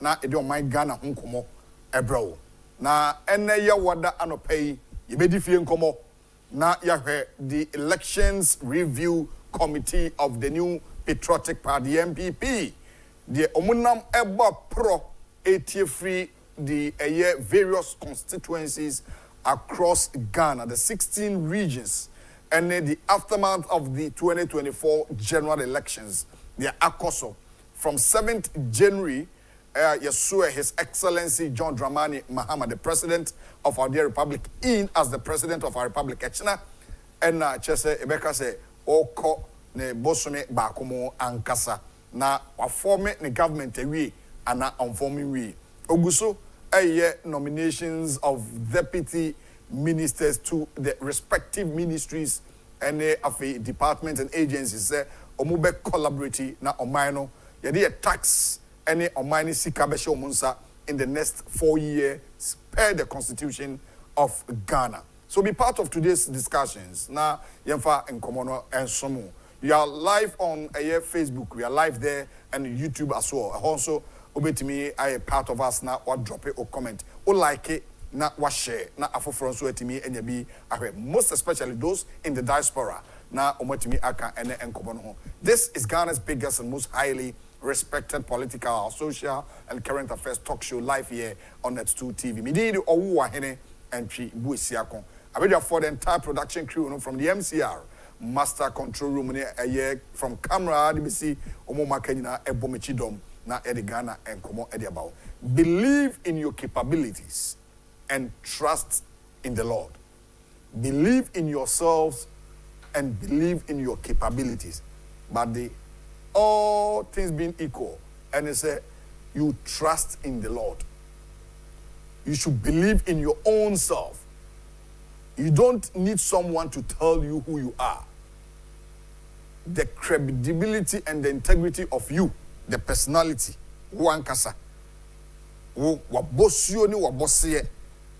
na edi o man Ghana ho nkomo ebro na ene ye wada anopai ye bedi fie nkomo na yahwe the elections review committee of the new patriotic party MPP the omunam eba pro free the various constituencies across Ghana, the 16 regions, and the aftermath of the 2024 general elections, the ACOSO, from 7th January, Yesua, His Excellency John Dramani Mahama, the President of our dear Republic, in as the President of our Republic, Echina, and Chese Ebeka say, Oko ne Bosome Bakomo Ankasa, na waforme ne government ewi ana unforming we. Oguso, nominations of deputy ministers to the respective ministries and departments and agencies say omube collaborate na omino yedi a tax any omini sikabesho munsa in the next 4 years per the constitution of Ghana. So be part of today's discussions. Na yemfa enkomono ensomo. You are live on Facebook, we are live there, and YouTube as well. Also obetimi I part of us now or drop it or comment or like it na wa share na afoforo so etimi enya bi ahwe most especially those in the diaspora na omatimi aka ene enkobo no ho. This is Ghana's biggest and most highly respected political, social and current affairs talk show live here on Net2 TV. Me did owu ahene entry buesiakon abedia for the entire production crew from the MCR master control room from camera DBC omo makanyina ebomechidom na Eddie Ghana and Komo Eddie about. Believe in your capabilities and trust in the Lord. Believe in yourselves and believe in your capabilities. But all things being equal, and it said, you trust in the Lord. You should believe in your own self. You don't need someone to tell you who you are. The credibility and the integrity of you, the personality, wankasa, wabosio ni wabosie,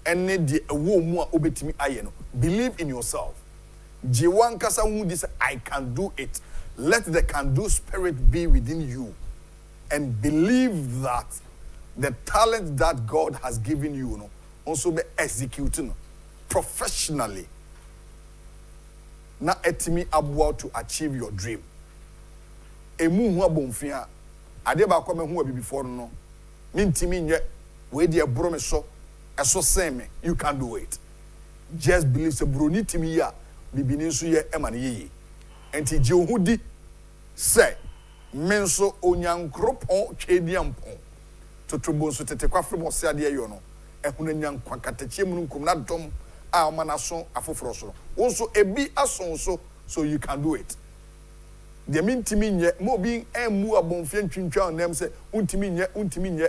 ene di ewo mu a obetimi aye no. Believe in yourself. Je wankasa who this I can do it. Let the can-do spirit be within you, and believe that the talent that God has given you, also be executing professionally. Na etimi abua to achieve your dream. Emu hu abomfia. Ade ba kwa me hu abi before no. Mintimi nye we de bro me so eso sen me. You can do it. Just believe se bro ni timi ya bibini so ye ema ne ye. Enti je ohudi se menso onyankropon twediampon. Totrobo so tete kwafre mo se ade yo no. Ehuna nyankwa katachie mu nkum na dom a o manaso afoforo so. Also ebi ason so you can do it. The mintimi nye mo bi emu abonfie ntwintwa nem se untimi nye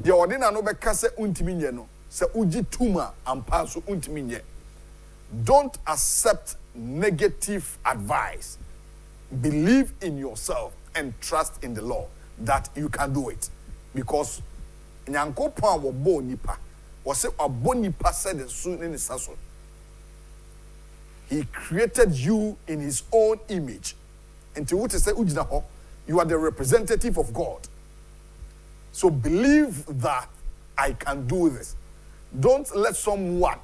the ordinary no beka se untimi nye no se uji tuma ampa so untimi nye. Don't accept negative advice. Believe in yourself and trust in the Lord that you can do it, because nyankopon wo bo nipa wo se abo nipa said the soon in saso. He created you in his own image. And to what say you are the representative of God. So believe that I can do this. Don't let someone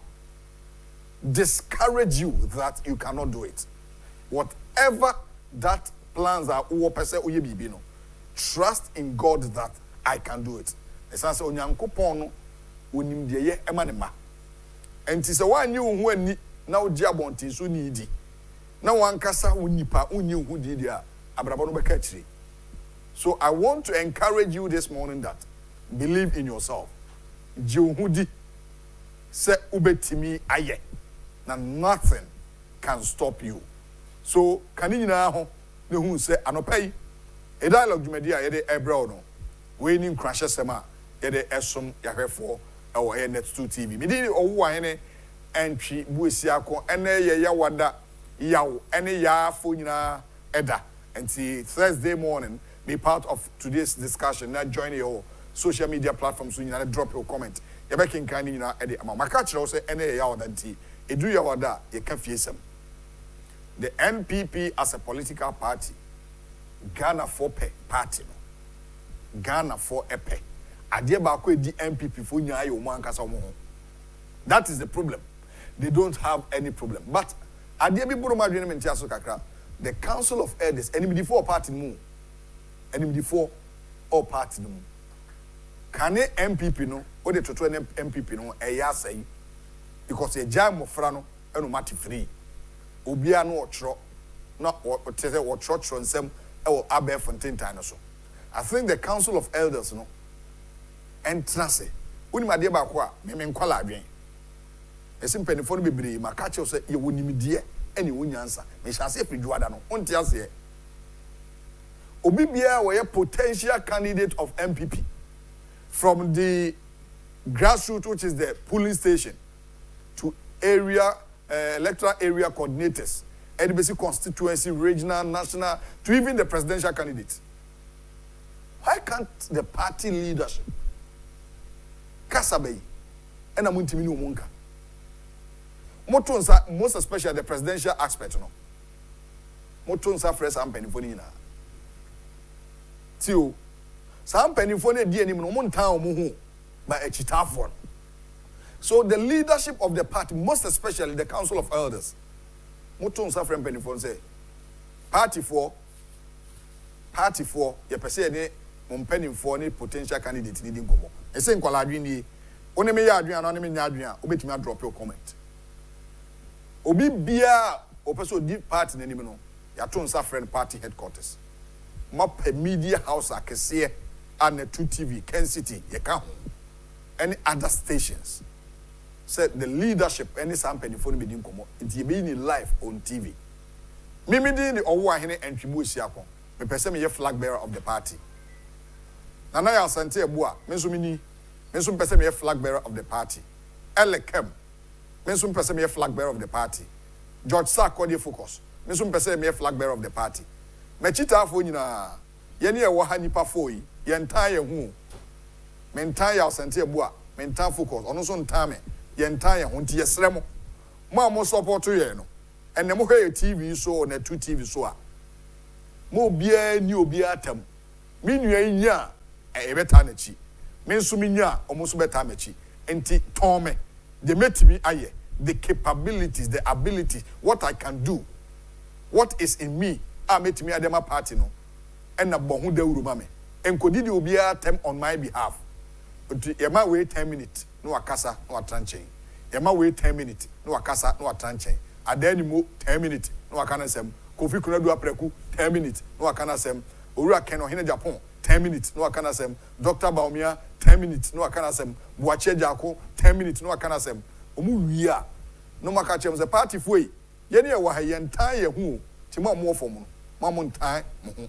discourage you that you cannot do it. Whatever that plans are, trust in God that I can do it. And it's a one you when now Jabonti so needy. Now one kasa unipa unyu who did ya abrabono bekachri. So I want to encourage you this morning that believe in yourself. Jehudi se ubetimi aye. Now nothing can stop you. So kanina ho ne hu se anopai a dialogue media yede ebro no. We nim crashes sema yede esom yahwefo or Net2 TV. Me di owu ahene entry buesiako ene ye yawada yaw ene ya fo nyina eda. Until Thursday morning, be part of today's discussion. Now join your social media platforms. So you drop your comment. You back in kind of edi ama. Makachi also ene ya wadanti. Edu ya wada ye can face them. The NPP as a political party, Ghana for party, Ghana for epe. Adeɛ baako edi MPP fo nyaa yɛ omo ankasa omo ho. That is the problem. They don't have any problem. But adeɛ bi boro ma dwene me ntia so kakra. The Council of Elders, anybody for party mu. Anybody for all party mu. Can MPP no, or the total MPP no, say because a jam of frano and mati free. Obia no tro, not what say what church on some or Abe Fontaine time or so. I think the Council of Elders no and Trase. Uni ma dear bakwa, me kwala adwen. A simple phone be my catch say you wouldn't me dear any wouldn't answer. Me shall say if you do no. On tia say Obi bia were a potential candidate of MPP from the grassroots, which is the polling station, to area electoral area coordinators, NBC constituency, regional, national, to even the presidential candidates. Why can't the party leadership Kasabei and Amuntimino Munka? Most especially the presidential aspect, no. Motonsa fresh and pennyfonina. Tio, some pennyphone dear no montown muhu by a chitafon. So the leadership of the party, most especially the Council of Elders, Motonsa friend pennyphone say, party for, your person on penny for any potential candidate needing come. A same qualadrini, only me adrian, anonymous adrian, obey me drop your comment. Obi bia opeso deep party nenimino ya tonsa friend party headquarters map media house akese and 2TV Kencity yeka any other stations said the leadership any sampany phone be din komo nti be in live on TV mimi din the owo ahene entwibu esiakon me pese me ye flag bearer of the party nana ya asante ebua me nso pese me ye flag bearer of the party elekem Mensum person me flag bearer of the party. George Sarkozy focus. Mensum person me flag bearer of the party. Me chita afo nyina. Ye ne wo ha nipa fo yi. Ye ntan ye hu. Me ntan ya osente ebua. Me ntan focus. Ono so ntan me. Ye ntan ye hu nti ye sremo. Mo support ye no. Enne mo hwe TV so na 2TV so a. Mo bia ni obi atam. Me nua nya e beta na chi. Me nso me nya omo so beta ma chi. Enti ton me. They made me aye the capabilities, the abilities, what I can do, what is in me. I made me adema party no, and na bohu de urumame. And could you be a term on my behalf? But you might wait 10 minutes, no akasa, no atranche. You might wait 10 minutes, no akasa, no atranche. At the end, 10 minutes, no akana sem. Kofi Kunadu apreku 10 minutes, no akana sem. Ura Keno hine Agyapong 10 minutes, no akana sem. Dr. Baumia 10 minutes, no akana sem. Buache Jako 10 minutes, no akana sem. Omu wia no maka chem se party foi ye ne wa ha ye ntan ye hu ti ma mo fo mo ma mo ntan mo hu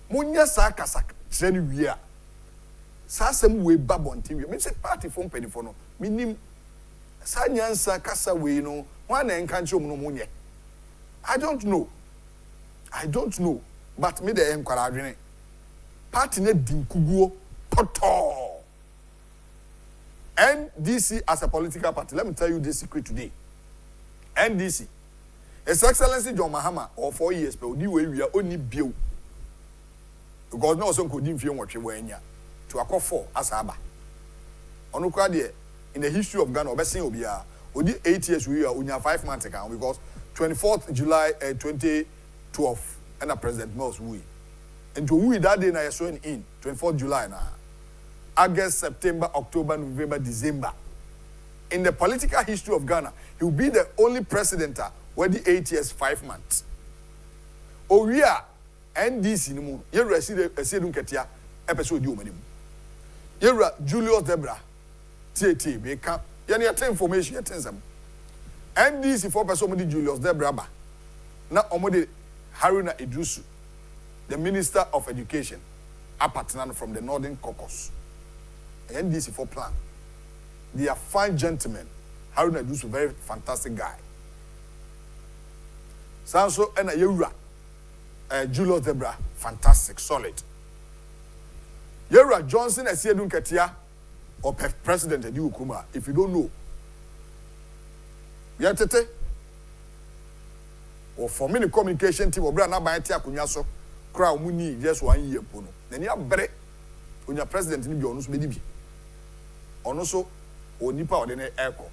munya sa kasa kire ni wia sa sem we babonti wi me se party fo mpani fo no minim sa nyansa kasa we no wa na enka nche no munye I don't know but me de enkwara adwene party na dinkuguo toto NDC as a political party, let me tell you this secret today. NDC, His Excellency John Mahama, or 4 years, but we are only built. Because no one could influence what you were in to a call for Asaba. In the history of Ghana, we are 8 years, we are 5 months ago, because 24th July 2012, and a President Mills, and to we that day, I saw in 24th July now. August, September, October, November, December. In the political history of Ghana, he will be the only president where the 8 years, 5 months. Oh, we are NDC. You resided Ketia episode you many. You Julius Debra, TT, become any information at NDC for person Julius Debra. Now, Omode Haruna Idrusu, the Minister of Education, Apatnan from the Northern Caucasus. NDC for plan. They are fine gentlemen. Haruna Idrusu, very fantastic guy. Sanso and Yura, Julius Debra, fantastic, solid. Yura Johnson as Yedun Ketia, or President Edi Ukuma, if you don't know. Yatete, or for many communication team, or Brana Bayatia Kunyaso, crowd muni just 1 year. Then you have better. onya president ni bi ono so bedi bi ono so onipa ode ne eko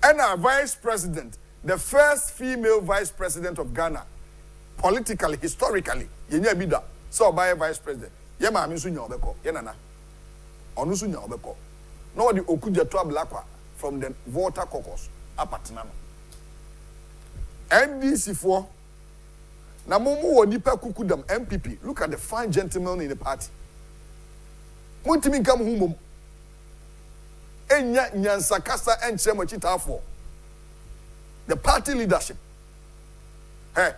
and our vice president, the first female vice president of Ghana, politically, historically, yenya bida, so by vice president. Ye ma mi sunya obeko, ye nana. Onu sunya obeko. No the okuja to Ablakwa from the voter caucus apatna no. NDC for na mumu woni pa kukudam MPP. Look at the fine gentlemen in the party. Muntimi kam humum. Enya nyansa kasa enche mo chitafo. The party leadership. Hey,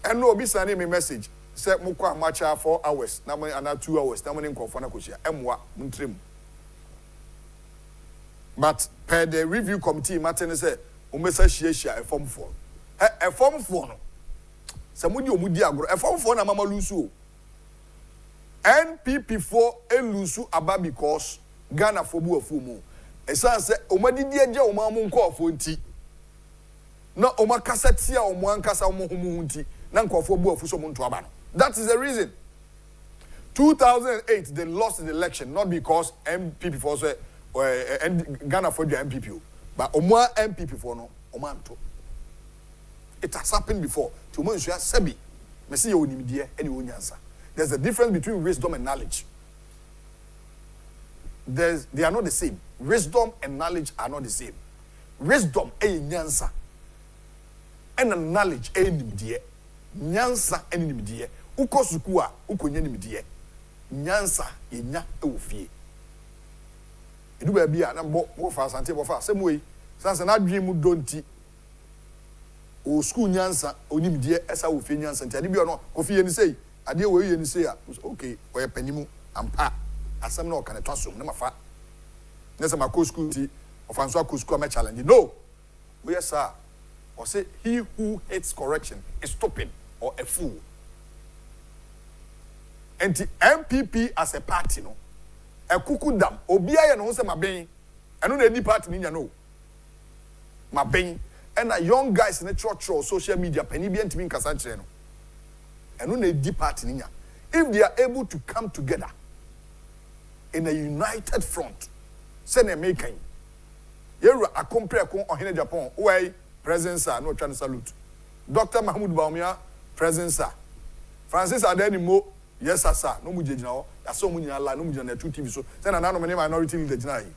and no be sending me message. Say mukwa macha 4 hours, na mo ana 2 hours, na mo nkofo na koshia. Emwa muntrim. But per the review committee matter say umesa shia a form 4. A form 4 no. Samudi omudi agro. A form 4 na mama lusu. NPP4 elusu aba because Ghana fobu afumu. Esa se omadidi eje omamu nkofo nti. Na omakasa tia omwankasa omohumu nti na nkofo bu afu so muntu aba no. That is the reason. 2008 they lost the election not because MPP4 say Ghana for the MPP but omwa MPP4 no omanto. It has happened before. To mo nsua sebi. Me say you onimdie ene onyansa. There's a difference between wisdom and knowledge. They are not the same. Wisdom and knowledge are not the same. Wisdom nyansa. And knowledge nimdie. Nyansa nimdie. Uko sukua uko nimdie. Nyansa nya ofie. Edu ba bia na bo fa asante bo fa semoi. Sansa na dwen mu donti. O school nyansa onimdie esa ofie nyansa nti ade bi ono ofie ni sei. Ade we ye ni sei a okay oye panimu ampa. Asem na okane twasom na mafa. Nessa ma ko school ti ofanso ko school ma challenge. No. We yes sir. Or say he who hates correction is stupid or a fool. And the MPP as a party no. A kukudam obia ye no say maben. Eno na edi party ni nya no. Maben. And a young guys in the church or social media penny bi ntimi nkasa kire no. Eno na edi party ni nya. If they are able to come together in a united front, send a making. Yeru akompre kon ohene Agyapong, why presence no trying to salute. Dr. Mahmoud Baumia, presence. Francis Adenimo, yes sir, no mujejina ho. Yaso mu nyina la no mujina na 2 TV so. Say na no me minority leader jina yi.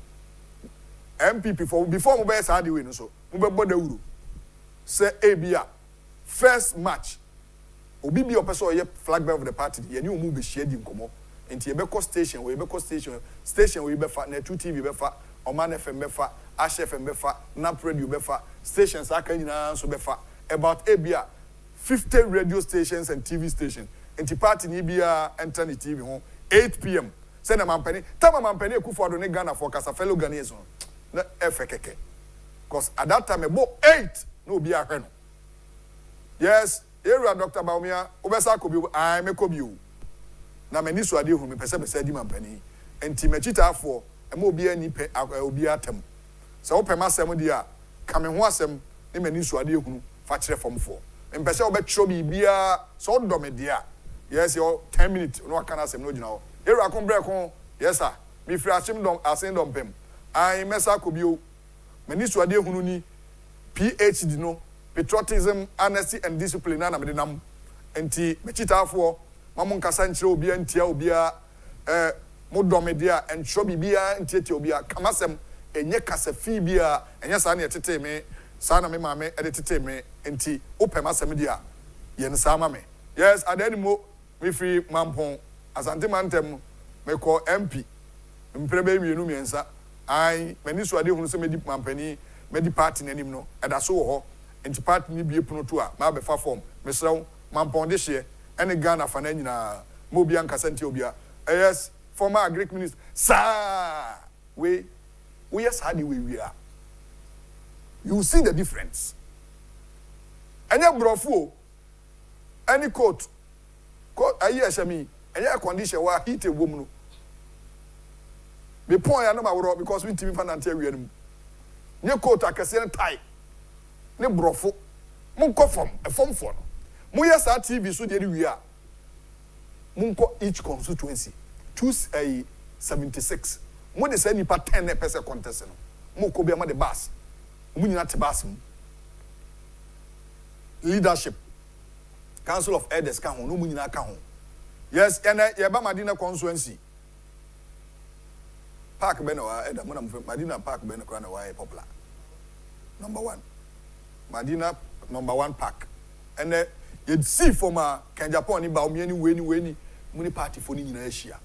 MPP for before mo be sa de we no so. Mo be boda wuru. Say ebia first match. Obi bi opeso ye flag bearer of the party. Ye ni omu be share di nkomo. Enti yebeko station we yebeko station we befa na 2 TV befa Oman FM befa Ash FM befa Nap Radio befa stations aka nyina so befa about abia 50 radio stations and TV stations enti party ni bia enter the TV ho 8 p.m. Say na mampani tama mampani akufo-addo ne Ghana for kasa fellow Ghanaians na efekeke because at that time about 8 no be ahwe no yes area Dr. Baumia obesa ko bi I me ko bi o na mani so ade hu me pese di mampani enti machita afo e ma obi ani pe obi atam se wo pema asem di a ka me ho asem ne mani so ade hu fa kire fom fo mpese wo be tro bi bia so do me dia yes your 10 minutes no aka na asem no gina ho eru akombre kon yes sir me free asim dom asen dom pem ai mesa ko bi o mani so ade hu ni PhD no patriotism honesty and discipline na me nam enti machita afo mamun kasanchire obi antia obi a mo domedia entro bibia entieti obi a kamasem enye kasafi bia enye sa na etete me sa na me maame edetete me enti opem asem dia ye nsa ma me yes adanimo me free mampon asante mantem me ko MP mprebe mienu miensa ai mani so ade hunu se me di mampani me di party nanim no eda so wo ho enti party ni bie puno to a ma be fa form me srew mampon de hye ene Ghana fa na nyina mo bia nkasante obia yes former Greek minister sir we yes how we are you see the difference anya brofo any coat ayi ashami anya condition wa heat ebom no be point ya na mawro because we timi fanante awianum nye coat akese ne tie ne brofo mun ko form e form for no mo yes TV so de wi a mun ko each constituency 276 mo de say nipa 10 na pese contest no mo ko bia mo de bus mo nyina te bus mu leadership council of elders ka ho no mo nyina ka ho yes ene ye ba Madina constituency park be no elder mo na Madina park be no kra na why popular number 1 Madina number 1 park ene ye see from Agyapong ni ba o me ni we ni party for ni nyina ahia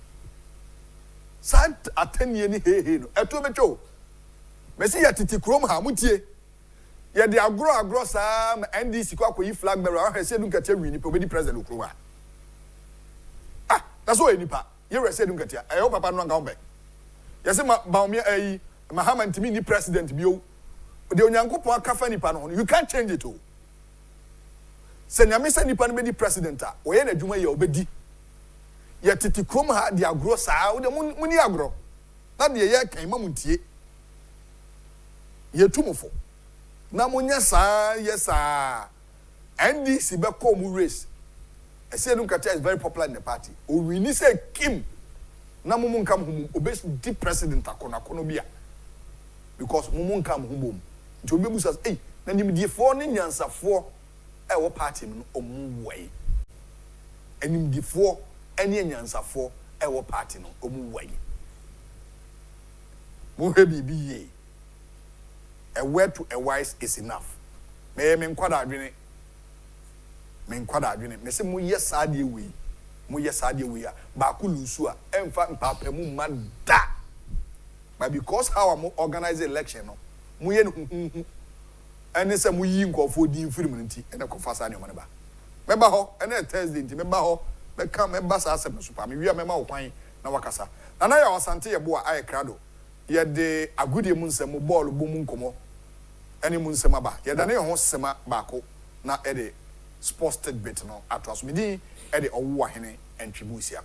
sant atanie ni he no eto betwo mesi ya titi krom ha mutie ye de agro saa NDC kwa koyi flag bearer ha se dun katia wi ni po be di president okrom that's why nipa ye re se dun katia e papa no nga ombe ye se ba omi Mahama ntimi ni president bio de onyankopon akafa nipa no you can't change it o se nyame se nipa no be di president a o ye na dwuma ye obedi ye titi krom ha de agro saa wo de muni agro na de ye kan mamuntie ye tumufo na munya saa yesa NDC be come race Esedun Katia is very popular in the party o we ni say Kim na mumu nkam hum obes di president akono bia because mumu nkam humom nti obebu say eh na nimdiefo ne nyansafo e wo party no omu wai animdiefo ene nyansafo e wo party no omu wai mo he bibi ye a word to a wise is enough. Me nkwada adwene. Me se mo yes ade we. Mo yes ade we a ba ku lusu a emfa mpapemu mada. But because how am organize election no, mo ye no ene se mo yi nkofo di mfirim nti ene kofa sa ne mo ne ba. Me ba ho ene Thursday nti me ba ho me kan me ba sa asem so pa me wi me ma wo kwan na wakasa. Na ya wasante ye bo a aye krado. Ye de agudie mu nsem ball bo mu nkomo ene mu nsem aba ye da ne ho sema baako na e de sports bit no atwaso me din e de owo ahene entwibusia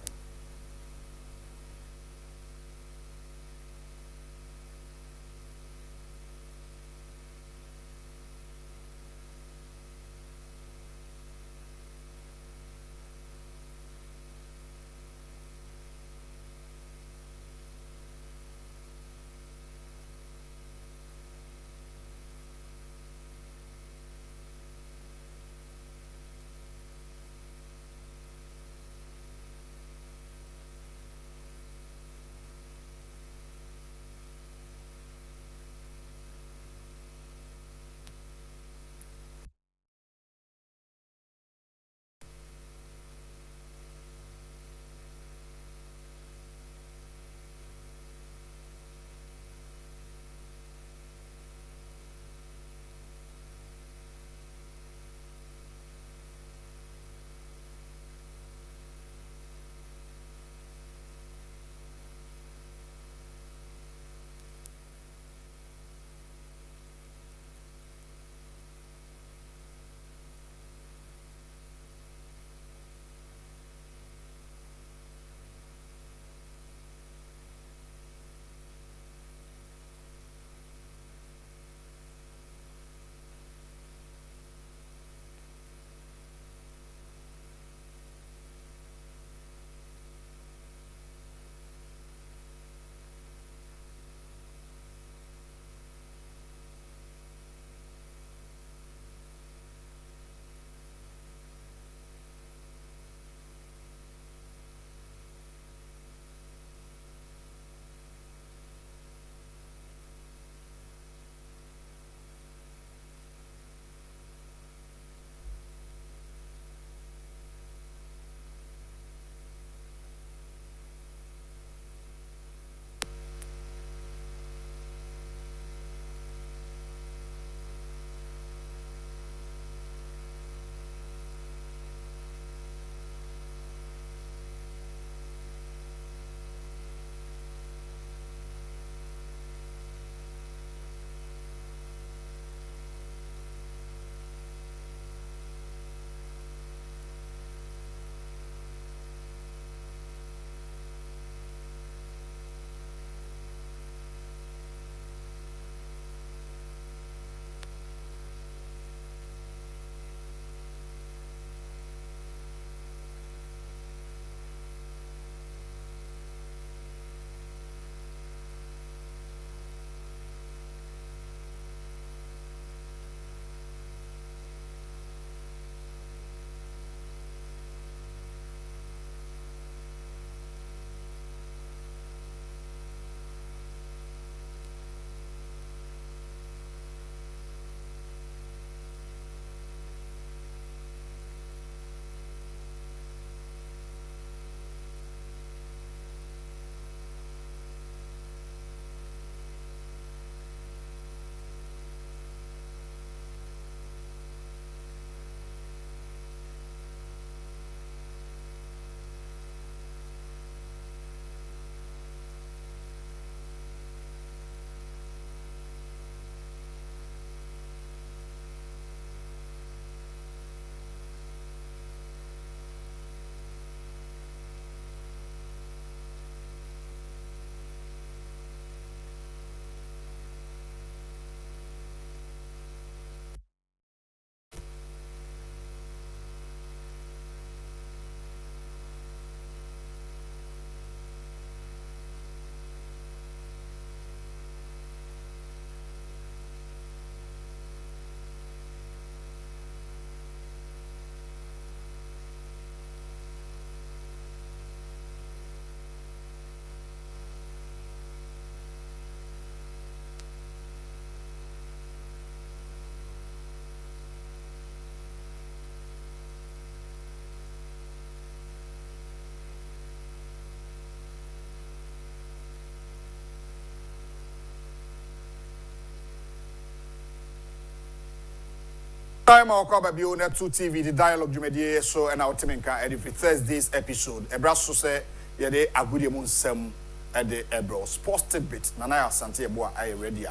Time I'll cover you net 2 TV, the dialogue you made so and our team in edit Thursday's episode. A brass so say, yeah, they are good among some at the Ebro. Sports tidbit, Nana Santiago, I ready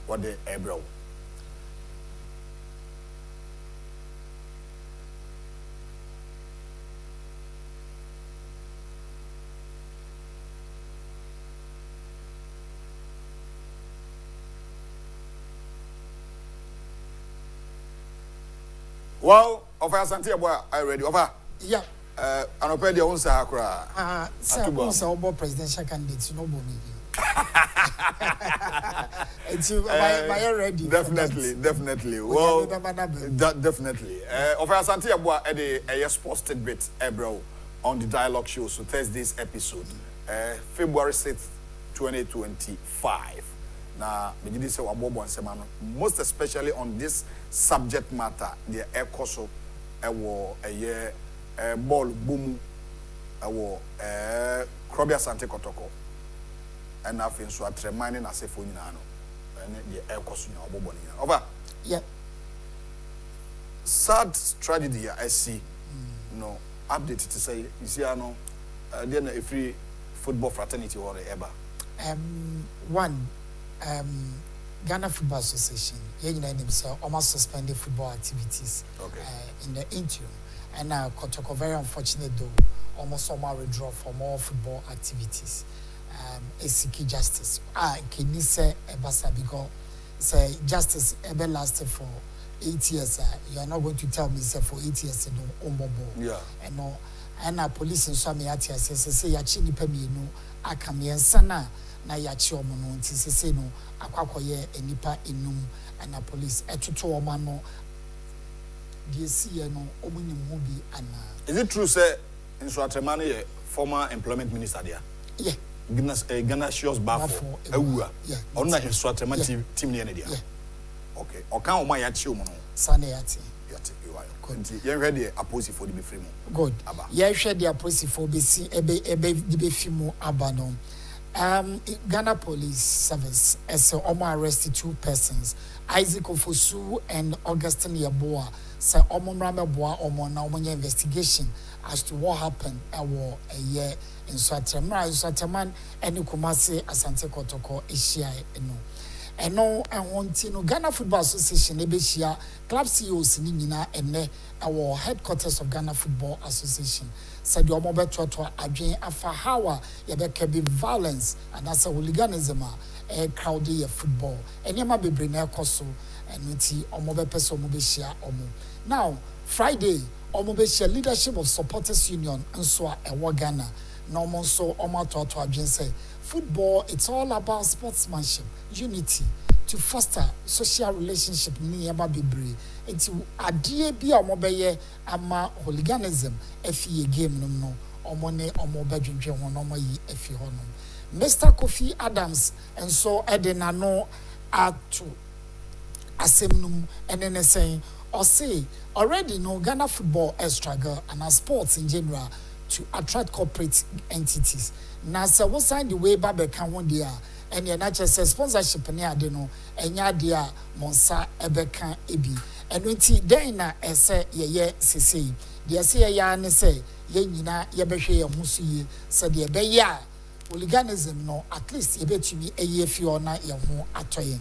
what the Ebro. Well, of our Santiago, I ready. Over. Yeah. And I'll pay the own Sahara. So, presidential candidates, no money. It's you, ready. Definitely. Well, definitely. Of our Santiago, a sports tidbit, Ebro, on the dialogue show. So, Thursday's episode, February 6th, 2025. Now, most especially on this subject matter, the ekoso, a year, ball boom, Krobia Sante Kotoko, and nothing so at reminding us if we know, and the ekoso, over. Yeah. Sad tragedy, I see. No, updated to say, you see, I know, then a free football fraternity or ever. One. Ghana Football Association, almost suspended football activities in the interim. And now, Kotoko, very unfortunate though, almost somehow withdraw for more football activities. Seeking justice. Can you say, Ebasa, because say justice ever lasted for 8 years. You are not going to tell me, say, for 8 years, no, yeah. And no, and our police in Swamiatia say, Yachini Pemino, Akamian Sana. Na yachi omo no nti sese no akwakoye enipa enum na police etoto omo no die sie no omo nim ho bi ana. Is it true say Nsuatremane former employment minister there? Yeah. Ghana Shios Bafo awua. Yeah. Ona Nsuatremane team ne there. Yeah. Okay. Okan omo yachi omo no. Sana yati. Yati you are. Nti ye hwe de apposi for the befrimu. Good. Ye hwe de apposi for be si ebe di befimu aba no. Ghana Police Service as arrested 2 persons, Isaac Ofosu and Augustine Yaboa. Say Rameboa na investigation as to what happened a year in Swatraman and Kumasi Asante Kotoko Asia no. And no, I want to know Ghana Football Association, Ebeshia, club CEOs Nina, and our headquarters of Ghana Football Association. Said your mobile to again after how there can be violence and that's a hooliganism, a crowdy football. And you might be bringing a coso and witty or mobile person mobile omo. Now, Friday, Omobeshia leadership of supporters union and so a Ghana. Normal so Oma to again say football, it's all about sportsmanship, unity, to foster social relationship nearby Bibri. It's a dear be a mobile ama hooliganism if ye game no or money or mobile drink one or if you honor. Mr. Kofi Adams and so Edena no are to asemnum and then saying or say already no Ghana football a struggle and as sports in general to attract corporate entities. Now, so what sign the way Babe can one dia and your natural sponsorship near Deno and Yadia Monsa Ebeka Ebi. And when tea Dana say ye say, dear say ya and say, ye nina yabeshe ya musi said ye be ya hooliganism no at least ye bet me a year few or not your home atoyen.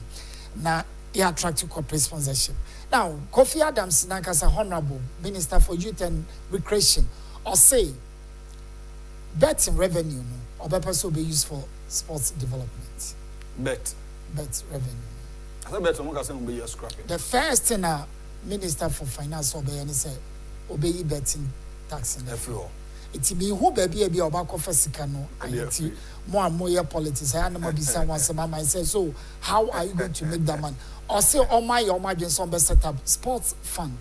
Now, you attract corporate sponsorship. Now, Kofi Adams Nankasa Honorable Minister for Youth and Recreation or say betting revenue or purpose will be used for sports development. Bet revenue. I thought bet will be your scrapping. The first thing Minister for Finance obey and say obey betting tax in the floor. It's me who baby be about Fesicano and more and more politics. I know someone say so how are you going to make that money? Or say your margin some set up sports fund.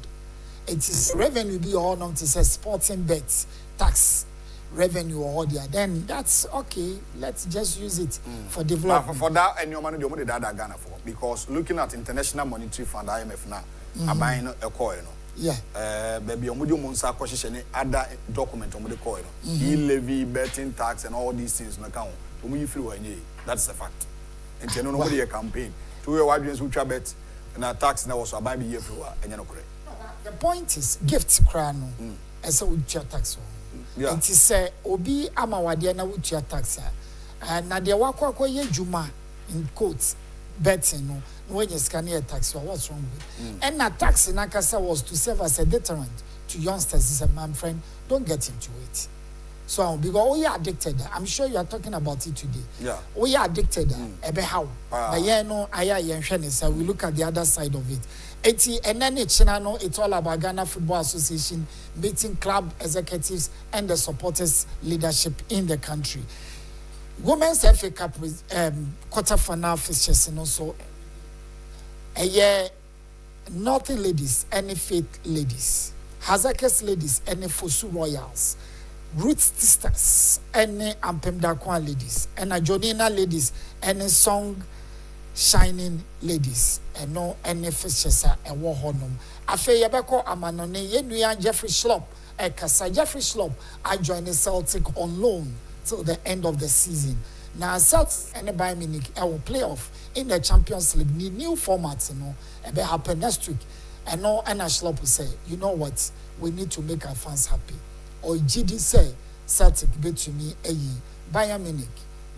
It is revenue be all known to say sporting bets tax revenue or there, then that's okay. Let's just use it for development. For that, and your money, the money that Ghana for because looking at International Monetary Fund (IMF) now, I'm buying a coin. Yeah. Baby, omudio monsa question other document omudio coin. He levy, betting tax, and all these things. No count. That's a fact. And nobody a campaign. 2 year wagons which are bet and tax now was a baby year for and you know correct. The point is gift krano. Ese utia tax on. And to say obi ama wade na utia tax. Na de wakwa ye juma in quotes betting no when you scan a tax what's wrong with. And that tax in Akasa was to serve as a deterrent to youngsters. He said, my friend, don't get into it. So because we are addicted, I'm sure you are talking about it today. Yeah. We are addicted. Ebe how? But yeah, no, we look at the other side of it. And then it's all about Ghana Football Association meeting club executives and the supporters leadership in the country. Women's FA Cup quarter-final fixtures and also a year Northern ladies, any Faith ladies, Hazakes ladies, any Fosu Royals, Roots Sisters, any Ampemdakwa ladies, and a Jonina ladies, any Song Shining ladies, and no any fixtures a war honum. Afe Yabeko Amanone, Yenuya Jeffrey Schlopp, a Kasa Jeffrey Schlopp, I joined the Celtic on loan till the end of the season. Now, Celtic and Bayern Munich will play off in the Champions League. New formats, it will happen next week. And no, and Schlopp will say, you know what, we need to make our fans happy. Or GD say, Celtic bet to me a Bayern Munich,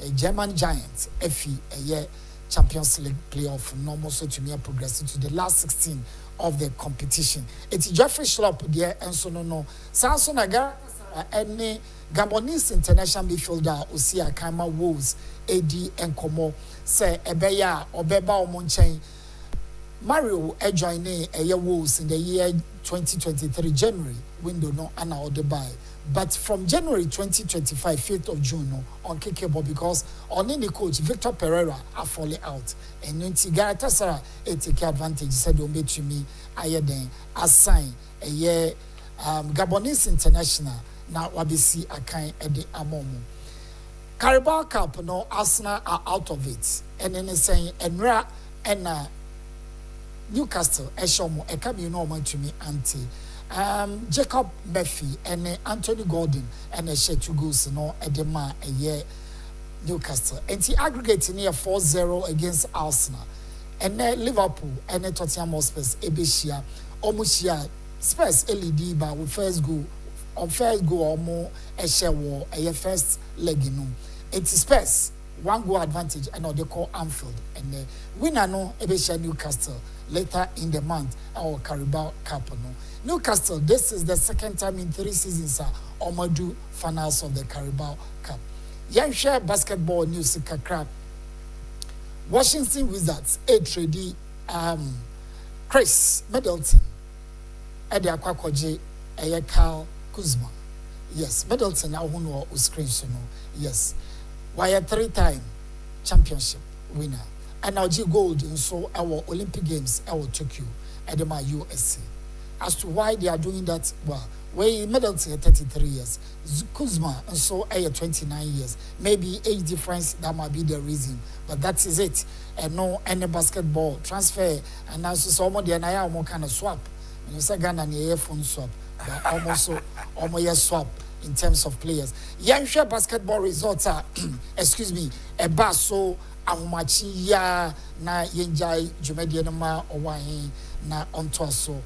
a German giant, a year Champions League playoff, normal so to me progressing to the last 16 of the competition. It's Jeffrey Schlopp there, and so no. Samson Agar, any Gabonese international midfielder Osia Kama Wolves AD and Komo say Ebeya Obeba Omonchen Mario joining a year Wolves in the year 2023 January window no Anna Odebai. But from January 2025, 5th of June, no, on Kikebo, because on any coach, Victor Pereira are falling out. And Nuntigara Tassara, take advantage, said, Ombe to me, I then assign a year Gabonese international, now Wabisi Akai Ede Amomo. Carabao Cup, no, Arsenal are out of it. And then saying, Enra and Newcastle, Eshomo, a come you know to me, auntie. Jacob Murphy and Anthony Gordon and a share 2 goals no Edema a year Newcastle. And he aggregating here 4-0 against Arsenal. And then Liverpool and Tottenham Hotspur Ebeshia Omushia Spurs LED by with first goal or more a share war a first leg It's Spurs 1 goal advantage and they call Anfield and winner no Ebeshia Newcastle later in the month our Carabao Cup no. Newcastle, this is the second time in 3 seasons Omadu finals of the Carabao Cup. Share basketball news kakra. Washington Wizards, A3D, Chris Middleton, Eddie Akwakoje, Kyle Kuzma. Yes, Middleton, I won or screen, yes. Why a 3-time championship winner. And now G Gold in so our Olympic Games, our Tokyo, Edema USC. As to why they are doing that, well, we Middleton 33 years, Kuzma and so 29 years. Maybe age difference, that might be the reason, but that is it. And no any basketball transfer, and now so somebody and I are more kind of swap. When you say Ghana and phone swap, but almost swap in terms of players. Share basketball results are, excuse me, a basso, Ahumachi ya na yenjai Jumedianama or na ontoso.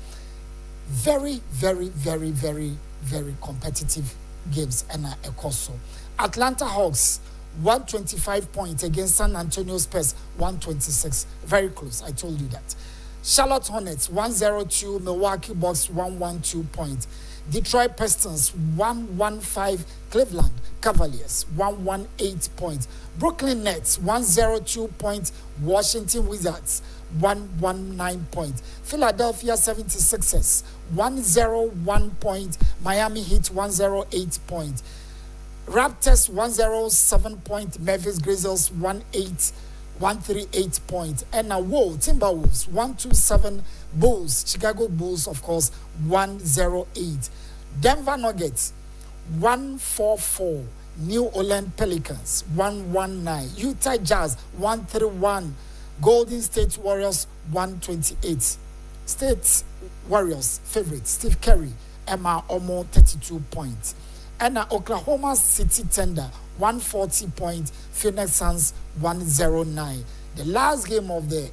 Very, very, very, very, very competitive games and a course. Atlanta Hawks 125 points against San Antonio Spurs 126. Very close. I told you that. Charlotte Hornets 102, Milwaukee Bucks 112 points. Detroit Pistons 115, Cleveland Cavaliers 118 points. Brooklyn Nets 102 points, Washington Wizards 119 points. Philadelphia 76ers 101 points. Miami Heat 108 points. Raptors 107 points. Memphis Grizzlies 138 points. And now Timberwolves 127. Bulls, Chicago Bulls of course 108. Denver Nuggets 144. New Orleans Pelicans 119. Utah Jazz 131. Golden State Warriors 128. State Warriors favorite Steve Curry, Emma Omo 32 points. And Oklahoma City Thunder 140 points. Phoenix Suns 109. The last game of the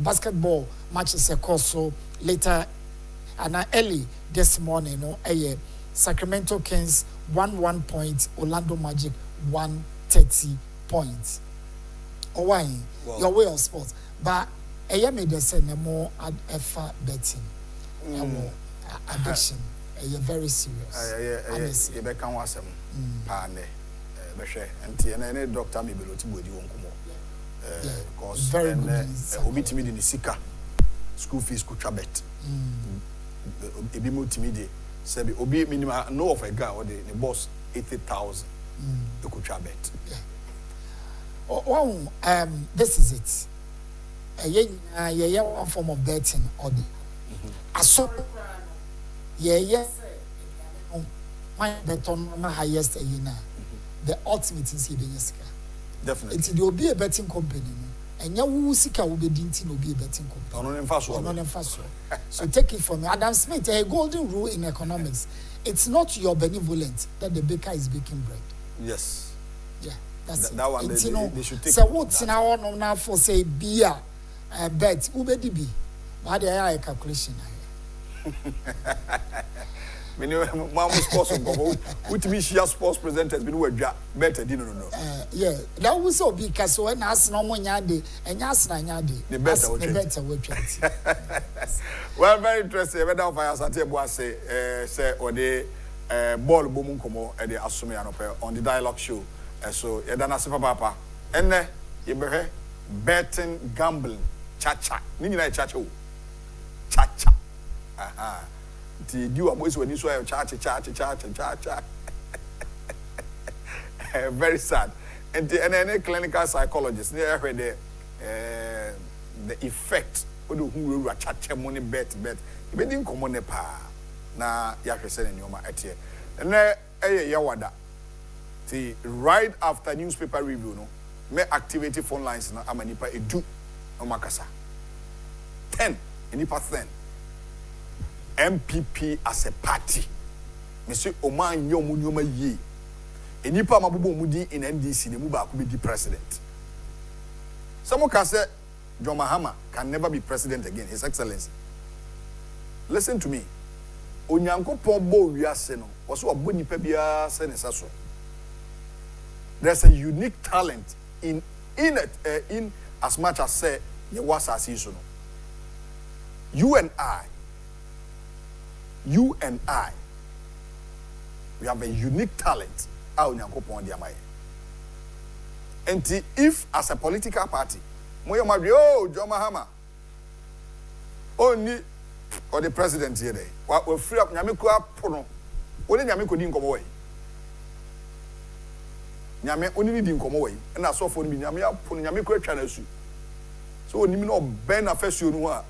basketball matches a course so later and early this morning, no, Sacramento Kings 1 point, Orlando Magic 130 points. Oh, why? Your way of sports, but made the say no more effort betting, more addiction. Very serious. You become wasem, pane, beshe, and any doctor may be able to body won't come. Because very good. Obit me in the sika school fees could trabet. A be multimedia. Say, Obi minimum know of a guy or the boss 80,000. You could trabet. Oh, this is it. A one form of betting or the. I saw. Yes. My bet on my highest the ultimate is even definitely. It will be a betting company. And you sika will be dinting will be a betting company. So take it from me. Adam Smith, a golden rule in economics. It's not your benevolent that the baker is baking bread. Yes. Yeah, that's that one. They should take. So what's now for say beer bet ubedibi. But there are a calculation. Mama sports with me share sports presenters been we better no. Yeah, that was so because when as no money ade and as na nyade the better we try. Well, very interesting. We don fire Satebo say or the ball boom komo e dey asome anope on the dialogue show. So e da na se papa enne ye behwe betting gambling cha-cha. Ni nyina cha-cha o. Cha-cha. Aha. Ti di wa boys when you so cha-cha. Very sad. And any clinical psychologist near heard the effect of who cha-cha money bet. You didn't come on pa na ya kwese ni oma etie. And yawada. Ti right after newspaper review no me activate phone lines na amanipa edu omakasa 10 enipa 10 MPP as a party Monsieur Oman Yomunyoma ye enipa mabubo mudi in NDC ne mu ba ko be di president. Some can say John Mahama can never be president again, His Excellency. Listen to me. Onyankopon bo wiase no wo so obo nipa bia se ne saso. There's a unique talent in as much as say ye was as you know. You and I, we have a unique talent. And if as a political party, John Mahama, only or the president here, we free up Nyamiko Pono, only Nyamiko didn't come away. Nyame only didn't come away, and I saw for me Nyamiko channel. So, you know, Ben affects you, or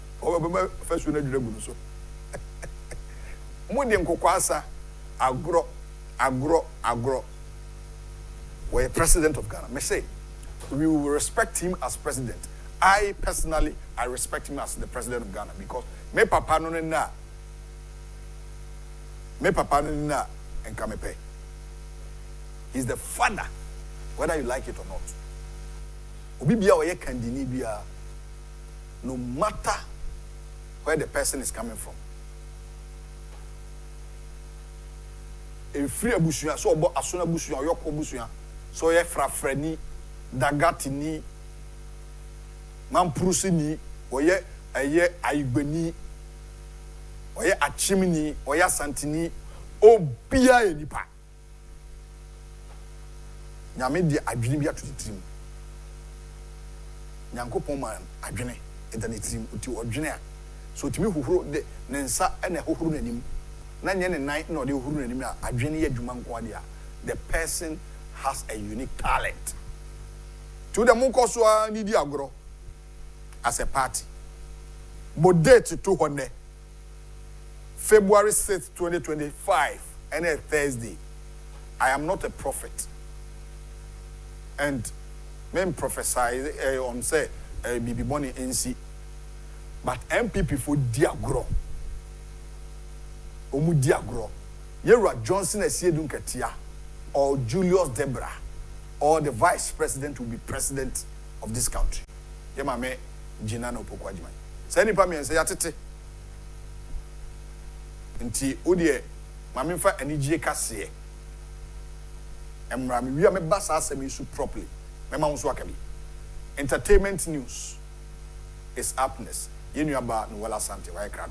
first you know, so. Mudi mkokwasa agro we're president of Ghana. Me say we will respect him as president. I personally respect him as the president of Ghana because me papa no na and kamepe. He's the father, whether you like it or not. Obi bia oye kandini bia, no matter where the person is coming from. A free abusuya so obo asona abusuya yoko abusuya so ye frafrani dagati ni mamprusi ni oye eye aigbeni oye achimini oye santini obia enipa nyame di adwene bi atotirim nyankopon man adwene etanitim uti odwene a so timi huhuro de nensa ene huhuro nanim na nye ne nan na ode huhuro nanim a adwene ye adwuma nko ade a the person has a unique talent to the munkoso a ni di agoro as a party but date to honne February 6th 2025 and a Thursday. I am not a prophet and men prophesy on say bibi boni NC but MPP for diagro omu diagro Yera Johnson Esiedun Ketia or Julius Debra or the vice president will be president of this country. Yema me Jinano Pokwajima. Say nipa me say yatete. Nti odie mame fa anigye kase. Emra me wi me ba sa asem isu properly. Me ma so akabi. Entertainment news is happiness. Yenu aba no wala sante why krado.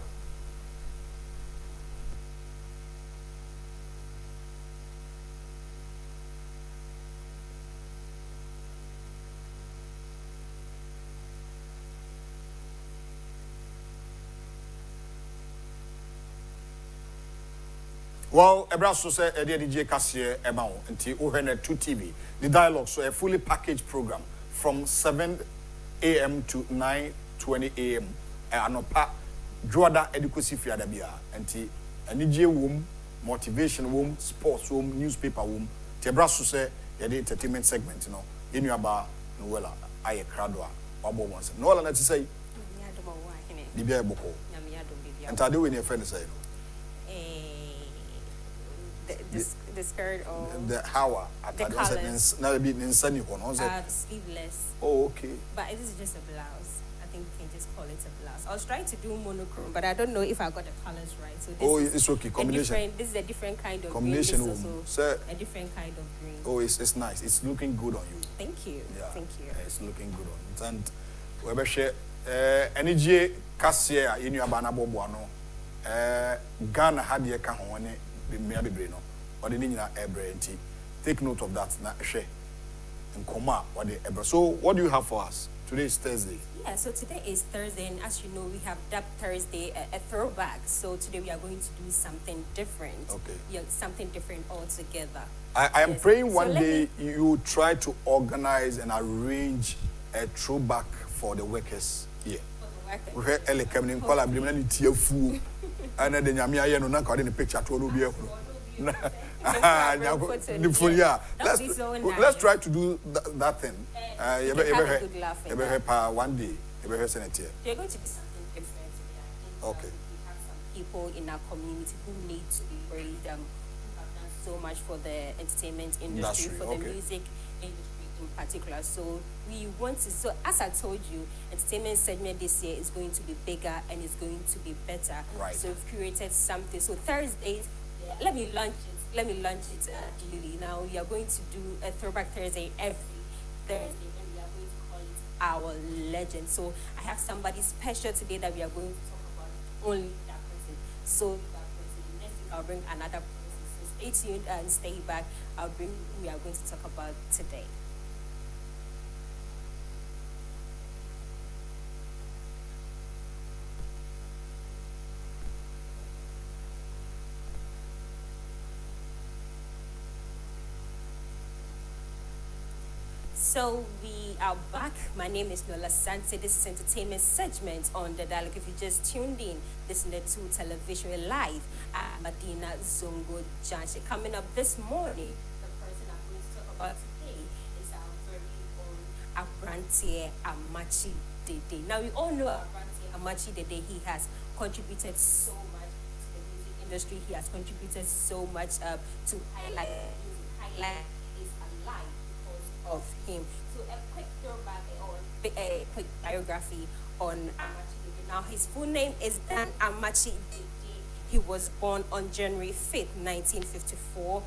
Well, Ebraso say DJ Kassier Emao until Uhene 2 TV. The dialogue so a fully packaged program from 7 a.m. to 9:20 a.m. Anopa Joada Education Fiadabia until NJ womb, motivation womb, sports womb, newspaper womb. Ebraso say the entertainment segment, you know. In your bar, Noella, Aye Cradwa, Wabo once. No one to say. Libya Boko. And I do in your friend say. The skirt or the how the colors. Now be in sunny one. Sleeveless. Oh, okay. But this is just a blouse. I think we can just call it a blouse. I was trying to do monochrome, but I don't know if I got the colors right. So this it's okay. Combination. This is a different kind of combination. Green. This is also a different kind of green. Oh, it's nice. It's looking good on you. Thank you. Yeah. Thank you. It's looking good on you. And we be share energy Kassier in your bana boboano. Ghana had ye ka ho ne me abebre no. Or the nina ebrenti. Take note of that na share. And koma what the ebre. So what do you have for us? Today is Thursday. Yeah, so today is Thursday, and as you know, we have that Thursday a throwback. So today we are going to do something different. Okay. Yeah, something different altogether. I am praying one day you try to organize and arrange a throwback for the workers here. For We heard Ellie coming in, call a blimey TFU, and then the Yamia no not the picture to be let's try to do that thing. One day. They're going to be something different. Okay. We have some people in our community who need to be praised, who have done so much for the entertainment industry, for the music industry in particular. So we want to, so as I told you, entertainment segment this year is going to be bigger and it's going to be better. Right. So we've curated something. So Thursdays, let me launch it, Lily. Now we are going to do a Throwback Thursday every Thursday, and we are going to call it Our Legend. So I have somebody special today that we are going to talk about, only that person. So that person, next week I'll bring another person. So stay tuned and stay back. We are going to talk about today. So we are back. My name is Nola Sante. This is entertainment segment on the dialogue. If you just tuned in, listen to television live at Medina Zongo Junction. Coming up this morning, the person I'm going to talk about today is our very own Abrantie Amachi Dede. Now we all know Abrantie Amachi Dede. He has contributed so much to the music industry. He has contributed so much to highlight his alive of him. So a quick throwback or a quick biography on Amachi. Now his full name is Dan Amachi Dede. He was born on January 5th, 1954.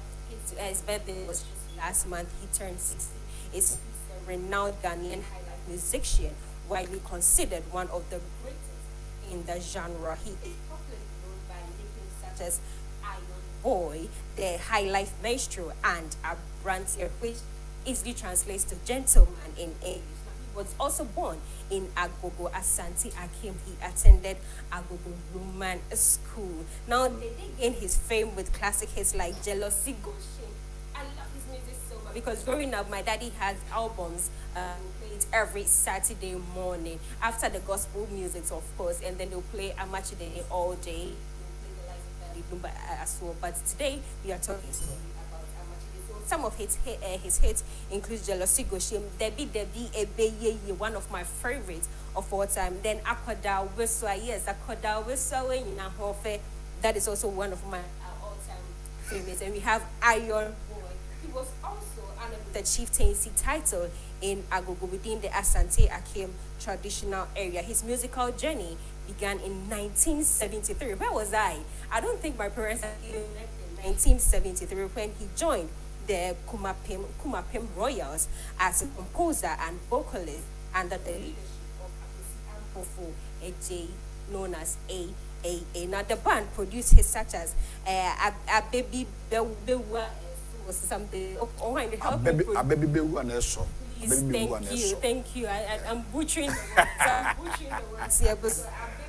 His birthday was just last month. He turned 60. He's a renowned Ghanaian highlife musician, widely considered one of the greatest in the genre. He is popularly known by nicknames such as Iron Boy, the Highlife Maestro, and Abrantie, which easily translates to gentleman in English. He was also born in Agogo, Asante Akim. He attended Agogo Roman School. Now, they did gain his fame with classic hits like Jealousy Goshin. I love his music so much because growing up, my daddy had albums played every Saturday morning after the gospel music, of course, and then they'll play Amachi Dede all day. They'll play the life of as well. But today, we are talking some of his hits include Jealousy Goshim, Debbie, Ebeye, one of my favorites of all time. Then Akoda Weswa, yes, Akoda Weswa, that is also one of my all-time favorites. And we have Iron Boy. He was also honored with the chieftaincy title in Agogo within the Asante Akim traditional area. His musical journey began in 1973. Where was I? I don't think my parents had even met in 1973 when he joined the Kumapim Royals as a composer and vocalist under the leadership of akufo-addo, known as AAA. Now the band produced hits such as a baby bewa was something. Oh, I help me. A baby bewa neso. Thank you. I'm butchering the words. I'm butchering the words here, but a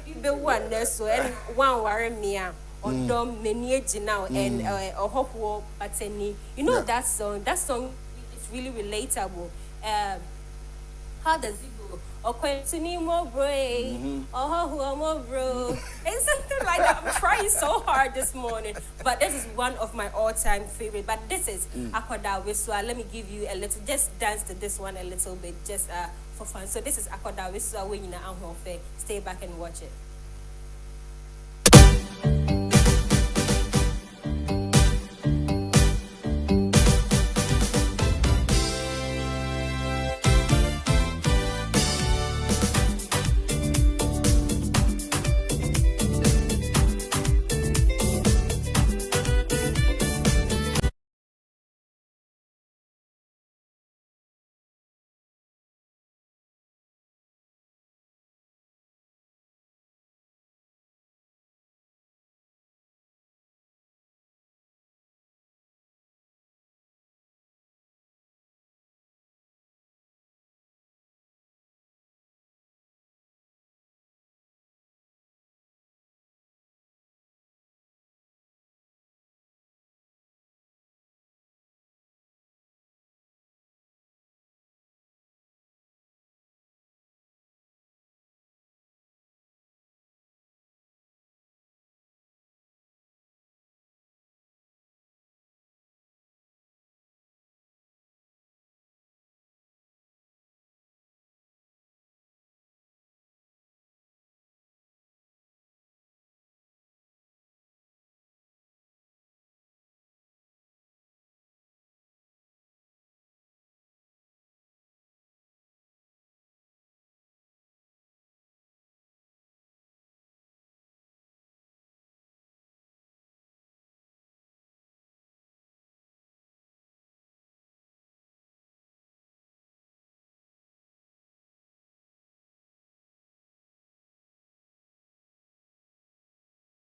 baby bewa neso and one waremia. On many now and Ohopo Bateni. You know that song? That song is really relatable. How does it go? Okwentuni mo bro, Ohopo mo bro. It's something like that. I'm trying so hard this morning, but this is one of my all-time favorite. But this is Akwadaa Wiswa. Let me give you a little. Just dance to this one a little bit, just for fun. So this is Akwadaa Wiswa. When you know stay back and watch it.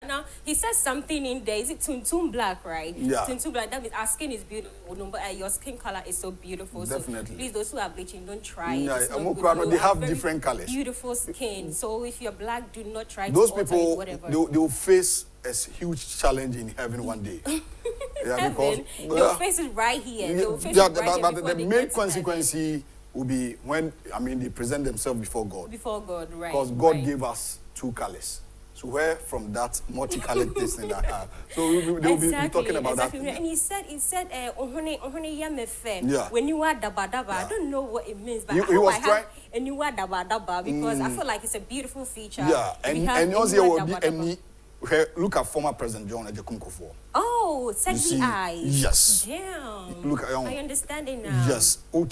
Now he says something in there. Is it Tuntun Black, right? Yeah. Tuntun Black. That means our skin is beautiful. No, but your skin color is so beautiful. Definitely. So please, those who are bleaching, don't try it. Yeah, It's not good. they have different colors. Beautiful skin. So if you're black, do not try. Those to people, whatever. they will face a huge challenge in heaven one day. Yeah, Heaven, your face is right here. But the main consequence will be when they present themselves before God. Before God, right? Because God gave us two colors. So where from that multicolored thing that I have. So they will be talking about that. And he said, yeah. When you are daba, I don't know what it means, but he was trying. And you are daba because I feel like it's a beautiful feature. Yeah, and also there will be any. Look at former President John Agyapong. Oh, sexy eyes. Yes. Damn. Look at I understand it now. Yes. Ooh,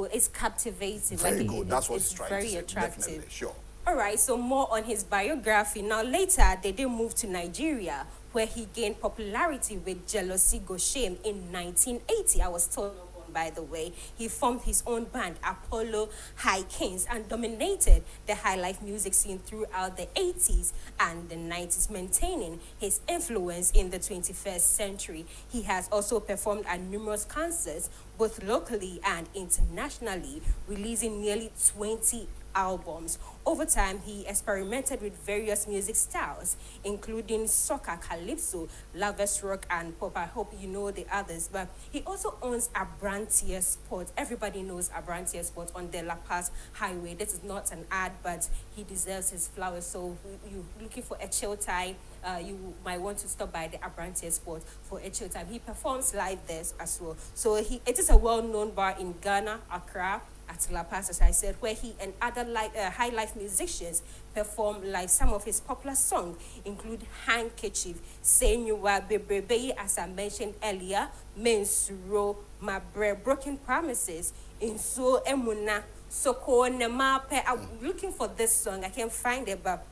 it's captivating. Very good. That's what it's trying to say. Very attractive. Definitely. Sure. All right, so more on his biography. Now, later, they did move to Nigeria, where he gained popularity with Jealousy Go Shame in 1980. I was told, by the way. He formed his own band, Apollo High Kings, and dominated the high life music scene throughout the 80s and the 90s, maintaining his influence in the 21st century. He has also performed at numerous concerts, both locally and internationally, releasing nearly 20 albums. Over time, he experimented with various music styles, including soca, calypso, lovers rock, and pop. I hope you know the others. But he also owns Abrantier Sport. Everybody knows Abrantier Sport on the La Paz Highway. This is not an ad, but he deserves his flowers. So you're looking for a chill time, you might want to stop by the Abrantier Sport for a chill time. He performs live there as well. So it is a well-known bar in Ghana, Accra, at La Paz, as I said, where he and other high life musicians perform live. Some of his popular songs include Handkerchief, Senyuwa, Bebrebe, as I mentioned earlier, Mensuro, My Broken Promises, Inso Emuna, Soko Nemape. I'm looking for this song. I can't find it, but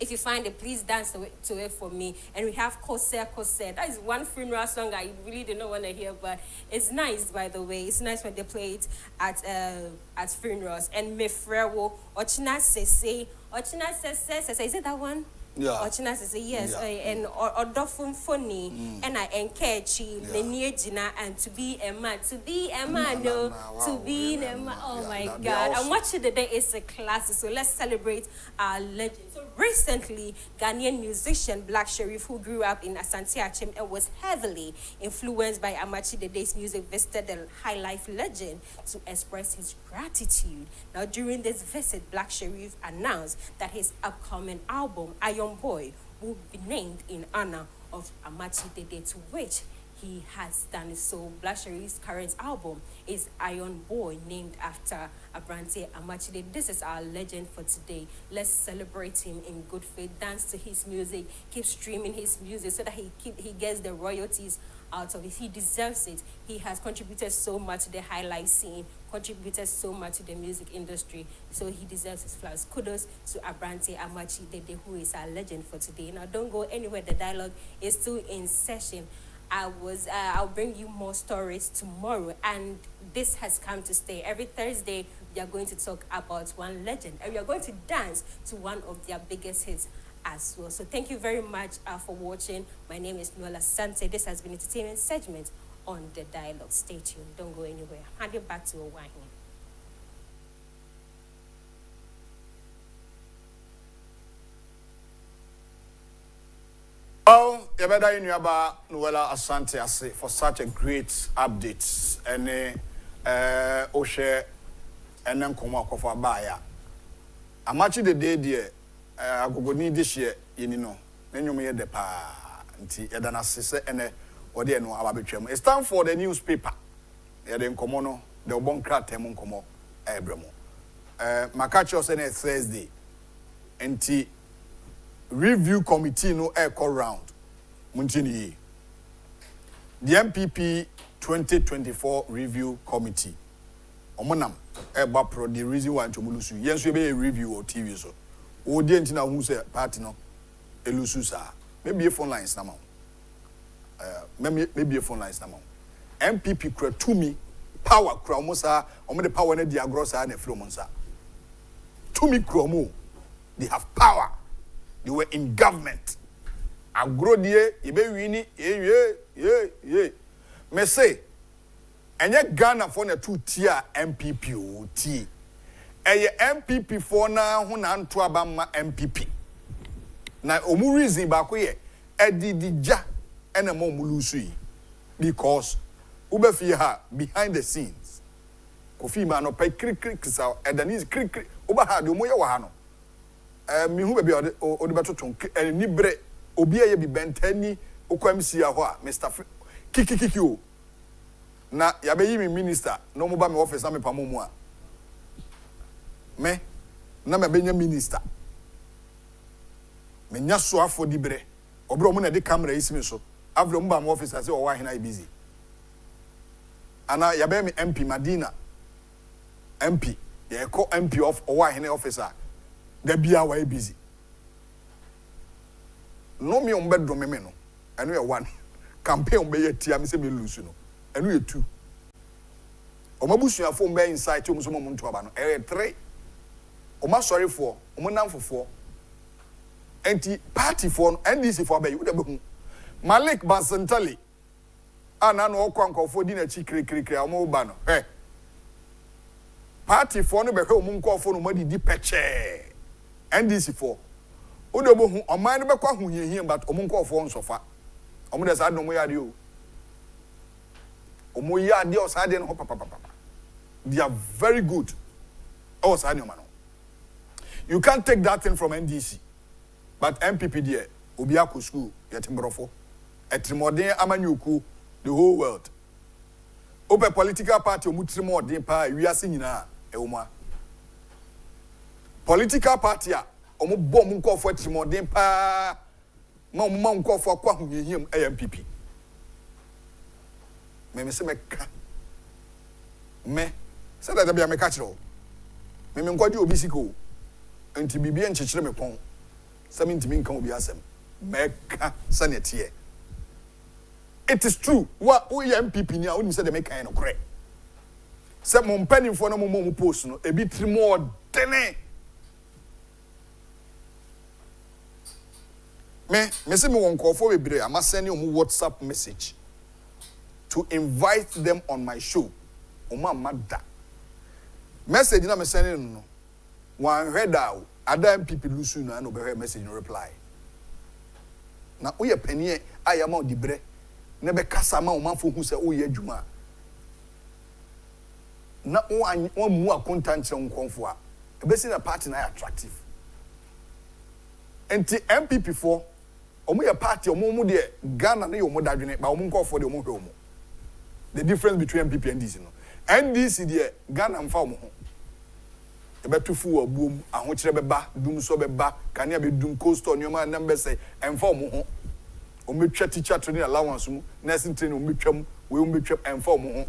if you find it, please dance to it for me. And we have Kose Kose. That is one funeral song I really do not want to hear, but it's nice, by the way. It's nice when they play it at funerals. And Mefrewo, Ochina Sese. Ochina Sese, is it that one? Yeah. Ochina Sese, yes. Yeah. And Odofun Foni, and I Enkechi, Lenye Jina, and to be a man. To be a man, no. To be a man. Oh my God. And Watch It Today is a classic. So let's celebrate our legend. So recently, Ghanaian musician Black Sherif, who grew up in Asante Achem and was heavily influenced by Amachi Dede's music, visited the high life legend to express his gratitude. Now, during this visit, Black Sherif announced that his upcoming album, Iron Boy, will be named in honor of Amachi Dede, to which he has done so. Black Sherif's current album is Iron Boy, named after Abrante Amachide. This is our legend for today. Let's celebrate him in good faith. Dance to his music. Keep streaming his music so that he gets the royalties out of it. He deserves it. He has contributed so much to the high life scene, contributed so much to the music industry, so he deserves his flowers. Kudos to Abrante Amachide, who is our legend for today. Now, don't go anywhere. The dialogue is still in session. I'll bring you more stories tomorrow, and this has come to stay. Every Thursday, we are going to talk about one legend, and we are going to dance to one of their biggest hits as well. So thank you very much for watching. My name is Nola Sante. This has been Entertainment Segment on The Dialogue. Stay tuned. Don't go anywhere. Hand it back to Owahi. Well, you better in your bar, Noella Asante, for such a great update. And Oshe, and then come up for a buyer. I'm actually the day, dear. I go need this year, you know. Then you may the pa, and then I say, and or dear no, I'll be it's time for the newspaper. Yeah, then come on, the bon crat, Temon come Abramo. My catch us on a Thursday, and review committee no echo round muntini the MPP 2024 review committee omonam eba pro the reason why ntomulusu yenso be review or TV so o de ntina hu say party no elusu sa maybe a phone lines na ma maybe a phone lines na ma MPP kura tumi power kura omosa omo the power na di agro sa na free omonsa tumi kura mo, they have power. They were in government. Agro die, ibe wini, ye. Me say, enye Ghana for na 2 tier MPP o ti. Eye MPP for na ho na nto abama MPP. Na omu reason ba ko ye, edidija ena mo mulusu yi. Because ube fi ha behind the scenes. Kofi ma no pay krik sa edani krik oba ha de omo ye wa ha no. Mi hu bebe o de betoton ni bre obi aye bi bentani okwamsi a ho a Mr. Kiki o na ya be yi mi minister no mo ba me office na me pamo mu a me na me benya minister me nya so afo di bre obro mo na de camera yi simi so avro mo ba me office say o wa hena busy ana ya be me MP Madina MP ye ko MP of o wa hena officer da bia wa busy no me on bedroom me no eno ye one campaign be ye tia me se me lose no eno ye 2 o mabusuafo mbe insight o muso mo nto aba no 3 o ma sorry for o mo namfofo enti party for NDC for abayi wo da be hu Malik Basantali ana no okwankofo di na chi krikri o mo ba no party for no be hwe o mo nkofo no mo di peche NDC for Odo bo hu oman no be kwa hu hie but omunko ofo nsofa omo de sa no mo yade o omo yade o sa de no papa they are very good o sa no man you can't take that thing from NDC but MPP there obi akọ school yet mbrofo etrimoden amanyuku the whole world open political party omutiri mo den pa wiase nyina ewoma political party a omo bom nkofo trimo den pa ma nkofo akwa hohihiem MPP me se meka me se da bia me ka kire o me nkwadi obi siko enti bibia nchekire me pon se me ntimi nka obi asem meka sanete. It is true. What we MPP ni a woni say de make kind no correct. Say mo mpanimfo no mo post no e bi tri more dene. Me say me won nkofo we bire am send you WhatsApp message to invite them on my show. Oma mada. Message na me send no. One head out. Ada MPP lusu na no be message no reply. Na wo ye panie ayama di bre. Nebe kasa ma o manfo hu se o ye adwuma na o mu akonta nche nkonfo a ebesi na party na attractive enti MPP for omo ye party omo de Ghana na ye omo dadwene ba omo nkofo de omo hwe omo the difference between MPP and NDC no NDC de Ghana mfa omo ho ebetufu abuom ahokire beba dum so beba kania be dum coastal nyoma na mbese emfa omo ho ometwa teacher training allowance mu nursing training ometwam we ometwam emfa omo ho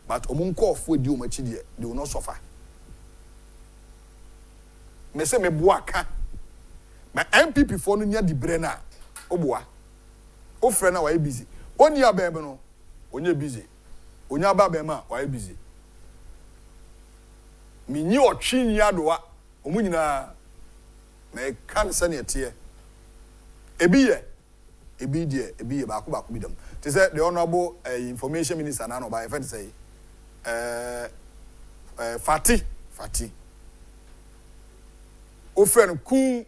but omo nkofo di omo chi de they will not suffer me se me boaka ma MPP for no nya di bre na oboa o frɛ na wa busy oni abem no onye busy onya aba abem a wa busy mi nyi otwi nyi adoa omo nyina me kan se ne tie ebi ye ba bidam to say the honorable information minister na no ba effect say Fati o friend ku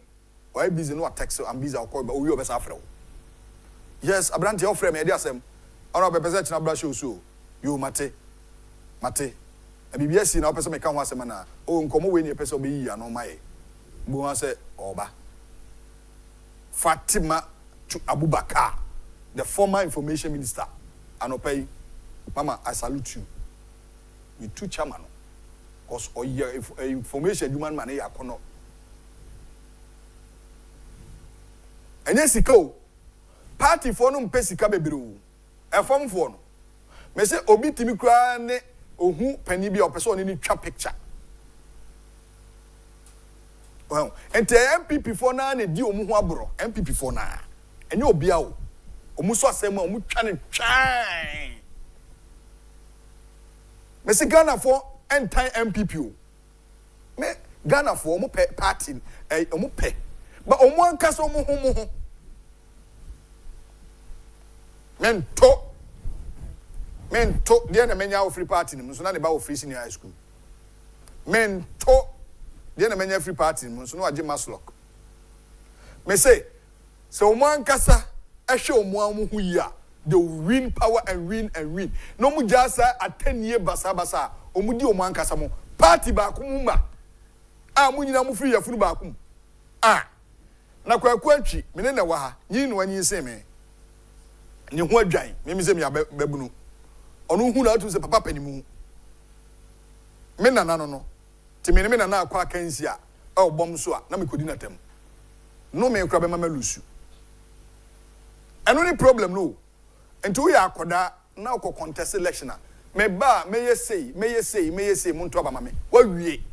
why busy no text am busy o call ba o wi obesa frɛ. Yes abrante o frɛ me dey asem ona be pese china bra show so you mate e bibia si na o pese me ka ho asem na o nkomo we ni pese o be yi ano mai bo ha say oba Fatima to Abubakar, the former information minister, and Opay, Mama, I salute you. You two chairman, because all your information human money are kono. And yes, party for no pesika bebiru, a form for no. Me say obi timi kra ne ohu pani bi o person ni twa picture. Well, and the MPP for na ne di omu ho abro, MPP for na. Enye obia o omuso asem a omu twa ne twan me se Ghana for entire MPP o me Ghana for omu pe party omu pe but omu ankasa omu ho mento de na menya o free party nim so na ne ba o free senior high school mento de na menya free party nim so na age maslock me say so omo ankasa ehwe omo amu hu yi a they win power and win no mu jasa atenie basa omu di omo ankasa mo party ba ko mu ma a mu nyina mu free yafunu ba ko na kwaku atwi me ne wa ha nyi no anyi se me ni ho adwan me se me babunu onu hu na atu se papa panimu me nana no ti me nana akwa kansi a obom so a na me kodi na tem no me kura be mama lusu eno ni problem no enti we akoda na ko contest election a me ba me ye sei muntu aba mame wa wie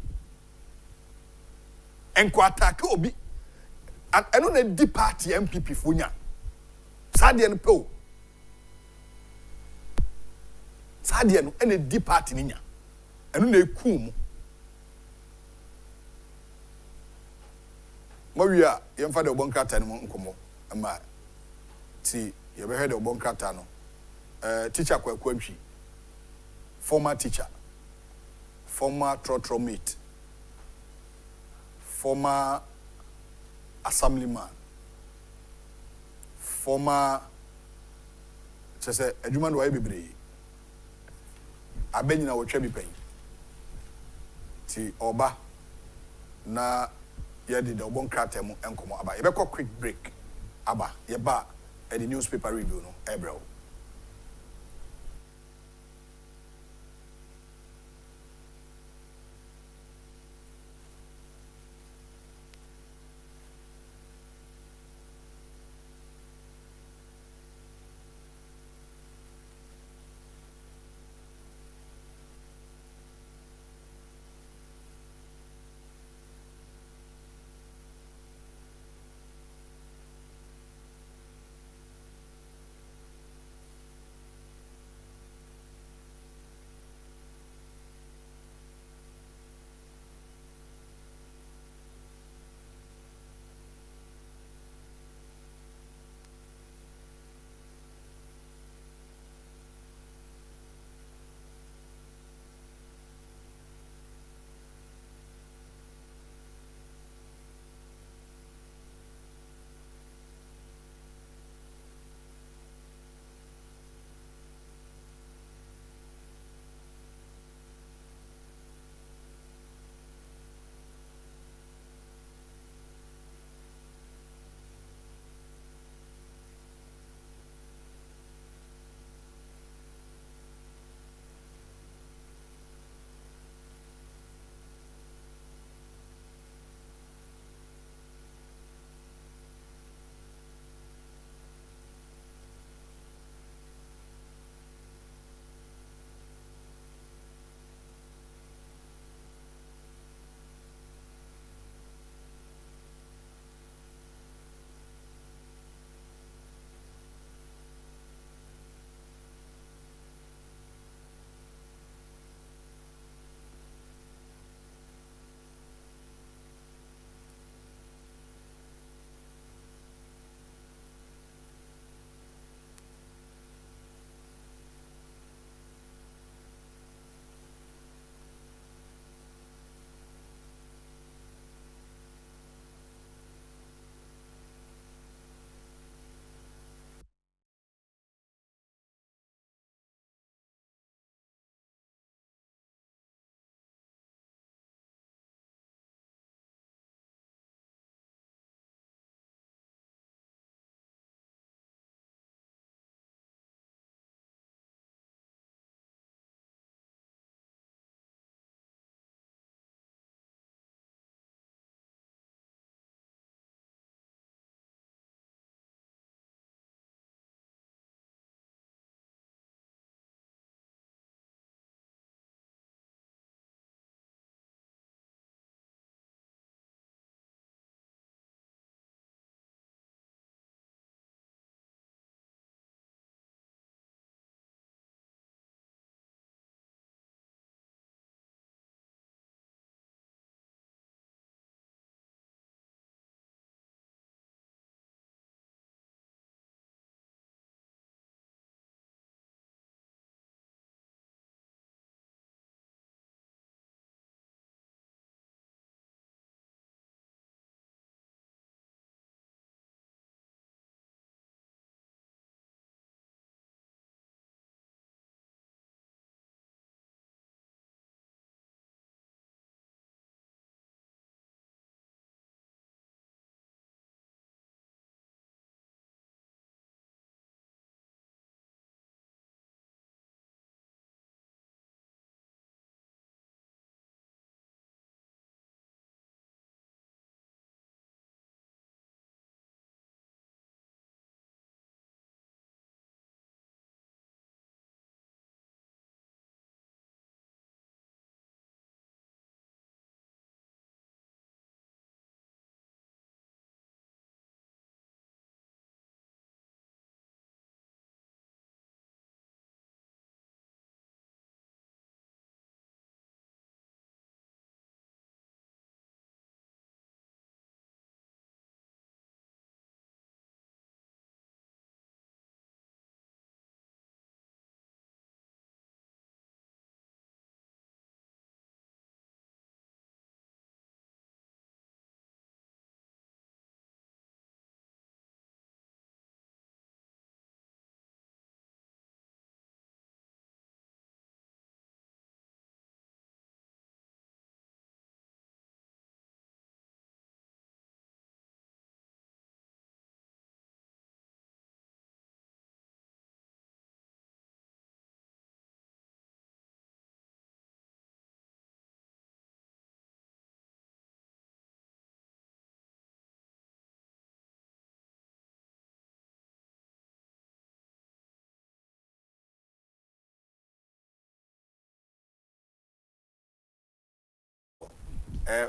enko attack obi eno na di party MPP fonya sade no pe sade no ene di party ninya eno na eku mu mawia yemfa de obonkrata no nkomo ama ti ye be head obonkrata no teacher kwakwantwi former teacher former trotro mate former assemblyman former chese adwuma no wa bebre abenyina wo twa bi pen ti oba na ye did the obonkrata mu enkomo aba ye be quick break aba ye ba the newspaper review no ebro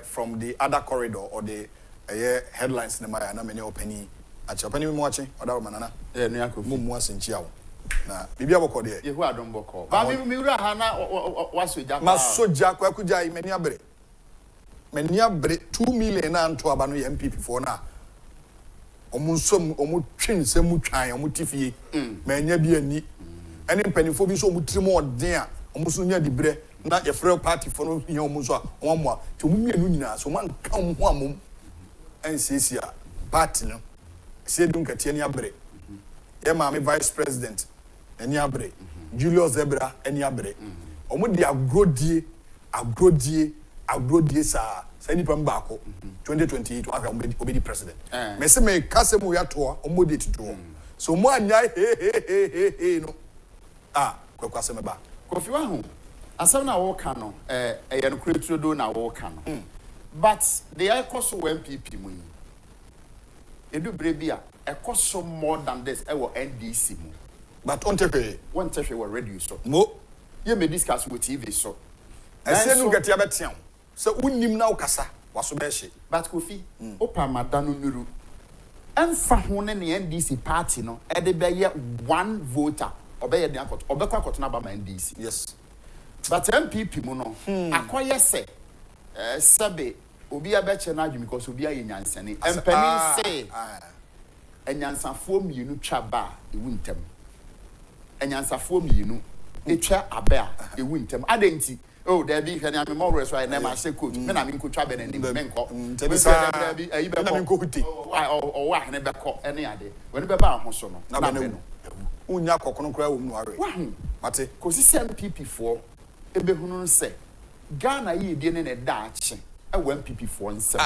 from the other corridor or the headlines in the Maya, na many opening. At opening watching or that manana. Yeah, no akufo. Mumu asinchiao. Na bibi aboko there. Ye hu adom boko. Ba mi wura ha na wasoja. Masoja kwa kuja many abre. Many abre 2 million na nto aba no MPP for na. Omunsom omu twin se mu twan omu tifie. Manya bi ani. Ene mpanifo bi so omu trimo odin a omu so nya dibre na ye free party for no hia omu so a omo ti omu mienu nyina so man ka omu ho amom. NCC a party no. Se dun ka tie ni abre. Ye ma me vice president eni abre. Julius Zebra eni abre. Omu di agrodie sa nipa mbako 2028 aka obedi president me se me kase mu ya to omo de tuto so mo anya he no kwakwase me ba Kofi wa hu asem na wo ka no ye no kureturo do na wo ka no but the ekoso MPP mu edu brebia ekoso more than this e wo NDC mu but on tefe we radio so mo ye me discuss with TV so ese nu gatia betiam so unnim na ukasa waso be hye but Kofi opa madano nuru emfa ho ne NDC party no e de be ye one voter obeye de akot obekwa akot na ba ma NDC yes but MPP mu no akoye se sebe obi abeche na adwumi because obi aye nyansane empani se enyansafo mienu twa ba ewu ntem enyansafo mienu etwa aba ewu ntem adenti oh there be hwani am more rest right na ma say coach me na me nkotwa be na ni me nko ntebi sa be ayi be na me nkohuti o wa hene be ko ene ade woni be ba ho so no na be no unya kokono kra wo mu are wa hu mate kosi MPP for ebe hunu se Ghana yi die ne da ache e wa MPP for nsem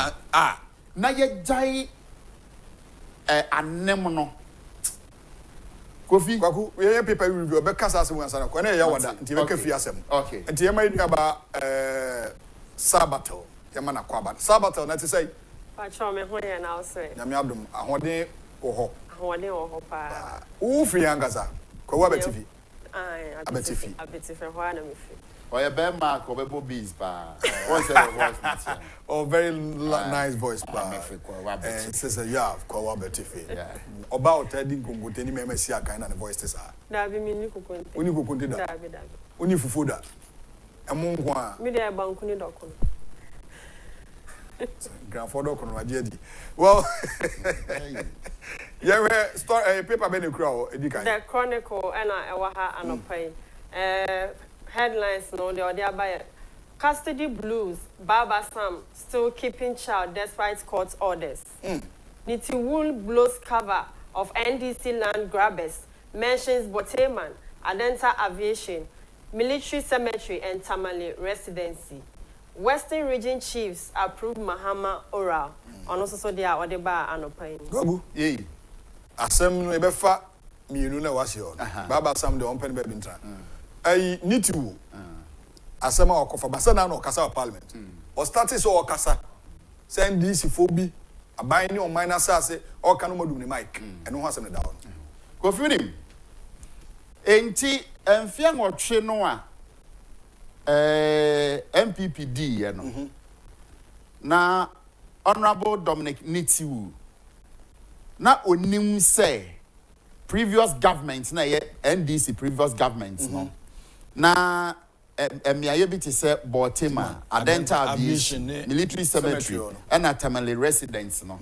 na ye jai anem no Kofi kwaku ye paper review be kasa asem ansana ko na ye wada nti be ka fi asem okay nti ye mai aba sabato ye ma na kwaba sabato na ti say pa cho me ho ye na osre nyame adom ahode wo ho pa wo fi angasa ko wa betifi abetifi ho na me fi oya be ma ko be bo bees pa what's your voice oh very nice voice pa says yeah ko wa betifi oba otadi nkongote ni memesi akan na voice tesa da bi mi ni kokonte oni kokonte da oni fufu da emu nko a mi de banku ni dokon grandfather kono wajedi well yeah story paper be ne kura o edikan the chronicle and ewa ha anopai headlines no the other by custody blues Baba Sam still keeping child despite court orders. Niti wool blows cover of NDC land grabbers mentions Boteman, Adenta Aviation, Military Cemetery and Tamale Residency. Western Region Chiefs approve Mahama Oral. On also there Odeba Anopain. Gogu. Yee. Asem no ebefa mienu na wase on. Baba Sam de open be bintra. Ai nitu. Asema okofa basa na no kasa parliament. O started so okasa. Send this phobi aban ni o minus ase o ka no madum ni mic. Eno ho asem ne dawo. Kofirim. Enti emfia nwotwe no a MPPD ye no. Na Honorable Dominic Nitiwu na onim say previous government na ye NDC previous government no na emiaye bi te say Botima Adenta Aviation Military Cemetery and Tamale Residence no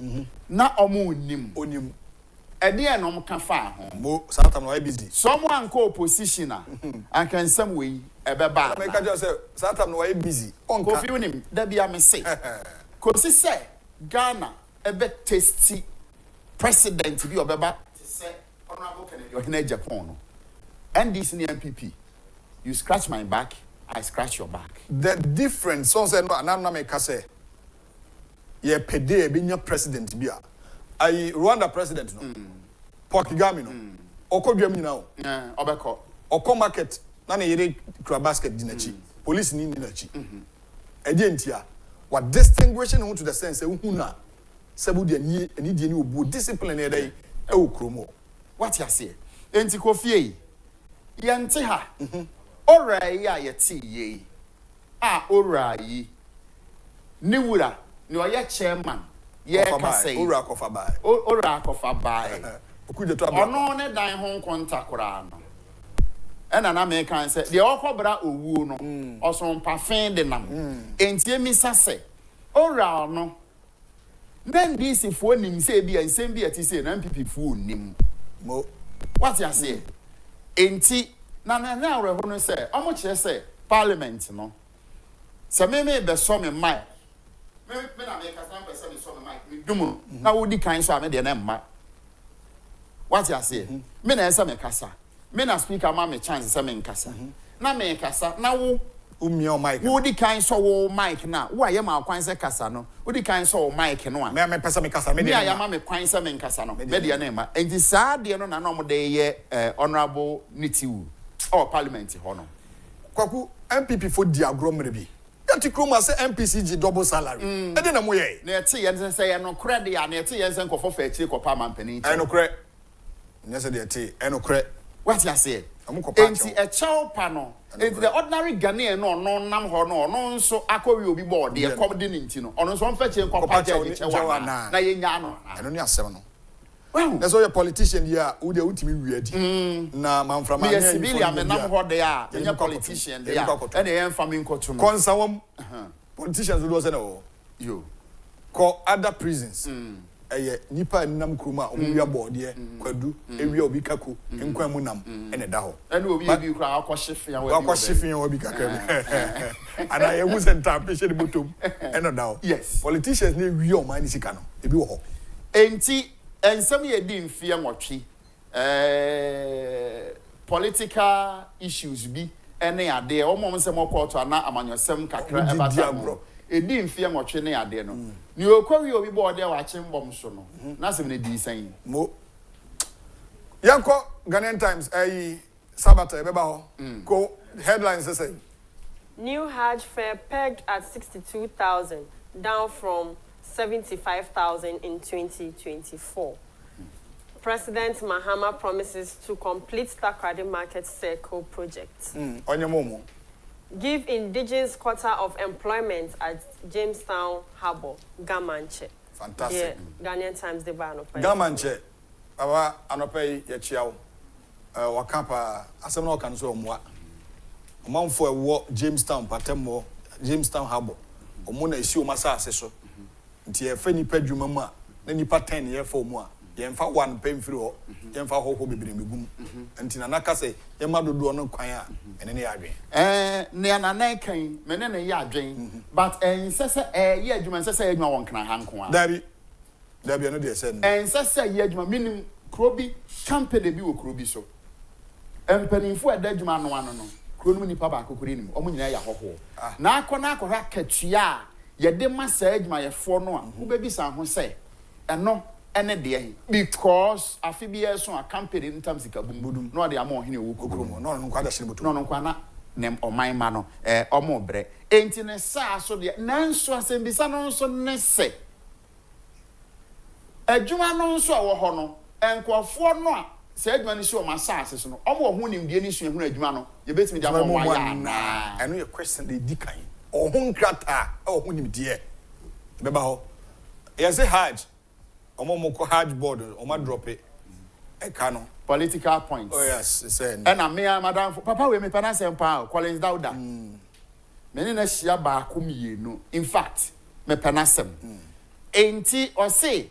na omo onim ede no ka fa ho mo satam no busy someone ko opposition and can some way ebeba make just say satam no busy onka Kofi unim da bia me say kosi say Ghana ebe tasty president bi obeba say Honorable Kennedy Ohene Agyapong no NDC ni MPP you scratch my back I scratch your back the difference so say no na make say ye pede be nya president bia ai Rwanda president no Paul Kagame no okodwam nyina o obeko oko market na na yere kura basket dinachi police ni dinachi agentia what distinguishing him to the sense hu na sabu de ani die ni obu discipline e dai e okromo what you say enti Kofi yente ha ora yi a yeti yi ora yi Niwura, ni oye chairman. Ye kasei. Ora kofa bai. Ora kofa bai. Okude to Ono ne dan ho konta kora no. Ena na me kan se de okobra owu no oso mpafen de nam. Entie mi sase. Ora no. Then this if one nim say bi ensem bi ati say na MPP fu nim. Mo What you say? Enti na awre ho no say omo kire say parliament no. Se me be so me mai. Me na me kasa be so me so me mai. Me dum na wodi kan so ame de na mma. What you say? Me na esa me kasa. Me na speaker ma me chance say me nkasa. Na me kasa na wo umio mic. Wodi kan so wo mic na. Wo aye ma kwan say kasa no. Wodi kan so wo mic no a. Me pesa me kasa me de. Me aye ma me kwan say me nkasa no. Me de na ma. Enti saa de no na no mo de ye honorable Nitiwu or parliament ho no. Kwaku MPP for di agromre bi. Yati kroma say MPCG double salary. E de na mo ye. Na ete ye say ye no kre de ya na ete ye say nkofo fa achi kopa mampani. E no kre. Nya say de ete e no kre. What you say? Enti a chow panel. Enti the ordinary Ghanaian no nam ho no so akori obi board de come din nti no. Ono so mfa che nkopa che na ye nya no. Eno ni asem no. Well, that's all your politician here who they ultimi weird. Na man from a civilian me nam ho de a ye politician de a and ye mfa me nkoto no. Konsawom politicians do say no. Yo. Call other prisons. Eye nipa nam kruma omwia board kwadu ewia obi kako enkwan mu nam ene da ho ene obi bi kra akohyefe obi kakra ana ye hu center patient botom ene da ho. Yes, politicians na wi o man ni sika no ebi wo ho enti ensem ye di mfie nwotwe political issues bi ene ade omom nsem okoto ana amanyosem kakra ebata edi mfie nwotwe ne ade no ni okori obi board e wa chimbom so no na sem ne di san mo yanko Ghanaian Times sabata ebeba ho ko headlines say New Hajj fare pegged at 62,000 down from 75,000 in 2024. President Mahama promises to complete Takrady Market Circle project. Onyemomo Give indigenous quota of employment at Jamestown Harbour, Gamanche. Fantastic. The Ghanaian Times de Banope. Gamanche, Baba Anope Yachiao, Wakapa, Asemno Kanso Mwa. Among for a Jamestown Patemo, Jamestown Harbour, Omona issue Massa Sesso. Tia Fenny Pedjumama, then you part 10 years for more. Yemfa one pain through, Yemfa ho be brim, and Tinanaka say, Yamado do no choir, and any agri. Near na kan menene ya adwen but sese ye adwuma sese adwuma won kana hanko a Dabi no dey send sese ye adwuma minim krobi company bi wo krobi so empanimfo ada adwuma no ano no kro no nipa ba akokore nim omo nyina ya hoho na akọhwa katua ye de masa adwuma ye fo no a wo bebi san ho se eno ene de because afibia so a company in terms ka bumbudum no de ama ohene wo kokromo no kwada shine botu no kwana nem oman ma no omo bre enti ne sa so de nanso asembisa no so ne se adwuma no so wo ho no enkofo no a se adwuma ni so ma sa ase no omo ho nimdie ni so ehunu adwuma no ye betimi de ama wa ya na eno ye question dey dikan ohun krata ohun nimdie beba ho yes hajj omo ko hajj board omo drop it e kano political points. Oh yes, say. And I mean, Madam Papa, we me panas empower Collins Dauda. Many na shia ba kumiye no. In fact, me panasem. Enti or say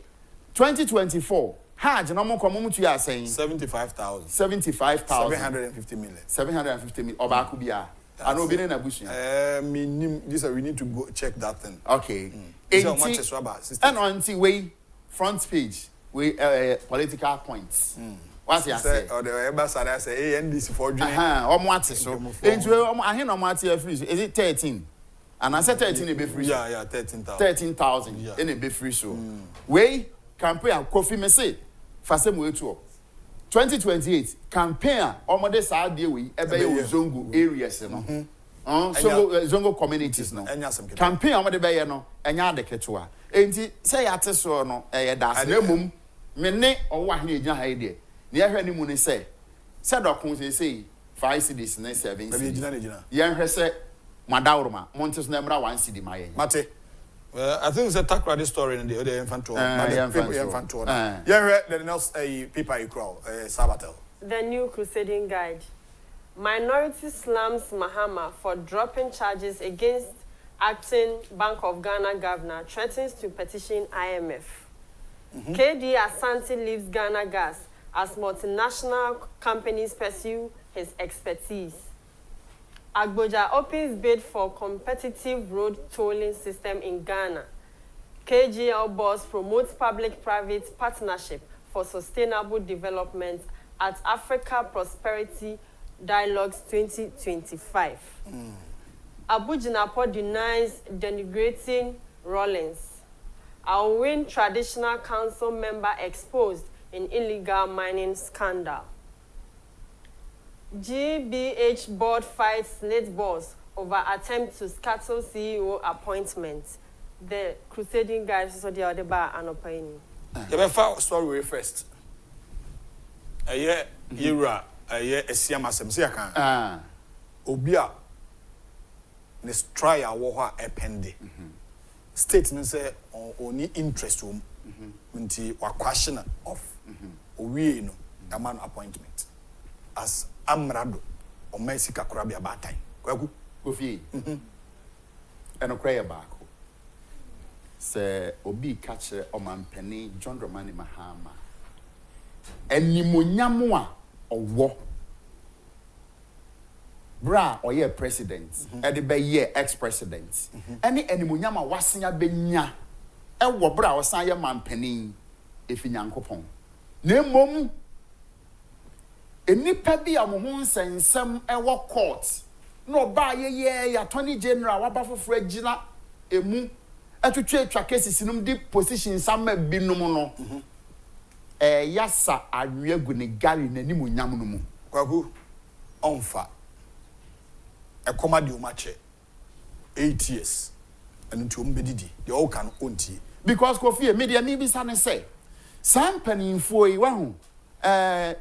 2024 Hajj no mo komo mutu ya saying 75,000. 750 million. 750 million oba ku bia. Ano obi na busu. We need to go check that thing. Okay. Enti and until we front page we political points. What you say? Or the ambassador say NDC for joining. Omo ate so. Enti omo ahe no mo ate free so. Is it 13? And I said 13 e be free. Yeah, 13,000. 13,000 yeah. In a be free so. We campaign Kofi me say fasem we to 2028 campaign omo de sa de we ebe ye Zongo areas no. Zongo communities no. Campaign omo de be ye no enya de ketewa. Enti say ate so no ye das na mum me ne owo ahne egina ha ide. Ne ya hwe ni mu ne say dokun say 5 cedis na 7 cedis. Ye hwe say madawroma montes na mra 1 cedi ma ye. Mate I think it's a takradi story in the infant tour. Infant tour. Yeah, the next paper you crawl, Sabatel. The new crusading guide. Minority slams Mahama for dropping charges against acting Bank of Ghana governor, threatens to petition IMF. KD Asante leaves Ghana Gas as multinational companies pursue his expertise. Agboja opens bid for competitive road tolling system in Ghana. KGL boss promotes public-private partnership for sustainable development at Africa Prosperity Dialogues 2025. Abu Jinapo denies denigrating Rawlings. Our Win Traditional Council member exposed in illegal mining scandal. GBH board fights Senate boss over attempt to scuttle CEO appointment. The crusading guys so the other bar and opinion. You better story first. A year, Ira, a year, a Siamasem Siakan. Obia, this trial war a pending. Statement say only interest room. Until we question of we know a man appointment as Amrado or Mexica Krabia bad time. Kofi. And a cry back. Say Obi catcher or man penny John Romani Mahama. And Nimunyamwa or war. Bra or ye president, Edibe ye ex-president. Any Nimunyama wasinya benya. E wo bra or saya man penny if in Yankopon. Name mom. Enipa bi amohon sensem e wo court. No ba ye attorney general wabafofo agina emu atwetwe twa cases num di position sam binum no. Yasa awiagu ne gari nanim onyam no mu. Kwaku onfa. E komadi o mache 8 years. And to umbedidi. They all can onti. Because Kofi media ni bi sane say. Sam panimfo yi wa hu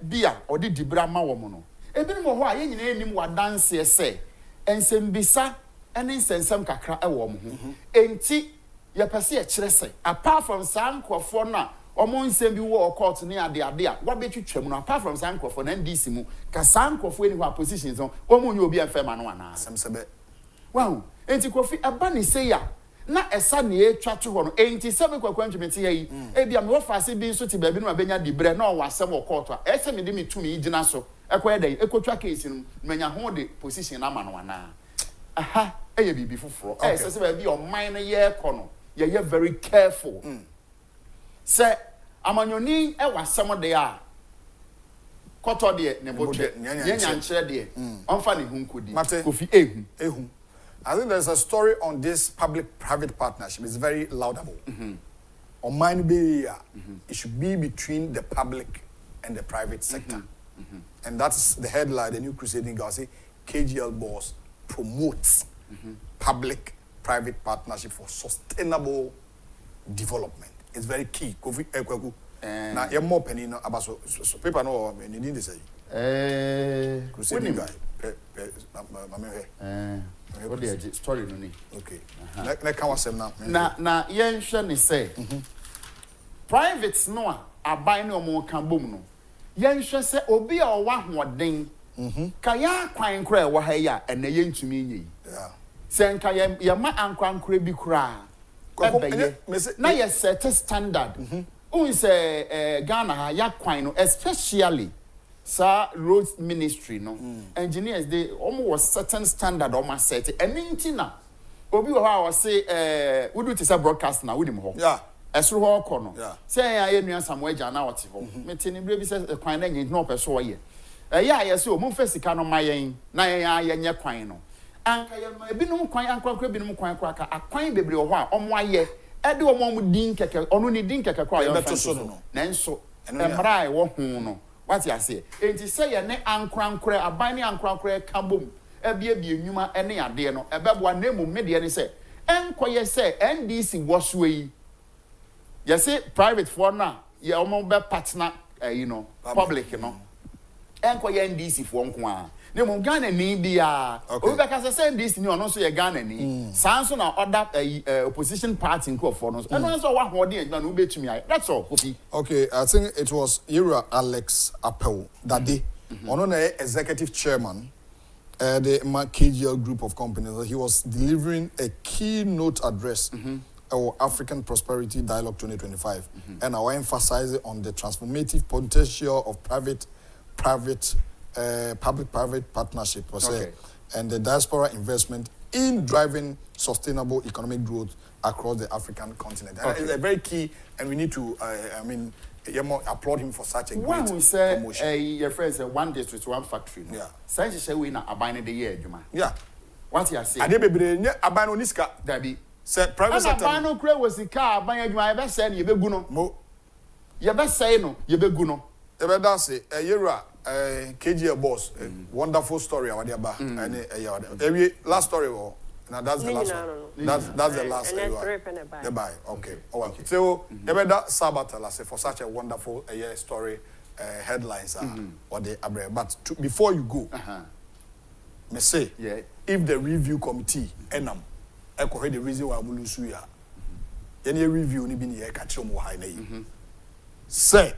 bia odi dibra ma wo mo no ebinim ho a ye nyina enim wa dance ese ensembisa ene nsensem kakra e wo mo ho enti ye pese e kire se apart from sankofo na omo nsem bi wo court ne ade a wa betwetwam no apart from sankofo na ndisi mu ka sankofo eni ho positions no omo nyi obi enfema no ana semsebe wow enti Kofi aba ne se ya na esa ne etwa to ho no enti sebe kwakwantwemete yi ebia me wo faase bi nso ti ba bi no abenya dibre na o wasem wo court a ese me de metumi gina so ekoye dai ekotwa case no menya ho de position na ma no ana aha eye bibi foforo ese se ba bi o mine ye kono ye very careful se amanyoni e wasem de a koto de ne botwe ye nyankere de onfa ne hunkodi Kofi ehu I think there's a story on this public-private partnership. It's very laudable. On mine be it should be between the public and the private sector. And that's the headline, the new crusading guy say KGL boss promotes public-private partnership for sustainable development. It's very key. Now you're more penny no about so paper no you need to say. Crusading guy. What the story no ni okay na kan wasem na na yen hwe ne say private no a aban ne omo kan bom no yen hwe say obi a owa hoden ka ya kwan kra e wo ha ya ene ye ntumi nyi se nka ye ma ankwankra bi kra na ye set standard un say Ghana ha ya kwan no especially Sir road ministry no engineers they almost certain standard almost set enintina obi wo ha say we do say broadcast na we dim ho esro ho ko no say ya nua Samuel Jana wote ho metini bre bi say kwan na nyi no peso ye ya say o mo fa sika no mayen na ya nye kwan no anka ya ebinum kwan ankwa binum kwan kwa ka akwan bebre ho a omo aye e de omo din keke onu ni din keke kwa yo fa so na enso emrai wo hu no what you say enti say ye ne ankrankra aban ne ankrankra kambom ebie enwuma ene ade no ebeboa na emu me de ne say enkoye say NDC woso yi ye say private for na ye omo be partner public no enkoye NDC for nko a ne mo Ghana ni bia Okay. obi beka say this ni ono so ye Ghana ni sanso na other opposition party nkofo no so eno so wa hode adwuma no betumi aye that's all Kofi. Okay, I think it was Ira Alex Appel that day. Ono na executive chairman the KGL group of companies. He was delivering a keynote address our African Prosperity Dialogue 2025 and I will emphasize on the transformative potential of public-private partnership and the diaspora investment in driving sustainable economic growth across the African continent. And it's a very key, and we need to, applaud him for such a great promotion. When we say, your friend said, one district, one factory. Yeah. Say, say, we na abine the year, Juma. Yeah. What you say? I didn't be abano niska. Dabi. Say private sector. Abano kre was the car, abine Juma, I best say, you be guno. Mo. You best say, no, you be guno. You better say, Yera, KGL boss, wonderful story, Awadiaba. And every last story, now that's the last one. That's the last and then one. and The buy. Okay. Oh, okay. So, Ebeda Sabatala say for such a wonderful story headlines or the abre. But before you go, me say if the review committee enam eko the reason why mulusu ya any review ni bi ni e ka kire mo ha na yi. Say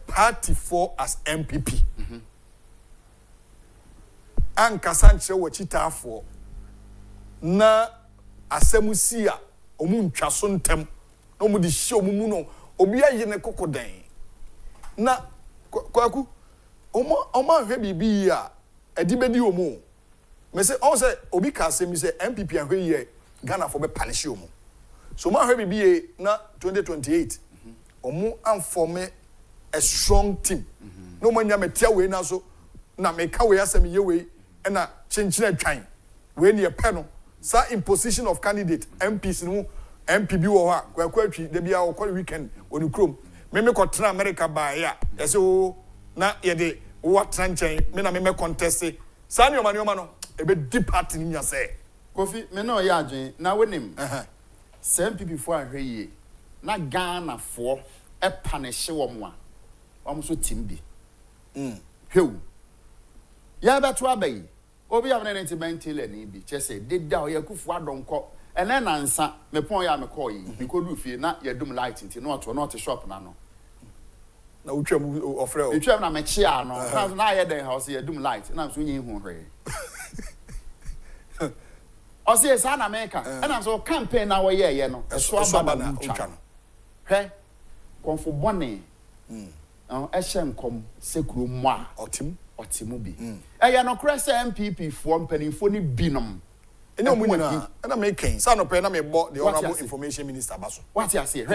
party for as MPP. An kasanche wo chita for na asemusi a omu ntwa so ntem na omu di hye omu mu no obi aye ne kokodan na kwaku omo ahwe bibi a edi bedi omu me say on say obi ka asemi say MPP ahwe ye Ghana for be punish omu so ma ahwe bibi na 2028 omu amforme a strong team no manya metia we na so na me ka we asemi ye we na chinchina twan we ne pe no sa imposition of candidate MPs no MPB wo ha kwaku atwi de bia wo call weekend onu krom me ko tra America ba ya ese o na ye de wo tranchen me na me contest sa ni o ma no e be deep party ni nya say Kofi me no ya adwen na wonim say MPP fo ahwe yi na Ghana fo e punish wo mo a wo so team bi hew ya beto abai obi am na 19 le ni bi che say deda o akufo-addo nko ene na nsa me pon ya me call yi me ko du fie na ya dum light nti no to not shop na no na utwam ofre o utwam na me chia no na ya den house ya dum light na so nyi hu hwe o se sa na America na so campaign na wo ye no so aba na utwa no hwe konfo bone ehye nkom sekuru mo a otimu bi eya no kra se MPP fo mpanimfo ni binom ene omu nyina na me ken sa no pe na me bo the honorable information minister baso what you say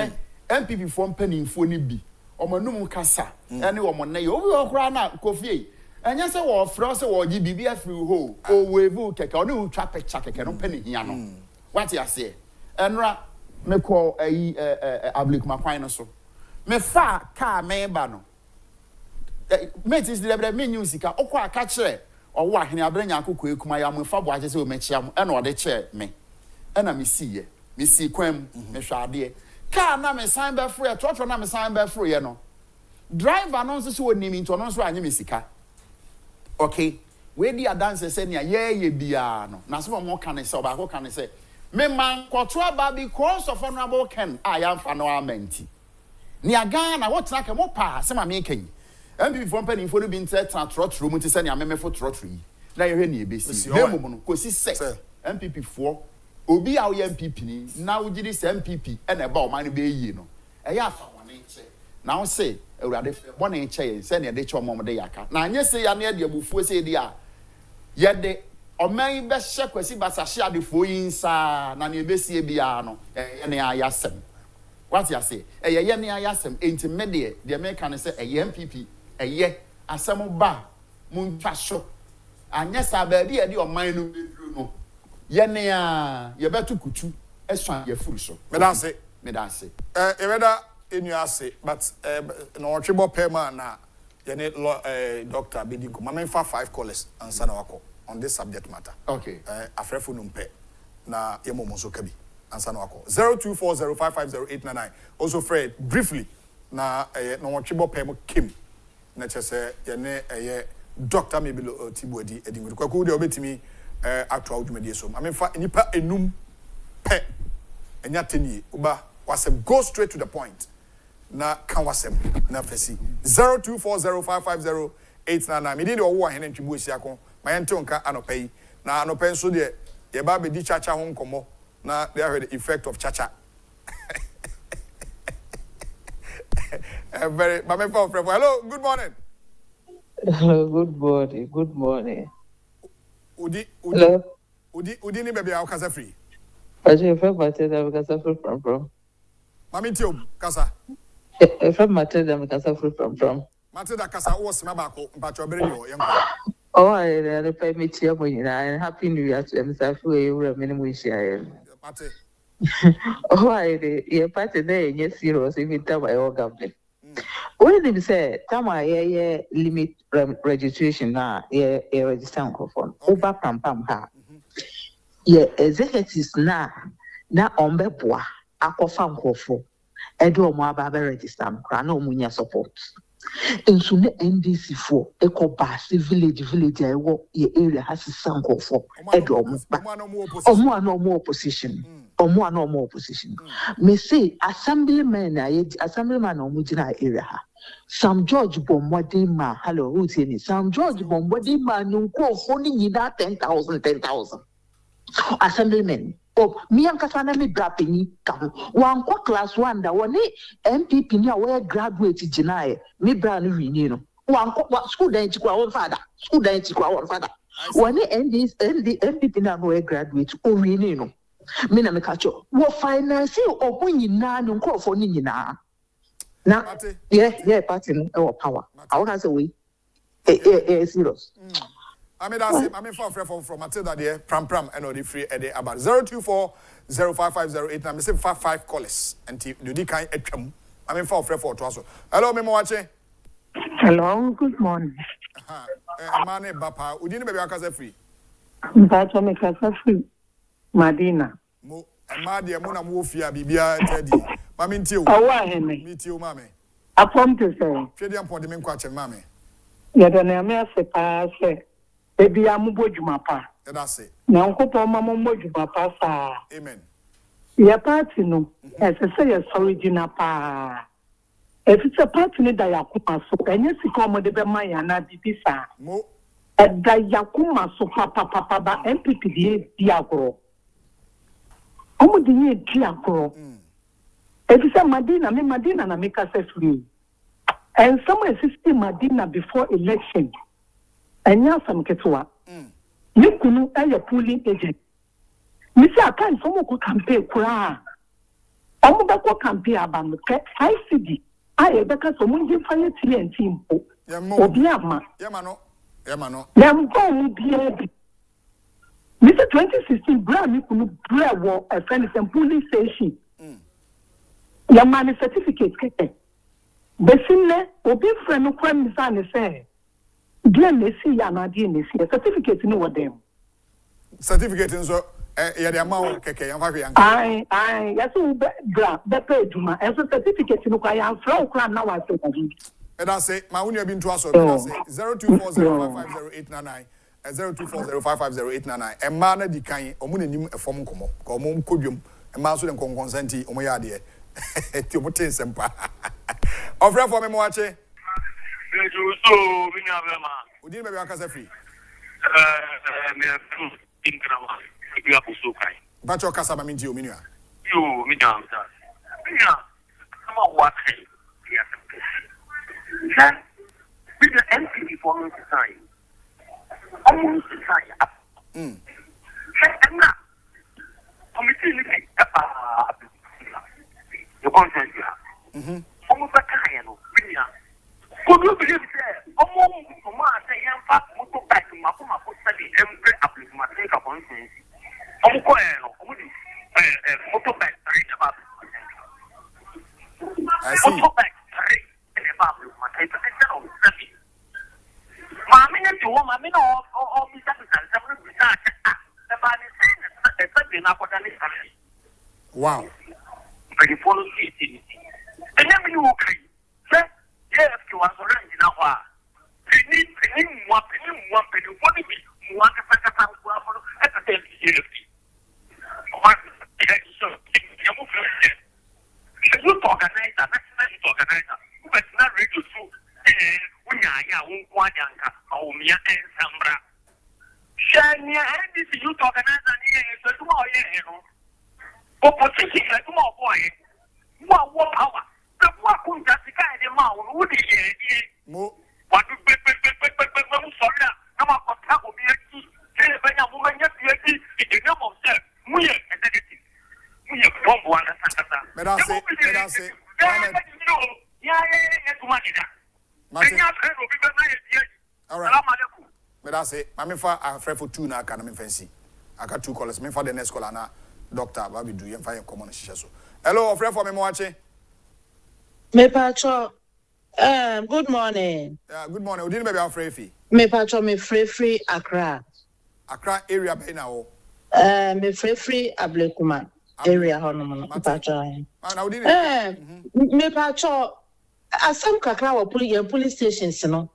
MPP fo mpanimfo ni bi omanum kasa ene wo ne obi okra na Kofi enya se wo frɛ se wo gi bibi afri ho o wevu keke oni utwa picture keke no pani hia no what you say enra me call ablik makwan no so me fa car me ba no mate is the me new sika okwa aka kire owo ahene abranya akoko ekuma ya mo fa bo aje se o mechia mo ena ode kire me ena me si kwam me hwade car na me sign be free trotro na me sign be free ye no driver no so onimi nto no so anye me sika okay we di dance se ne ye bia no na so mo kan se oba ko kan se me man kwoto aba because of honorable Ken I fa no amenti ni aga na what na ke mo pa se ma me kan MPP for penny for be inter trotro mu ti se ne amemefo trotro yi na ye hwe ne ebesi na mo no ko si se MPP for obi a wo MPP ni na wo gidi se MPP e na ba o man be yi no e ya fa wona nche na wo se awurade fe bo na nche ye se ne de che omom de yaka na anye se ya na de abufuo se di a ye de oman be hye kwasi basahye adefo yi nsa na ne ebesi bia no ye ne ayasem what you say ye ne ayasem enti me de me kan se MPP eye asem ba mu ntwa so anye sa ba bi e de oman no bedru no ye ne a ye betu kutu eswan ye furu so me dan se e weda enu ase but no twebo pema na ye ne doctor Bedinko mama fa 5 callers ansa na wako on this subject matter okay afrefo numpe na ye momo so kabi ansa na wako 0240550899 also Fred briefly na no twebo pema kim na chese ye ne Dr. Mebilo Tibodi Edingu. Kwaku de obetimi actual dwumadi so. I mean fa nipa enum pe enya teni uba wasem go straight to the point. Na kan wasem na fesi 0240550899 me dey owo ahene ntwibu esiakon ma yente onka anopai na anopai so de ye ba be di chacha ho nkomo na they have the effect of chacha. Very hello, good morning. Hello, good morning. Good morning. Udi ni baby au kasa free. Aje fe matenda mkasa free from. Mami tio kasa. Fe matenda mkasa free from. Matenda kasa wo sima ba ko mpacho obere ni o yenko. Oh, I pay me tia mo nyina. Happy New Year to myself. We were many we share. Mate. Oh, ye party there yes serious even time I government. When they say time I limit registration na ye register for over pam ha. Ye executives na ombeboa akofa nkofo edo omo aba register kra na omunya support. Nso ne NDC for ekoba village ewo ye area has sankofo edo omo ba omo no more opposition. Omo no more opposition. Me say assemblyman omo gina area. Sam George Bombodima, hello, who's in it? Sam George Bombodima, you call phone that 10,000. Assemblyman. Oh, me and Kasana me brapping come. One class 1 that one MPP near where graduate Janai, me brand new. One school day to our father. School day to our father. One MPP now where graduate or renino. Mina me catch you. What finance or when you nan call for Nina. Now, yeah, party no power. I want to say we serious. I mean that's it. I mean from Matilda there, pram and the free about 024055089. Me say 55 callers and you di kan atwam. I mean for to aso. Hello, me watching. Hello, good morning. Mane bapa, udi ni baby akasa free. Mpacho me kasa free. Madina. Mo Madia mo na mo fia bibia tedi. Mami ntie o. Awa hene. Mi tie o mame. Apom to say. Twedi ampon de me kwa che mame. Ya da na me ase pa se. Ebi amubo djuma pa. That's it. Na nkopo mama mo djuma pa sa. Amen. Ya party no. Ese say yes original pa. If it's a party ni da yakuma so. Enye sika mo de be ma ya na bibi sa. Mo. Da yakuma so papa ba MPP di agro. Omo di agro. If you say Madina na make us free. And someone assisting Madina before election. And now some ketwa. You kunu a polling agent. Me say I can't someone could campaign kura. Omo bako campaign about ICD. I beka someone give fire TNT impo. Obi ama. Yamano. Them go mu be. Me say 2016 bra me kunu bra wo a friend some polling station. Your money certificate keke. Besine obi friend no kwam san say DNC ya na DNC certificate no what them. Certificate nso ya de amount keke yan fa hwe yan. Ai yaso bra be pay duma. And so certificate no kwa yan fra kra na wa so kwaji. That's it. My unia bin to aso. That's it. 0240550899 and 0240550899. E ma na di kan omo nanim efom nkomo. Ko omo kodwom. E ma so de consenti omo ya de. Ti omo tin sempa. Ofre for me mo wache. So we never ma. Udi me be akasa free. Me ingrama. You are so kind. But your kasa ma minti o minua. You me down that. Yeah. Come on what hey. Yes. Then with the MPP for me to sign. Almost to sign up. And now committee meeting the content you have. Almost a kind of could you believe that? Almost say, in fact, motorbike, Makuma, study every application of conscience. Motorbike, about motorbike, about my type of study. Mammy, to Mammy, or Mr. About the study, not what I need. Wow. But you follow it. And then you okay. Yes, you are surrounded now. You need Mamifa afraid for two na kana me fancy. I got 2 callers. Me for the next caller na doctor Babi do you find common so. Hello, afraid for me watching. Me pacho good morning. Good morning. Udin baby afraid fi. Me pacho me free Accra. Accra area be na o. Me free Ablekuma area hono mo pacho. Na udin. Me pacho asam kakra wo police stations no.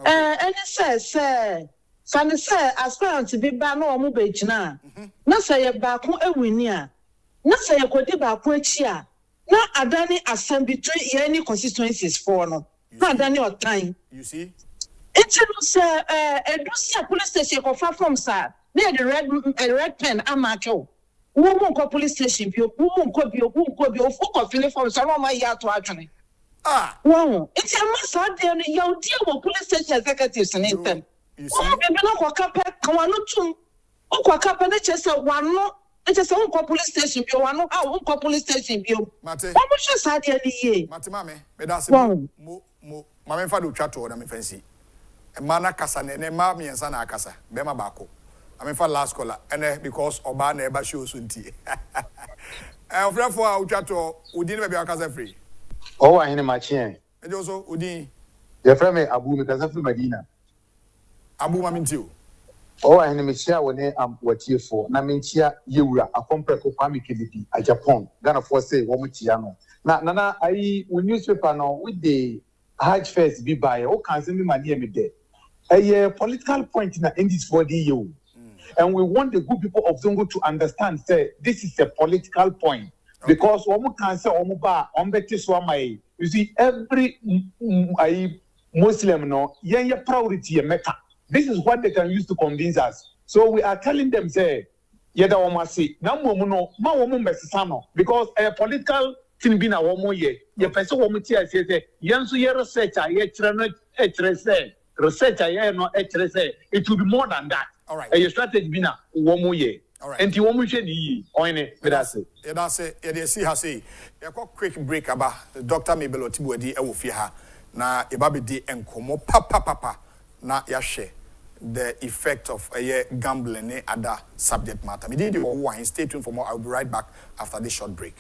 Any say Sane say aspirant be ba na omo be gina na say ye ba ko ewini a na say ye kodi ba ko achi a na adani asem between ye any constituencies for no na adani otan you see it no say edu police station ko fa from sir na the red pen amacho wo mo ko police station bi wo mo ko bi fo ko file from so no ma ya to atwene wow it's a matter de no you deal with police station executives in them. You see? Baby, no kwakape, kawano tum. O kwakape ne chese wano, ne chese unko police station bio wano ha unko police station bio. Mate. Omo she sade ani ye. Mate mame, me da se mo mame fa do twa to na me fancy. E mana kasa ne ma me ensa na akasa. Be ma baako. Ame fa last caller ene because oba na e ba show so nti. Ofrefo a utwa to udi ne be akasa free. Oh, I ain't machine. E jo so udi. Your friend me Abu me kasa free Medina. Abu mamintiu. Oh, I ain't me share when what you for. Na me chia yewura akompre ko kwami kebiti Agyapong. Ghana for say wo mutia no. Na I we newspaper no with the Hajj first be by o can say me mani me there. A political point in this for the you. And we want the good people of Zongo to understand say this is a political point. Okay. Because omo can say omo ba ombeti so mai. You see every Muslim no ye priority ye Mecca. This is what they can use to convince us. So we are telling them, say, yeda wamasi, na no, ma womu mesisano, because a political thing bina womu ye person womu tia say, yansu ye researcher, ye treno, researcher, ye no, it will be more than that. All right. A strategy bina womu ye. All right. And ti womu she ni oine, that's it. Yeah, see how say. Yeah, quick break about Dr. Mabel Otibuedi e wo fi ha. Na e ba be di enkomo papa na ya share the effect of gambling and other subject matter. Me did you stay tuned for more. I'll be right back after this short break.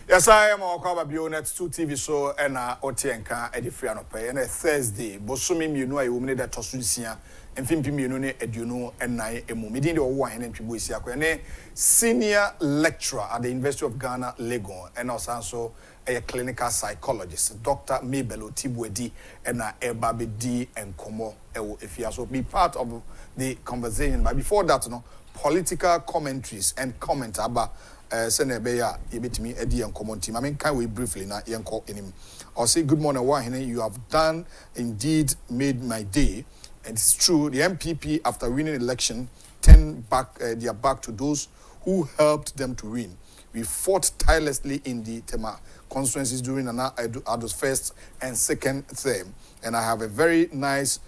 Yes, I am on Kwaba Bionet 2 TV so and Otienka Edifiano Pay and a Thursday. Bosumi Munu, a woman that Tosunsia and Fimpi Munu, Eduno, and Nai Emu. Midin or one and Pibuisia, senior lecturer at the University of Ghana, Legon, and also a clinical psychologist, Dr. Mabel Otibwedi, and Ebabe D and Komo. If you also be part of the conversation, but before that, political commentaries and comment about. Senebeya, me Eddie and common team. I mean, can we briefly now call him? Or say, good morning, Wahine. You have done indeed made my day. And it's true, the MPP, after winning election, turned back their back to those who helped them to win. We fought tirelessly in the Tema constituencies during Addo's first and second term. And I have a very nice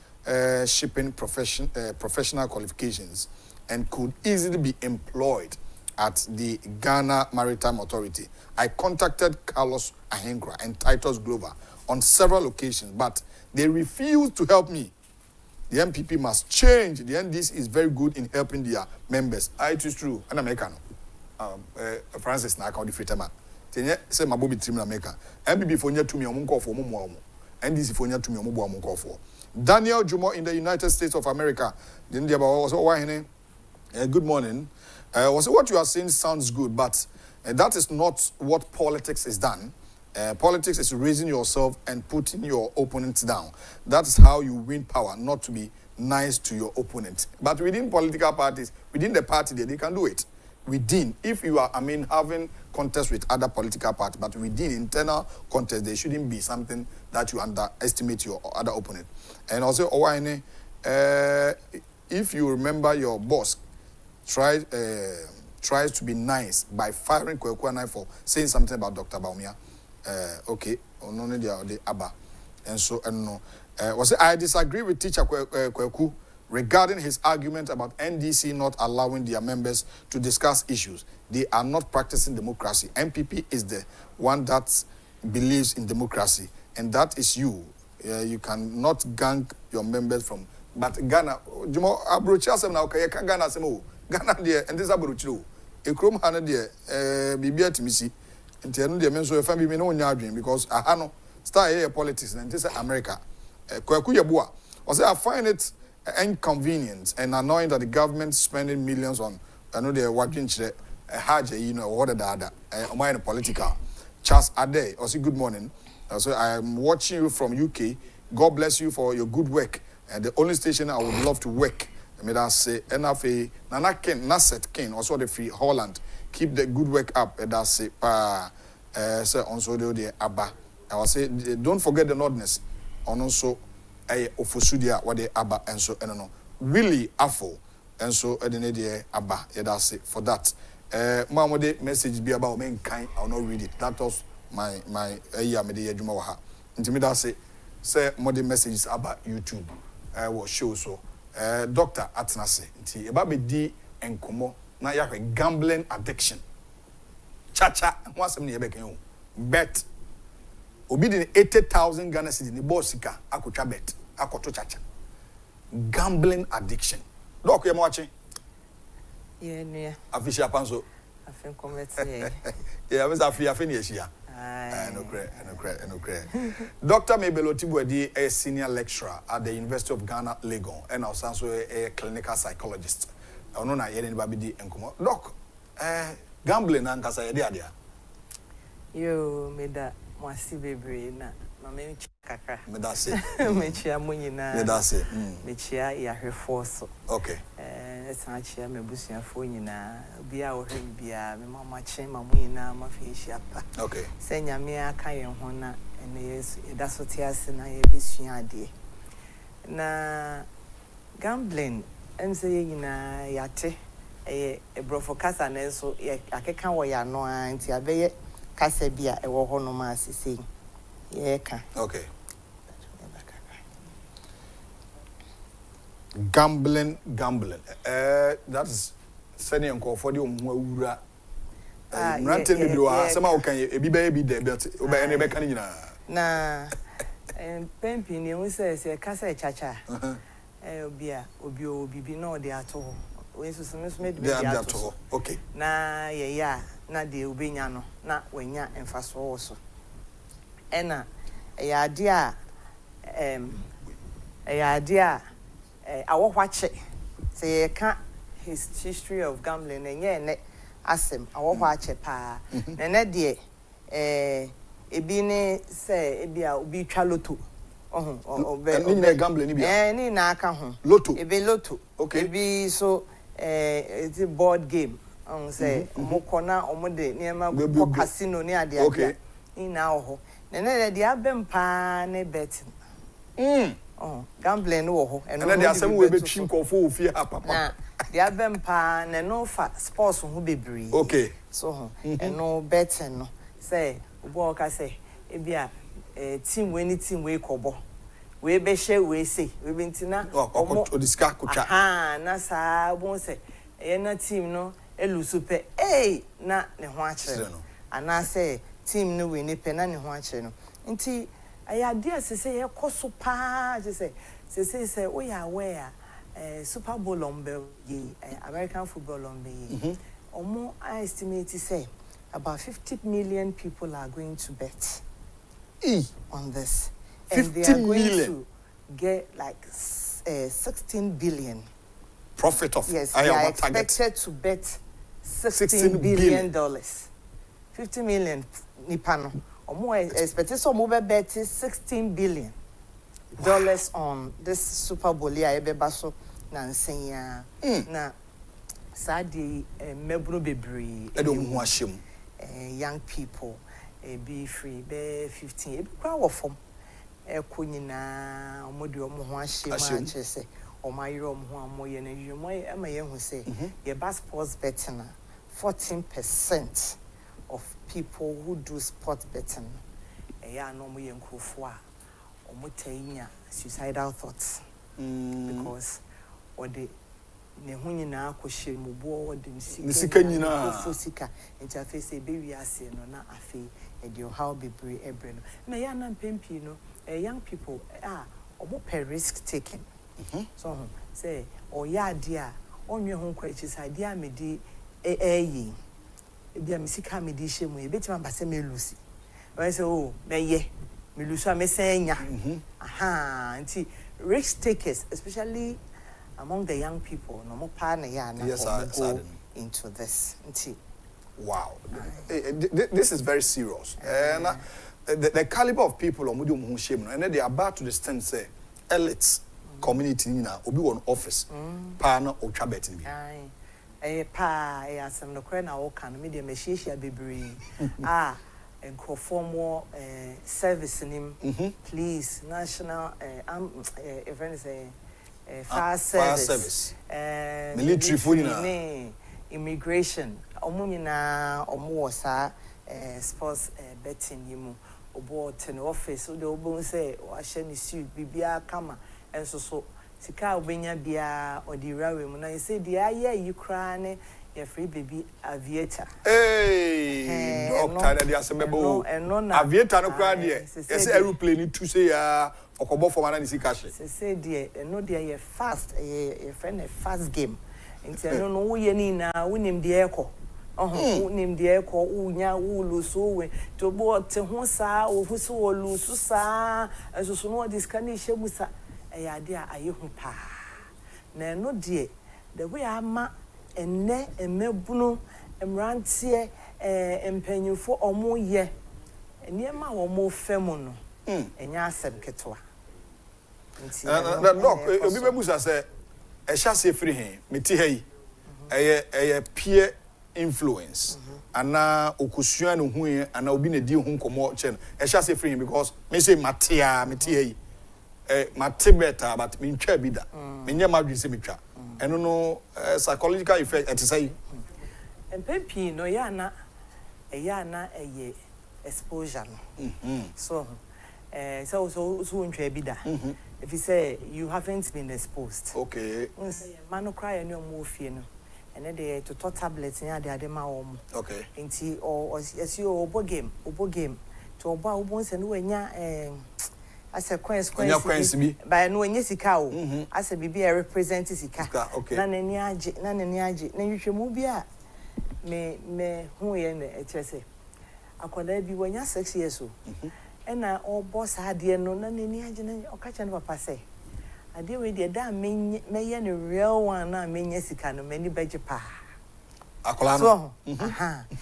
shipping professional qualifications and could easily be employed at the Ghana Maritime Authority. I contacted Carlos Ahengra and Titus Glover on several occasions, but they refused to help me. The MPP must change. The NDC is very good in helping their members. It is true. And American. Francis Naka, the Fritama. Say my Bobby Trim America. MPP for near to me, call for Momo. NDC for near to me, Momo call for. Daniel Jumo in the United States of America. Good morning. What you are saying sounds good, but that is not what politics is done. Politics is raising yourself and putting your opponents down. That is how you win power, not to be nice to your opponent. But within political parties, within the party, they can do it. Within, if you are, having contests with other political parties, but within internal contests, there shouldn't be something that you underestimate your other opponent. And also, if you remember your boss, tries to be nice by firing Kwekwanai for saying something about Dr. Baumia. Okay, only the Abba. And so, I disagree with teacher Kweku regarding his argument about NDC not allowing their members to discuss issues. They are not practicing democracy. MPP is the one that believes in democracy, and that is you. You cannot gang your members from. But Ghana, Jumo Abrochasem now, Ghana Semo. Ghana there and this aburuchiro. A chrome hana there, Bibia Timisi, and tell the men so a family no dream because I hano start here politics and this is America. Kwakuya Bua. I find it inconvenient and annoying that the government spending millions on they're watching hard, what the other mine political. Charles Ade, also good morning. So I am watching you from UK. God bless you for your good work. And the only station I would love to work. I mean, I say, NFA, Nana Ken, Nasset Ken, also the free Holland. Keep the good work up. And I say, say, also the Abba. I will say, don't forget the nordness. And also, Ofosudia, what the Abba, and so, and no. Really, Afo, and so, the Abba, and I say, for that. Mama, the message be about mankind, I will not read it. That was my media Jumawaha. And me, that say, more the messages about YouTube. Was show so. Dr. Atnase, nti eba be di enkomo na ya gambling addiction. Chacha, ho asem ne yebeka hu. Bet obi di 80,000 Ghana cedi ni bossika akotwa bet, akoto chacha. Gambling addiction. Doc ye mo ache? Yeah, ne. Afisha panso. Afin komete. Yeah, we afi ne ehia. No credit. Dr. Mabel Otibwedi, a senior lecturer at the University of Ghana, Legon, and also a clinical psychologist. I don't know anybody and come. Doc, gambling and kasa idea. Yo, me da mwasi bebre na mama kakra. Me da se. Me chia munyina. Me da se. Me chia ya hwefo. Okay. San chia me busuafo nyina bia wo hwem bia me mama che mamu nyina ma fi hia pa. Okay. Se nyame aka ye ho na ene yesu eda so te ase na ye besua ade. Na gambling emse ye nyina yate ebrofo kasa na enso akeka wo ya no anti abeye kasa bia ewo ho no ma asise ye ka. Okay. Gambling. That is sending uncle for the umura. Ranting with you are somehow can you be baby there, but obey any becanina. Na Pempini, we say, Casa Chacha. Obia, Obio, Bibi, no, they are told. We made the okay. Na, na de Ubiano, na wanya emfaso so ena ya ade a ya ade a awohwache say ka history of gambling enye ne asem awohwache pa na ne de ebi ne say ebi a obi twa loto ni gambling ni bia ni na aka ho loto ebi loto okay ebi so it's a board game say omokona omode niema ko casino ni ade ade ni na ho na ne de abem pa ne betting gambling wo ho eno de asem we betwim kofo ofie ha papa na de abem pa na no fa sports ho bebri okay so ho eno betting no say obo ka say ebi a team we kobo we be share we say we be ntina o diska kutwa na sa bon say na team no elu super na ne ho a kire no ana say team no we ni pe na ne ho a kire no nti ayade asese ye koso pa je say we are aware Super Bowl ombe American football ombe omo I estimate say about 50 million people are going to bet on this. And they are going to get like 16 billion. Profit of yes, they are expected to bet $16 billion. 50 million nipano. Omo expected some over bet $16 billion on this Super Bowl ya ebebaso na nsenya na sadi mebro bebre edom ho ahyem young people be free be 15 e kwa wo fom ekonyina omodi omo ho ahyem a chese omayiro omo ho amoye na yimo amaye hu se ye bas sports betting 14% of people who do sports betting ya no mo ye nkofo a omotainya suicidal thoughts because or the ne ho nyina akohye mubo wo de sika nyina fosika ntia fe se be wi ase no na afi e de how be bre ebre no me ya na mpempi no young people omo per risk taking so say o ya de a onwe ho kwa chiside a me di yi e bia me sika me di hyemu e betima ba se me lucy I say me ye me lucy me senya nti risk takers especially among the young people no more pa na ya na go into this wow this is very serious and the caliber of people omudi omo shame no and they are about to the stand say elites community na obi won office pa na otwa bet ni bi pa asem no kra na wo kan me de mehihia bebre and conform more service nim please national events fire service military phone immigration omunyina omo sa sports betting yimu obo ten office o de obo say o ahye ni suit bibia kama enso so sika obenya bia odirawe mu na say dia aye yikra ne your free baby aviator doctor dey asemebo aviator no kra dey yes aeroplane to say ya okobo for man sika hye say dey no dey ye fast your friend a fast game nti no no wo ye ni na wonim dey ekọ wonim dey ekọ unya wulu so we to bo te ho saa wo hu so wo lu so saa so no diska ni hye musa ya dey aye hu pa na no dey the way ama enne emebunu emrantie empanyufo omo ye eniema omo femu no enya asem ketwa nti na doc obi bebusa say e hya se free hen meti hayi eye peer influence ana okosua no hu ana obi na di hu komo che no e hya se free hen because me say matia meti hayi mate better but me ntwa bi da me nya madwi se metwa eno no psychological effect at say empempi no ya na eye exposure no so so ntwa bi da if you say you haven't been exposed okay manu cry any omo ofie no ene de to tablets nya de ma wo mo okay nti esi obo game to obo se no wanya as a coins bi by no anya sika o as a bibi represent sika na nani age na hwehwemu bi a me hu ye na echese akoda bi wanya 6 years o ena o boss ade no na nani agene o ka no papa say ade we de da meye no real one na menya sika no mani beje pa akola no so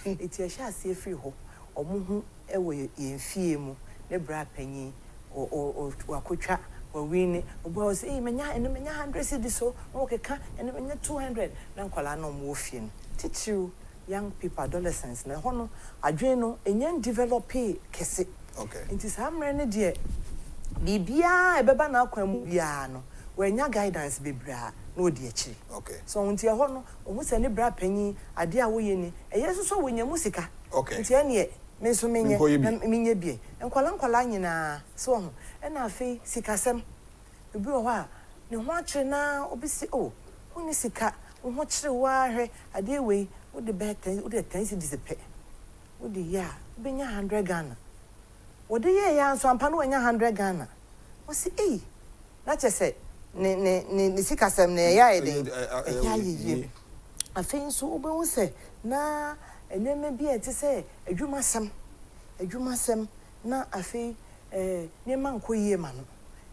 eti a sha se free ho omo hu ye yemfie mu ne bra panyi o akotwa o win obo say menya 100 cedi so o keka ene menya 200 na nkola no mo fie no teacher young people adolescents na hono adwen no enyan develop kese okay nti samre ne de bibia ebeba na akwan mu bia no wenya guidance bebra na odi akiri okay so nti hono ohu se ne bra panyi ade a wo ye ni eyeso so wonya musika okay nti ene me so menye bie enkwala nyina so ho ena afei sikasem ebi wo ha ne ho akire na obisi oni sika wo ho kire wa hwe ade we wo de better wo de 10 cedis pe wo de ya benya 100 Ghana wo de ye ya nso ampa no wenya 100 Ghana wo si na chese ne sikasem ne ya ede ya ye afei nso wo be wo se na eneme bi ete se adwumasem na afei ne man koyie ma no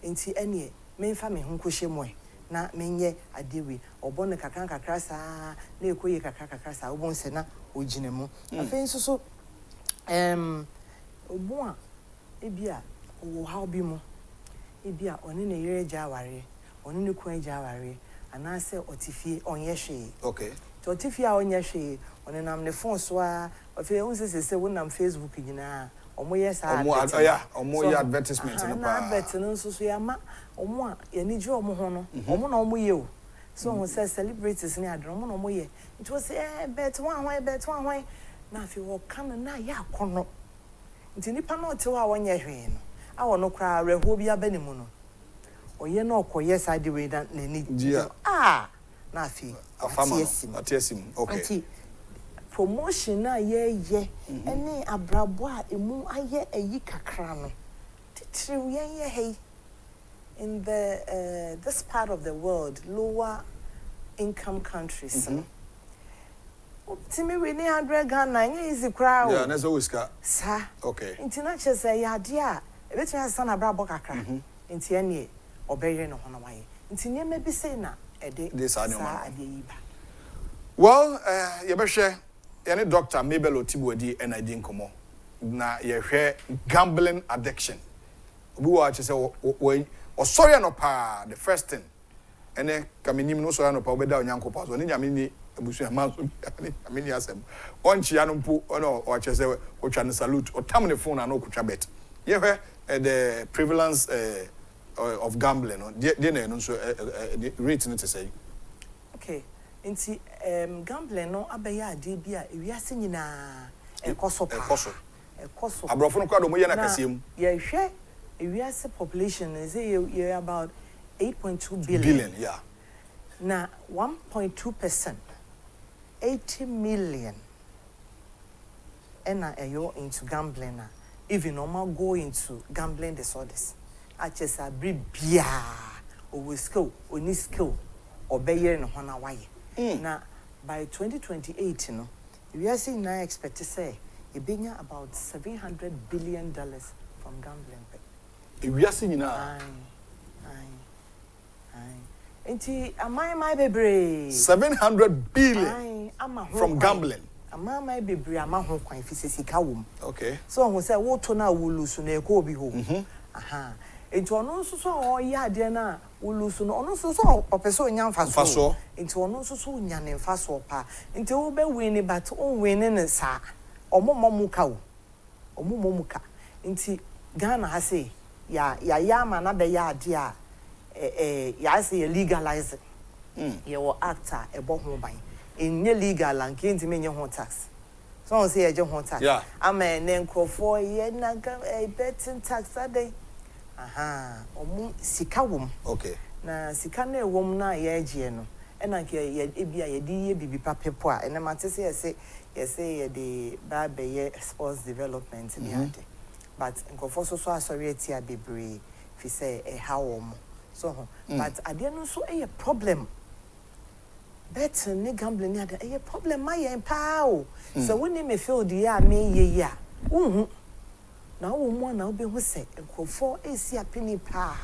enti ene memfa me ho kohye moe na menye adewi obone kakra saa na ekoyie kakra saa wo bonse na ogine mu afei nso so obo a ebia wo ha obi mu ebia one ne yere gya aware one ne kwan gya aware anase otifie onye hwe okay to otifie a onye hwe one nam ne phone so a afei unse wo nam Facebook nyina omo yes omo ya advertisement no pa advert no nso so ya ma omo a ya ni je omo ho no omo na omo ye o so won say celebrities ni adro omo na omo ye it was bet one na afei wo kan na ya akono nti nipa na ote wa wonye hwe no a wono kra reho bi abani mu no oye na okoye side we na ni na afei atiesim okay promotion na ye ene abrabo a emu aye ayi kakra no titiri ye hey in the this part of the world lower income countries timi we ni 100 Ghana nye easy crowd yeah na so wiska sa okay international say ya de a ebetumi asa na abrabo kakra nti ene obeye no hono waye nti nyema bi say na ede sa ade yi ba well ye be hwe any doctor Mabel Otibodi and I didn't come na ye hwe gambling addiction obi wa che say o sorry no pa the first thing ene kamenim no sorry no pa obeda onyankopa so ne nyame ni abusu amanso ameni asem onchi ya no mpo ono o che say o twa ne salute o tam ne phone na no kutwa bet ye hwe the prevalence of gambling no de na no so rate no to say okay nti gambling no abaya ade bi a ewiase nyina ekoso abrofo no kwado mo ye na kasiem ye hwe ewiase population is about 8.2 billion yeah na 1.2% 80 million ena eyo into gambling na even normal go into gambling disorders achesa bia o skill oni skill obeye no hona waye na by 2028 no we are seeing now expect to say ebenya about $700 billion from gambling we are seeing now enti amai bebre 700 billion from gambling amai bebre ama ho kwan fisika wom okay so who say wo to na wo lusu na eko obi ho enti ono nso so o ya ade na ulusu no ono nso so opeso nya mfaso enti ono nso so nya ne mfaso pa enti wo be win but on win ne sa omomomuka enti Ghana ha say ya ma na be ya ade a ya say legalize ye wo actor ebo ho ban enye legal and can't menye ho tax so on say ye je ho tax ama ne nkrofo ye na betting tax ade omu sika wom okay na sika na ewom na ye agye no ena nke ye bia ye di ye bibi papepo a ena mate se ye de ba be ye sports development ni ade but nkofo so asori atia bebre fi say ha wom so but ade no so e problem betting ni gambling ni ade e problem ma ye pa o so woni me feel di ya me ye ya na wo mo na obe hu se nkofo esi apini pa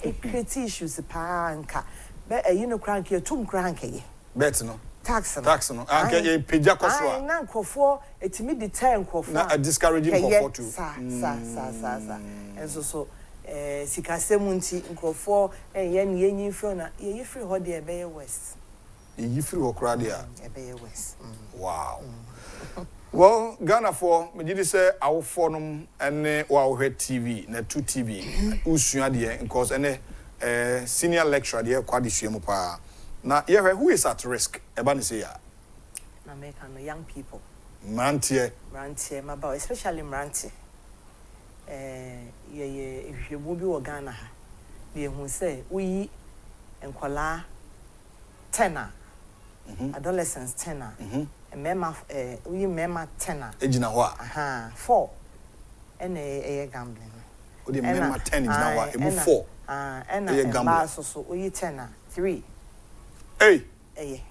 it create issues pa nka be you know crank ye tum crank ye bet no tax no anka ye peja kosro a na nkofo etimi deter nkofo na discouraging nkofo too sa enso so sikasemu nti nkofo ye ne yenyi free na ye free ho de ebe ye west ye free ho kra de a ebe ye west wow well Ghana for me did say our forum and wow TV na 2 TV usua de because ene senior lecturer de kwa de suemu pa na ye who is at risk eba ne say ya na make no young people Mrantie maba especially Mrantie ye ehwemu bi wo Ghana ha de hu say uyi enkwala 10 adolescents 10 mema we mema 10 ejina ho a 4 ene gambling o de mema 10 ejina ho emu 4 ene gambling so we 10 3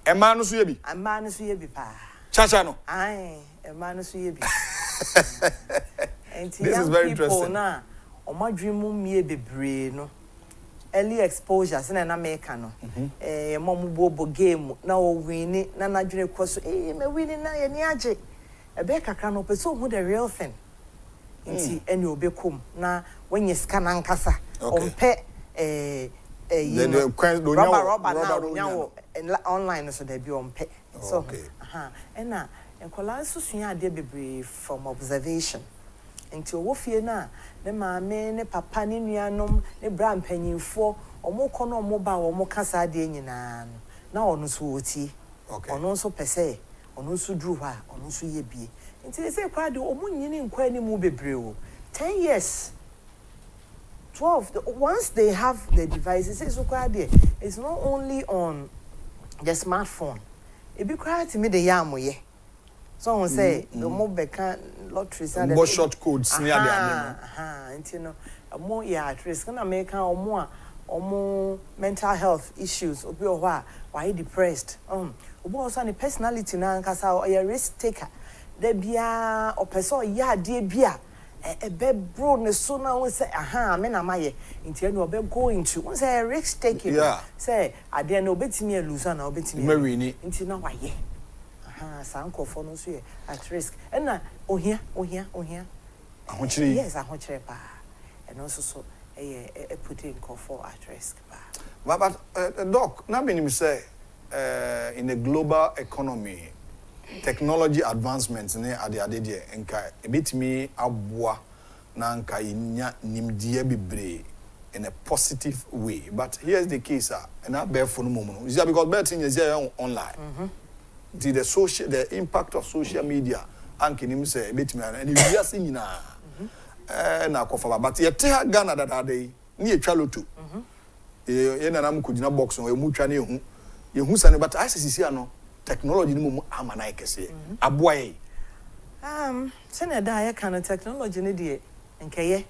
ema no so ye bi ema no so ye bi pa cha no ema no so ye bi this is very interesting na omadwemu mie bebre no early exposure se na America no mom bobo game na o win na nadwene kwaso me win na ye ni age ebe kakra no person who the real thing nti ene obekom na wenye scan ankasa ompe rubber online so there be ompe so ena enkola susua ade bebre from observation nti owo fie na ne maame ne papa ne nuanom ne bra mpanyinfo omo kɔ no omo ba omo kasa ade nyina na ono so oti ono so pese ono so dru ha ono so ye bie nti se kwa de omo nyini nkwa ni mu bebre o 10 years 12 once they have the devices so kwa de it's not only on the smartphone e be kwa ti me de yamoye so on say the mo beka lotteries and the short codes near the animal nti no mo ya at risk na make omo mental health issues obi o ho why depressed obo also any personality na nkasa o ya risk taker da bia o person ya de bia ebe bro ne so na won say me na maye nti no be go into won say risk taking say ade na obetimi elusa na obetimi nti na waye sankofo no so at risk na ohia ahochiri yes ahochiri pa and also so putting kofo at risk pa but doc na be me say in a global economy technology advancements ne ade de enka ebetimi aboa na nka inya nimdie bebre in a positive way but here's the case and that bear for no moment is because betting is here online the impact of social media ankenim say betimi and we are seeing na na kofa but ye te Ghana that day ni etwa loto ye na nam kugina box no emu twa na ehu ye hu sane but ICC ano technology ni mu amana ekese aboa ye sene da ye kan technology ni de nkeye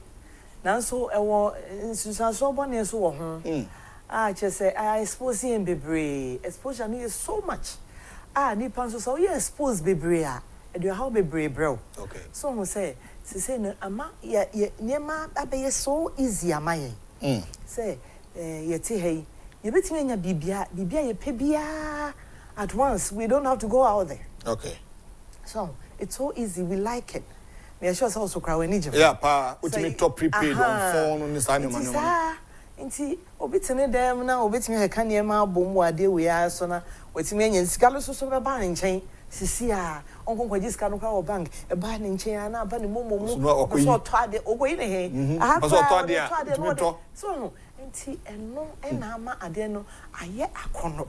nanso ewo nsusanso bone so wo ho che say I expose him bebre exposure ni is so much ni panso so you expose bebre e do how bebre bro okay so who say no ama ye niema abaye so easy ama ye say ye ti hey ye betimi anya bibia ye pe bia at once we don't have to go out there okay so it's so easy we like it me sure so also crowd any yeah pa ultimate top prepaid on phone on this animal nti obitene dem na obitimi heka niema abom ade we ya so na wetimi anya sika lo so be ba nchen sisi a onkonkwa sika no kwa wo bank e ba ne nchen na ba ne momomu so to ade ogoyi ne he so to ade so nti eno na ama ade no aye akono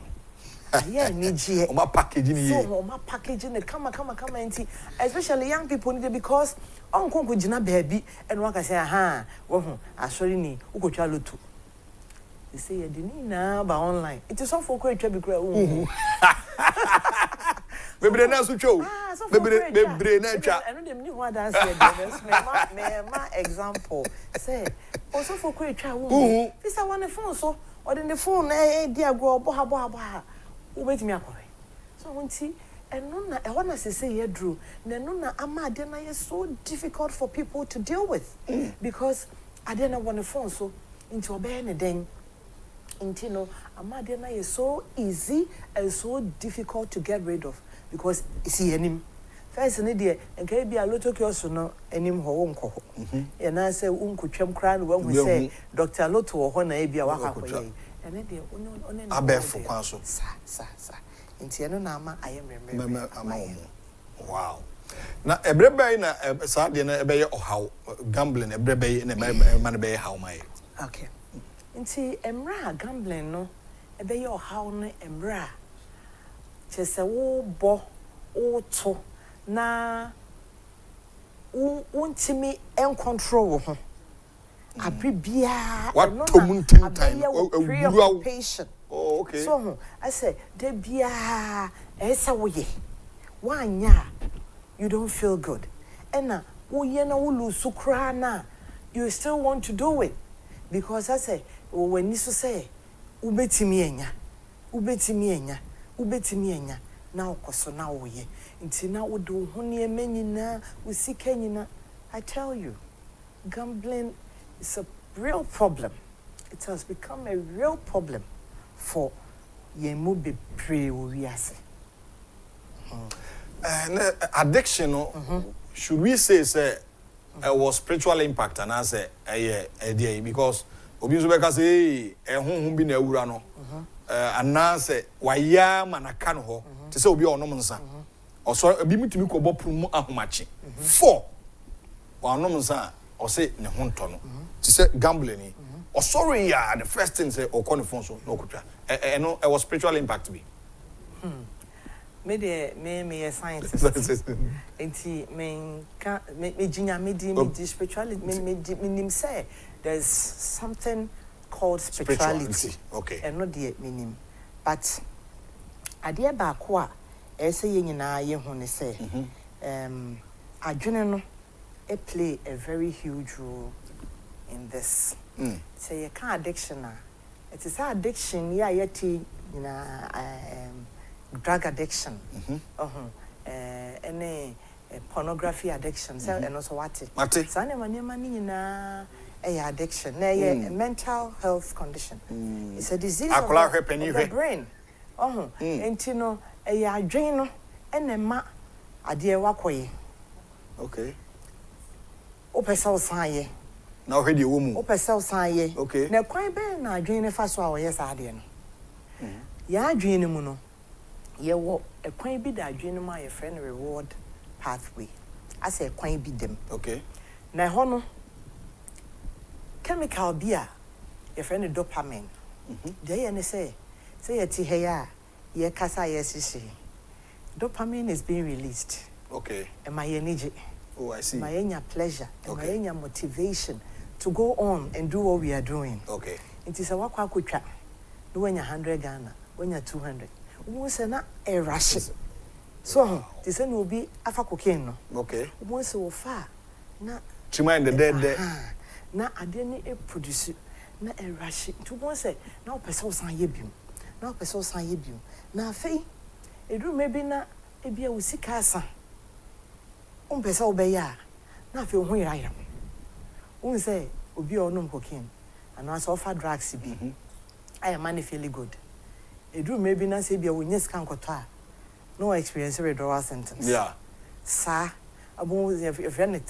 aye ni gie o ma package ni ye so o ma package ne kama nti especially young people need because onkonkwa gina baabi eno aka say wo hu asori ni ukotwa lotu they say you didn't na ba online it is all for kwetwa bi kra bebre na so twa bebre na twa eno dem ni ho dance me ma example say also for kwetwa wo this I want a phone so or the phone di agro bo ha ubetimi akore so wonti and no na e wanna say ye drew na no na ama de na is so difficult for people to deal with because I didn't want to phone so into obey ne den into no ama de na is so easy and so difficult to get rid of because see him first ne de enka bi a loto kioso no enim ho wonko ho e na say unkotwam kra no wahu say Dr. Loto ho na e bia wakakoye ene de one abefo kwa so sa nti eno na ama ayemremre wow na ebrebe na sa de na ebe ye ohaw gambling ebrebe na man be how my okay nti emra gambling no ebe ye ohaw no emra chese wo bo wo to na untimi en control ho abibia what to muntin time preoccupation. Oh, okay. So I say, Debia, esa woye. Wanya, you don't feel good. Ena, uyena ulu sukrana. You still want to do it. Because I say, when you say, ubetimienya, now koso na woye. Intina udu hunie menina, usikenyina. I tell you, gambling is a real problem. It has become a real problem for yemu be pray we ase. Addiction should we say was spiritual impact and I say because obi so be ka say ehunhun bi na awura no and na say waya manaka no ho te say obi onom nsa oso bi mitimi ko bopum ahomache 4 onom nsa o say ne ho nto no te say gambling or sorry, yeah, the first thing say or phone so no kutwa. No, it was spiritual impact me. Me a scientist. Enti me jinya me di spirituality me say there's something called spirituality. Okay. And not the meaning. But idea ba ko a e say ye nyina ye hu ne say adwene no it play a very huge role in this. Say you can't addiction. It is addiction, yeah, yeti drug addiction. Any pornography addiction. So and also what it. Sane mani na addiction. Na mental health condition. It's a disease of the brain. Enti no adwene no ene ma ade wakoye. Okay. O pesa o sanye. Now already a woman. O pesa sanye. Okay. Na kwan be na adwene fa so a wo yes ade no. Ya adwene mu no. Ye wo e kwan bi da adwene mu a ye friend reward pathway. I say kwan bi dem. Okay. Na ho no chemical bi a ye friend dopamine. Dey ye ne say ye ti he ya ye kasa ye sisi. Dopamine is being released. Okay. And my energy. Oh, I see. My pleasure. Okay. My motivation to go on and do what we are doing. Okay. It is a wakwa kucha. No when you 100 Ghana, when you 200. We say na a rush. So this one will be afa cocaine no. Okay. We say wo fa na Chima in the dead. Na ade ni e produce na a rush. To one say na person san ye biom. Na person san ye biom. Na afei edu maybe na e bia wo sika asa. Pesa obeya na fe ho ira say obi onom cocaine and also offer drugs bi I am man feel good edu maybe na say bia wonye scan koto a no experience withdrawal symptoms yeah sa abo your friend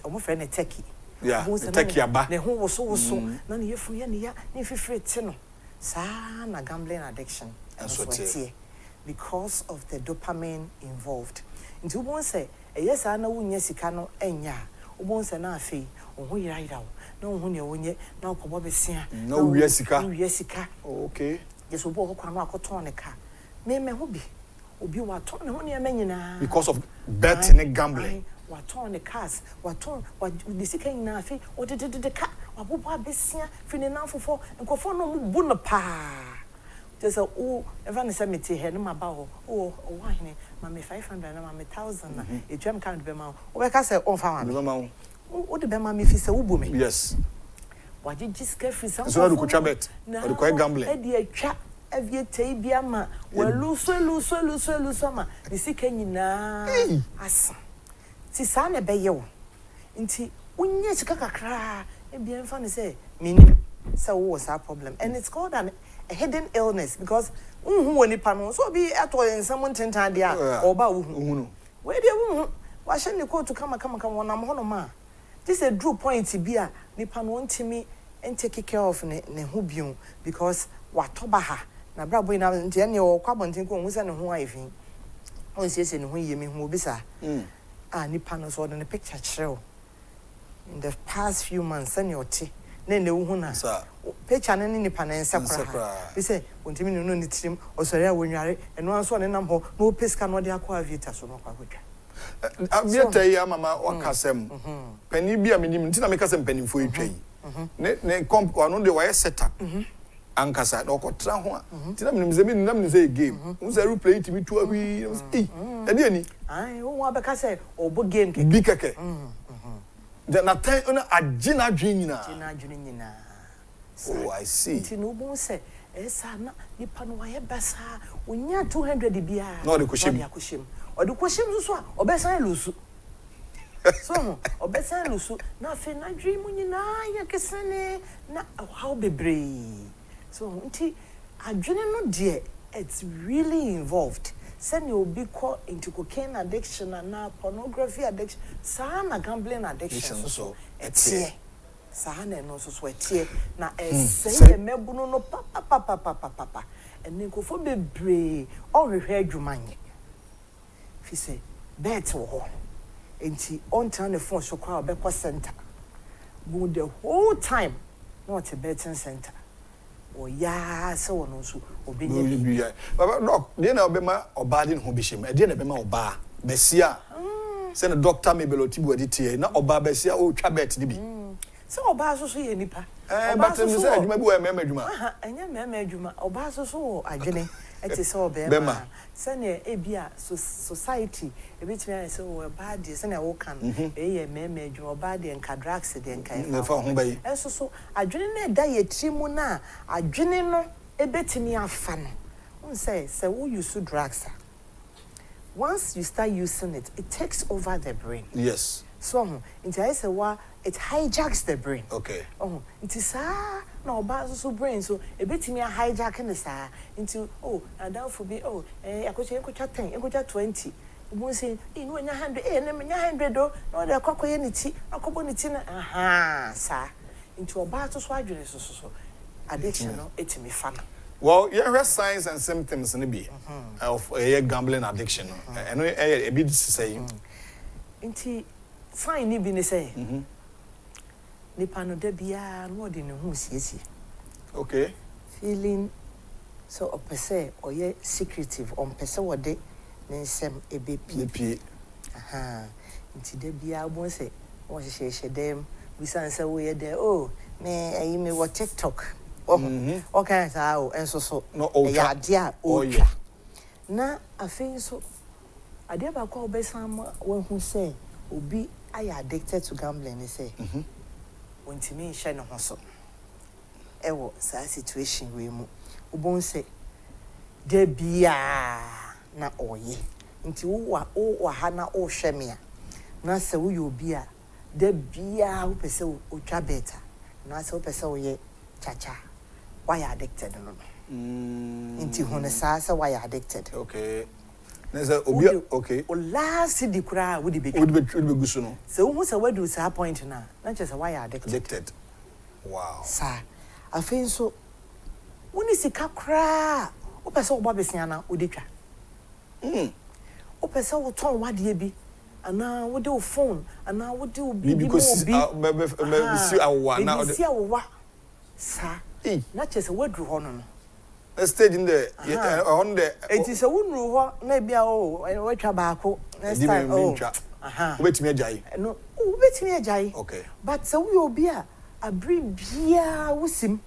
techie yeah techie aba ne ho wo so na ne yefu ye ne ya ne fifre ti no sa na gambling addiction and so because of the dopamine involved into one say yes ana wunya sika no enya obonse na afei oho yiraira wo na oho ne wonye na okobo besia na wiya sika okay yes obo okwa no akoton ne ka me ho bi obi waton ne ho ne manyina because of bet and gambling waton ne cars waton the sika nyina afei o de ka wabobo abesia fini na fofo nkofo no mu bu no pa just ever ne say he no maba ho why ne mama 500 na mama 1000 na e twam count be ma o be ka say on fa ma o de be ma me fi say wo bo me yes waje jiska free some so do ko twabet o de ko gambling e de atwa aviate bi ama waluso ma the sika nyina asa ti sa na be ye wo nti unye sika kakra e bi enfa ne say mini say wo was that problem and it's called a hidden illness because unhu woni pa no so bi ato ensam ntentan de a oba wo no we de wo wa hye ne coat kama wonam ho no ma this a drew point bi a nipa no ntimi take care of ne ho biun because watoba ha na brabo ina ntia ne o kwabontin ko hu se ne ho ayefin on siese ne ho yemi hu obi sa nipa no so the picture chiro in the past few months and your tea ne hu na picture ne nipa na nsakra bi se ontimi no ni tirim osori a wonware eno anso ne nam ho no peska no de akwa avieta so no kwa gwetwa avieta ya mama wakasem pani bi amenim ntina mekasem panimfo etwai ne comp wano de why set up ankasa na okotra ho a ntina menim say game who say replay it me to awi ade ani ai wo abeka say obo game keke bi keke na tan ona agina dwin nyina oh I see ntino bo say esa na nipa no waye basa onya 200 bia no de koshim ode koshim so a obesan lusu so obesan lusu na fe na dream nyina ya kesene na how bebre so nti adwene no de it's really involved send you be caught into cocaine addiction and pornography addiction sana gambling addiction so etie sana no so etie na say mebuno no papa and then go for bebre all hwehwe adwumanye fi say bet wo enti on turn the phone so kwa obekwa center go the whole time not a betting center o ya se wono so obenya baba doc dey na obema obade ne ho bihim e dey na bema oba besia se na doctor mebelotibu adite na oba besia o twa bet ni bi se oba so ye nipa oba so se adwuma bi wo mema adwuma enya mema adwuma oba so adwene eti se obema se na ebia society ebitime se o bad se na wo kan ye mema adwuma oba de nka drugs de nka e fa ho bayi so adwene na da ye trimu na adwene no ebetimi afa no won say we use drugs once you start using it takes over the brain yes so into I say it hijacks the brain okay into sa na oba so brain so ebetimi hijack ne sa into and for be akoche 10 akoche 20 you say no nya 100 na nya 100 do no de akokoye ni ti akobo ni ti na sa into oba so adwene so addiction no etimi fa na well yeah signs and symptoms in be of gambling addiction and a bit say into sign ni bi ne say nipa no da bia no de ne hu siesie okay feeling so opese oye secretive on pese wode ne nsem ebepi nti da bia bo say wo hye dem we san say we dey me ayi me wo TikTok okay sao enso so ya dia otwa na afin so ade ba kwa obesan wo hu say obi are addicted to gambling they say wontimi hye ne ho so ewo sa situation we mu ubon say de bia na oye nti wo ha na o hwe me a na se wo yo obi a de bia wo pese o twa beta na se wo pese wo ye chacha why addicted no nti ho ne sa se why addicted okay nese obi okay o last di kura wo di be gusu no so who say we do sa point na just why addicted wow sa afin so woni sika kura o pese o bobesia na o detwa o pese o ton wade bi ana wo de o phone ana wo de o bi mo bi si awa na si awa sa na chese we dru ho no stage in the on the it is a wonru ho na bia we twa baako next time obetimi ajai no obetimi ajai okay but so we obi a abri bia wusim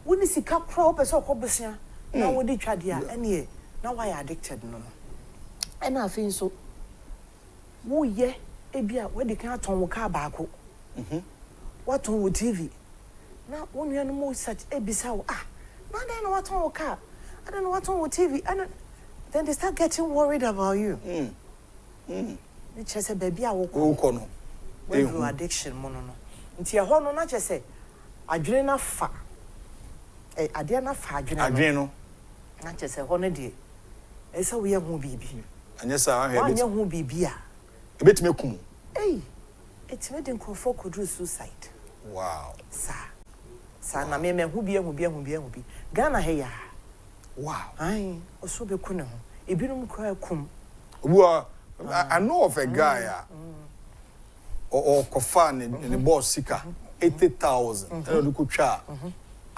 woni sika kra o pese okobesia na wo de twa dia ene na why addicted no and I feel so wo ye ebia we de kan aton wo ka baako what on TV na wonu ya no mo search ebisa wo na then what on car I don't know what's on with TV. Then they start getting worried about you. They just say, baby, I will Ukono. When you addiction, mono. Until your horn, not just say, Adrena fa. Adriana fa, Adreno. Not just a honor day. It's a we are movie. And yes, I One have young who be beer. a bit me kum. Hey, it's made in Crawford could do suicide. Wow. Sir, na me who be. Ghana here. Wow. Aye, or so be kuno. A binum cry cum. I know of a guy or Kofan in the boss seeker 80,000. And you could charge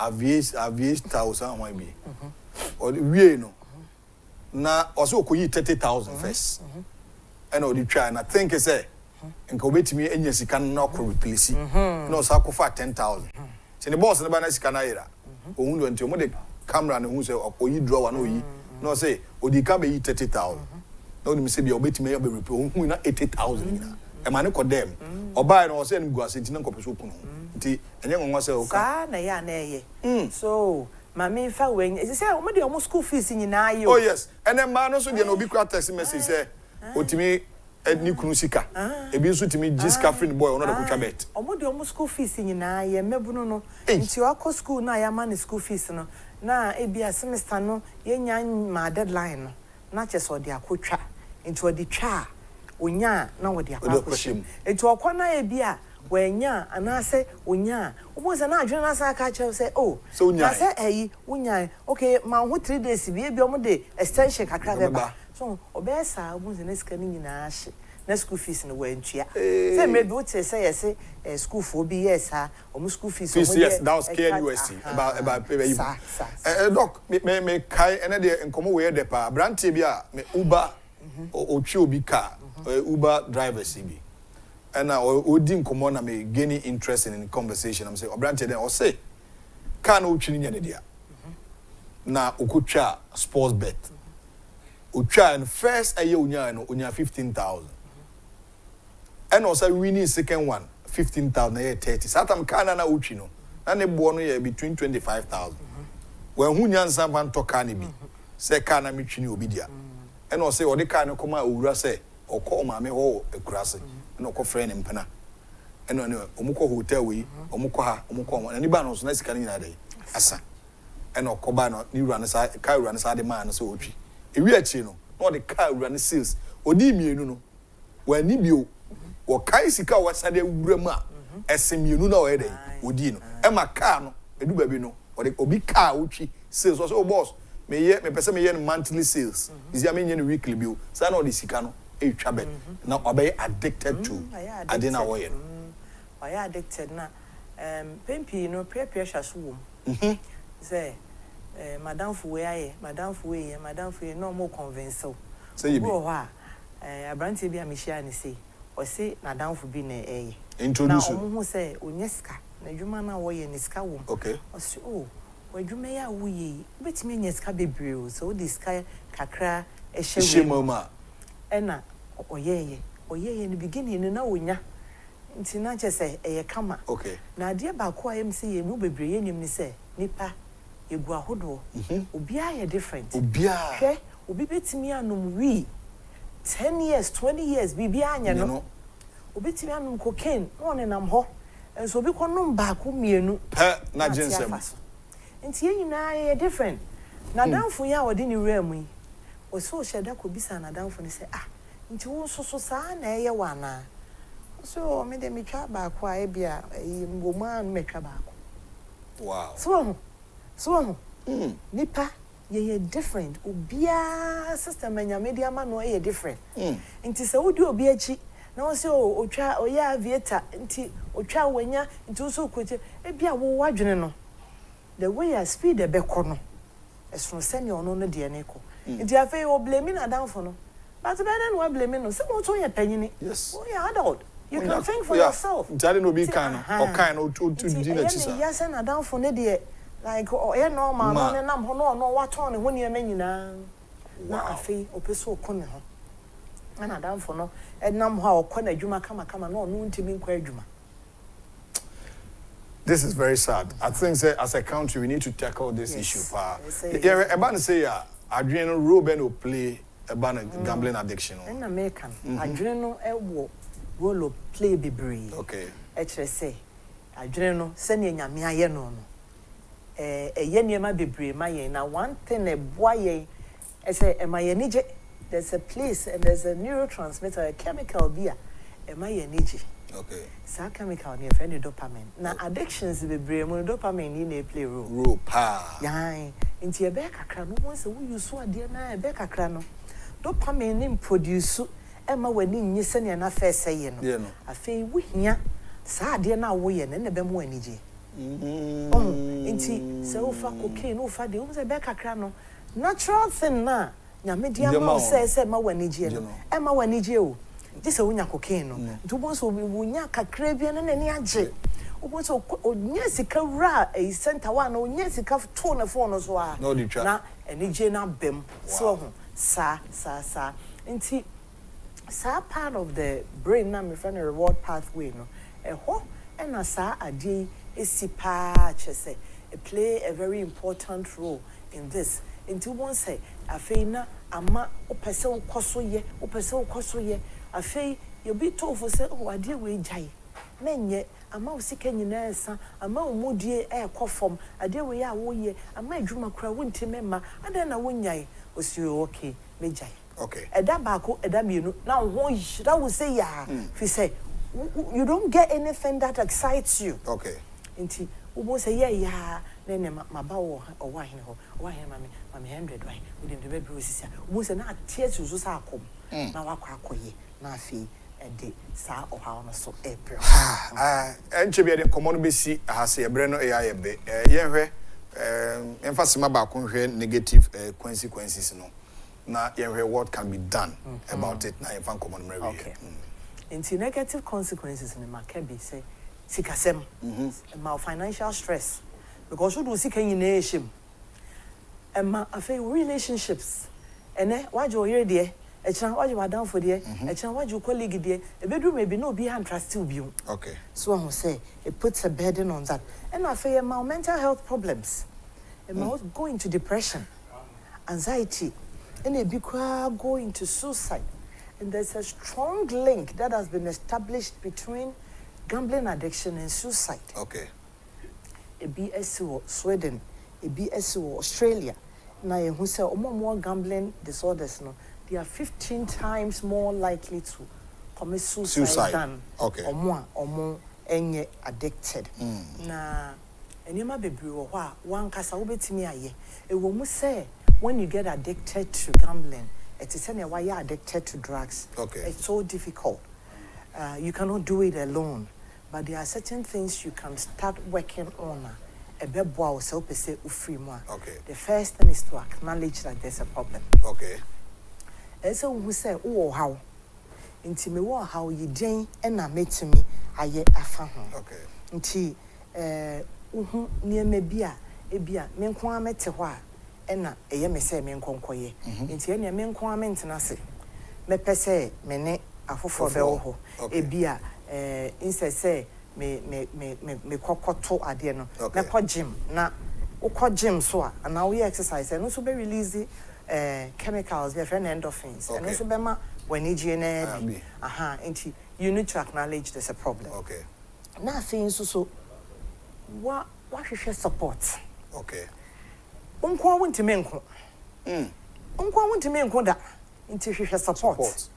aviation 1,000 might be. Or we know. Now also could you 30,000 first. And all the try and I think it's a and go wait me and yes you can knock replace it. No so for 10,000. So the boss never nice can I who until the camera and who say or you draw one no say or the can be 30,000. No me say be obet me be report who na 80,000 e ma ne kodem oba na o say go asenti na kopeso kunu nti enye ngonwa say o ka na ya na ye so mama fa wen e say o me de o school fees nyina ayo oh yes and then man no so de na obi kwa text message say otimi ni kunu sika e bi so timi gis caffeine boy ono de kutwa bet o mo de o school fees nyina ye mebuno no nti o akọ school na ya ma ne school fees no na e bia semester no ye nya ma deadline no na cheso de akotwa into the cha onya na wo de akwakoshim into okwana e bia wanya anase onya oboza na adwena na sa ka che say oh na say eyi onya okay ma ho 3 days bi e bi omo de extension kakra beba so obesa oboza na sika ni nyina ahye na school fees no wantua say maybe what say yes school for be yes ha omo school fees yes that was KNUST about you doc me kai ene de enkomo we de pa brantie bi a me Uber otwi obi car Uber drivers bi and odi nkomo na me gaining interest in the conversation I'm say obrantie den o say car no otwi nya de dia na okotwa sports bet otwa and first aye onya no onya 15,000 and also winning second one 15,000 na 30 satam car na otwi no na ne bo no ye between 25,000 when hu nyansa ban to car ni bi say car na me twi ni obi dia and also odi car no koma owura say okọ maame ho ekurase na okọ friend mpana eno ne omukọ hotel we omukọ ha omukọ na ni ba no so na sika nyina dai asa eno okọ ba no ni wura ne sa car wura ne sa de man so otwi ewi achi no na odi car wura ne sales odi mienu no wa ni bio wo kai sika wa sa de wura mu a esemienu na o ye dai odi no e ma car no edu ba bi no odi obi car otwi sales so boss me pese me ye monthly sales is ya me ye weekly bill sa na odi sika no e twabe na obey addicted to adena wo ye no why addicted na pempi no pressure so wom say madam fu we aye madam fu no mo convince o say you be abrantie bi amehia ne say o say madam fu bi na introduce na omo say onyeska na dwuma na wo ye niska wom okay o say oh wadwuma ya wo ye betimi nyeska bebre o so the sky kakra shemoma ena oyeye in the beginning na wonya nti na chese eye kama okay na de ba ko ayem se ye mu bebre ye nim ni se nipa egu ahodo obi aye different obi a hwe obi betimi anum wi 10 years 20 years bibi anya no obi timi anum cocaine no ne nam ho enso obi konom ba ko mienu na jinsem nti ye nyina ye different na danfo ya wodi ni wura yi o so sheda ko bisa na danfo ni se nti wo so saa na eye wana so me de me twa ba ko a bia mboma me twa ba ko wow so nipa ye different obia system anya media ma no ye different nti se wodi obi achi na wo se otwa oya aviator nti otwa wanya nti wo so koche bia wo wadwene no the way I speed the beko no eso send you no de ne ko nti afei o blame na danfo no but then we blame no say what you panyini yes oh yeah adult you can think for yourself ntare no be kan o kan o to di na chisa yes na danfo ne de like oh yeah normal no ne nam ho no waton ne ho ne nyina na afei opeso ko ne ho na danfo no nam ho a okọ na adwuma kama no ntimi nkọ adwuma This is very sad. I think say, as a country we need to tackle this issue. Yeah, about to say Adriano Ruben will play about gambling addiction. In American, Adriano will play bebree. Okay. Actually say Adriano send ye nyame aye no no. Ye niema bebree ma ye na one thing e boa ye say e ma ye nije. There's a place and there's a neurotransmitter, a chemical beer. Am I energy? Okay. Sa chemical near friend dopamine. Now addictions be brain dopamine in a play role. Role pa. Yeah. Into a back crano once we use so dear na back crano. Dopamine in produce Emma when in yesen and affair say no. I feel we here. Sa dear now we and the more energy. Oh, into so far cocaine, no for the ones a back crano. Natural thing na. Nya media ma say ma wanije no e ma wanije o just say wonya cocaine no nti bo so wonya kakra bia na nani age obo so onya sika wura e center one onya sika to na phone so a na enije na bem so ho sa nti sa part of the brain na me friend reward pathway no e ho e na sa ade esi pa chese it play a very important role in this. Into one say, a feina, ama, o person cosoye, o person cosoye, a fay, you be told for say, oh, I dear way jay. Men yet, a mouse seeking in answer, a more moody air coffom, a dear way I would ye, a my dream of crowd wouldn't remember, and then I wouldn't yay, was you okay, me jay. Okay. A dabako, a dam you know, now one should I would say, ya, if you say, you don't get anything that excites you. Okay. Inti, who say, yeah, then my bow or wine or mammy 100 right with the baby was who say not tears to Susacom. Now I crack ye, now fee a day, sa or how so April. And she be the common BC has a brand of AI. Emphasis about negative consequences. No, now, what can be done about it now? If I'm common, okay. Into negative consequences in the market, be say, sikasem, my financial stress. Because you do seek any nation. And my affair relationships. And why you here, dear? A child, why you are down for dear? A child, why you colleague, dear? A bedroom may be no behind trust you. Okay. So I will say, it puts a burden on that. And I fear my mental health problems. And my go into depression, anxiety, and a big go into suicide. And there's a strong link that has been established between gambling addiction and suicide. Okay. A BSO Sweden, a BSO Australia. Now who say more gambling disorders no, they are 15 times more likely to commit suicide than or more any addicted. Na enema bebre wo ho one kasa wo betimi aye. E wo mu say when you get addicted to gambling, it is why you are addicted to drugs. Okay. It's so difficult. You cannot do it alone. But there are certain things you can start working on. Okay. The first thing is to acknowledge that there's a problem. Okay. And so we say, oh, how? Inti me wo how you den na metimi aye afa ho. Okay. Inti uhu niema bia ebia me nko amete ho a na eye me say me nkonkoye. Inti ene me nko amentena se. Me pese me ne afofo be wo ho. Ebia say me kokoto ade no na ko gym na ukọ gym so a na we exercise and also be release chemicals be friend endorphins and also be ma when na bi enti you need to acknowledge there's a problem. Okay. Na things so what hwehwe support. Okay. Unko wontime nko unko wontime nko da enti hwehwe support.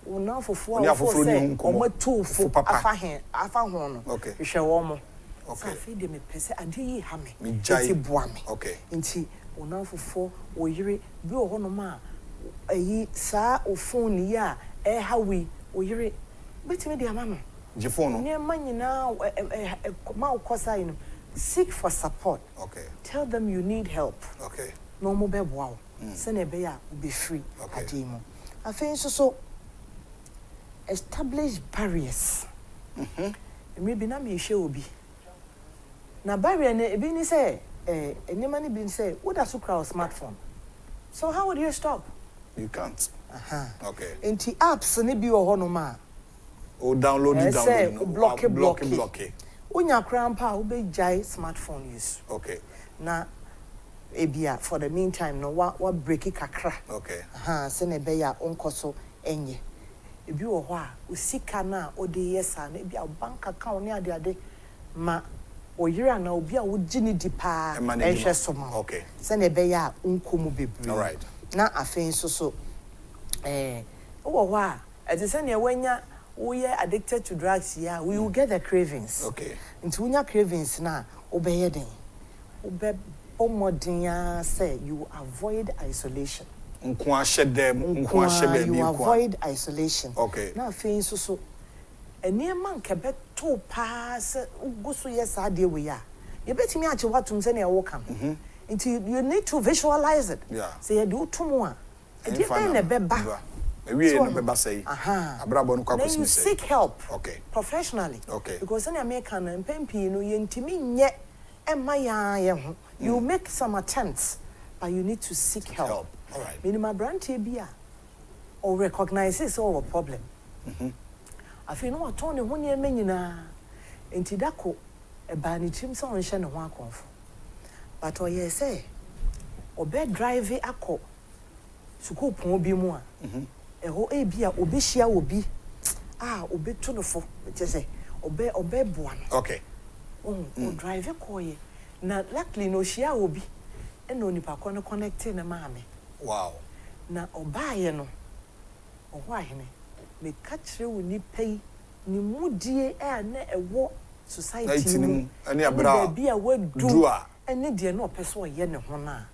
Una fofo say omatu afa ho no hwehwe wo mo okay afi de me pese ade yi ha me enti boa me okay enti una fofo oyire bi o ho no ma ayi saa o phone ya hawi oyire betime de ama no je phone no ne manyina ma ukosa ino seek for support. Okay. Tell them you need help. Okay. No mo be boa se na be ya be free ade mo afi so establish barriers. Maybe na me hwe obi. Na barrier na ebi ni say enema ni bi say what does you call smartphone? So how would you stop? You can't. Okay. Enti apps ni bi wo ho no ma. O download block. Unya crampa ube jai smartphone use. Okay. Na ebia for the meantime no wa breaki kakra. Okay. Se ne be ya onkoso enye. Ebi wo ho a usika na odi yesa na ebia bank account ne ade ma oyira na obi a wogini di pa ehwe soma. Okay. Se ne be ya onkomu bebre. All right. Na afen so wo ho a se ne wanya we are addicted to drugs here, we will get the cravings. Okay. Into unya cravings na obey den. Obe pomodin say you avoid isolation. You avoid isolation. Okay. Na fein so eni man ke beto pass go so yes ade we ya. You betimi ache watum se na e wo kam. Until you need to visualize it. Yeah. Say you do tumo a. E dey na beba. Then you seek help. Okay. Professionally. Okay. Because in America, no you make some attempts, but you need to seek help. All right. Minimum brand TBA or recognize this all a problem. I feel no attorney when you're menina into Dako a banny chim son shen and one conf. But or ye say, or bed drive a co. Suko pon be more. Eho ebia obehia obi obe to no fo say obe buan. Okay. Drive koye na luckily no shia obi e no nipa ko no connect na maame. Wow. Na obaye no oho ahene me ka kire woni pei ni mudie na ewo society ni ani abra bia wadu ene de na opeso ye ne ho na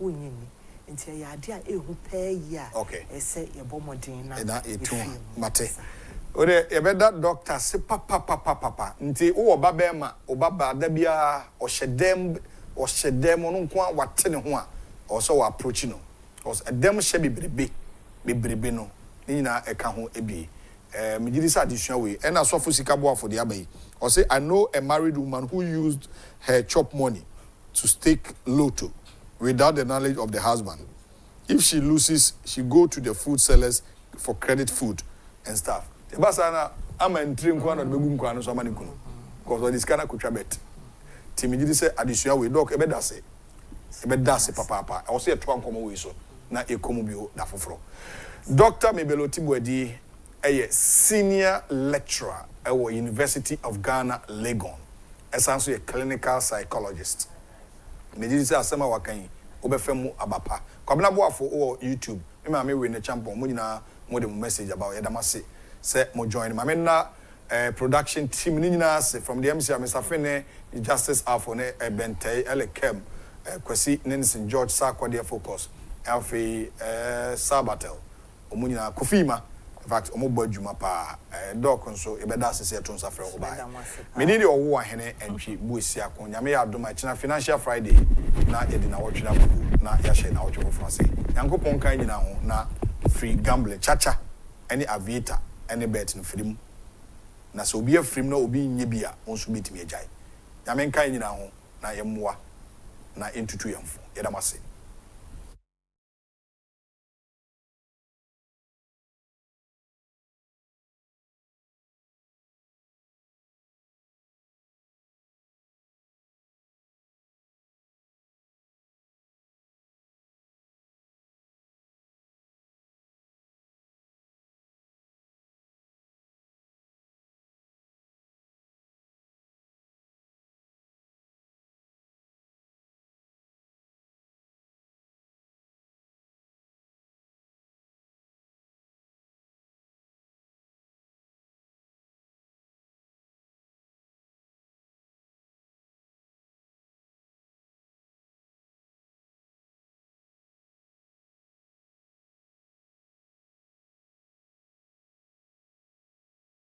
onyini nti ya ade a ehu pɛ yi a ɛsɛ yɛbɔmɔden na etu mate ore yɛbɛda doctor se papa nti wo ba bɛma wo baba da bia ɔhyɛdɛm no nko a wate ne ho a ɔsɔ wɔ approach no ɔsɔ ɛdɛm hyɛ bebrebe no ne nyina ɛka ho ebie megidi sɛ adesua we ɛna sɔfo sika boafo de abai ɔsɛ I know a married woman who used her chop money to stake lotto without the knowledge of the husband. If she loses, she go to the food sellers for credit food and stuff. The basana I'm entering kwa na begum kwa no so amani kunu. Because this kind of kucha bet. Timididi say adisua we dog ebeda se papa. I also to ankomo we so na ekomu bio da foforo. Dr. Mebelo Tibwedi senior lecturer at the University of Ghana, Legon. Essentially a clinical psychologist. Medidi say asema wakan obefemu abapa. Kwabena boafo o YouTube. Me we ne champion mo nyina mo de message about yedamase say mo join ma me na production team ni nyina say from the MC Mr. Fene Justice Afo ne Bentay Elekem Kwesi Nenson George Sakwade Focus Alfi Sabatel omo nyina Kofima in fact omo bo adwuma pa doc nso ebeda asese to nsa frɛ oba me ni de owo ahene entwi buesi akon nyame ya adoma china financial friday na yedi na wotwena na ya hye na wotwe foforo se yankopon kan nyina ho na free gambling chacha any aviator any bet no free na so obi afrim na obi nye bia onso betimi agyae nyame kan nyina ho na yemmoa na entutu yemfo yedamase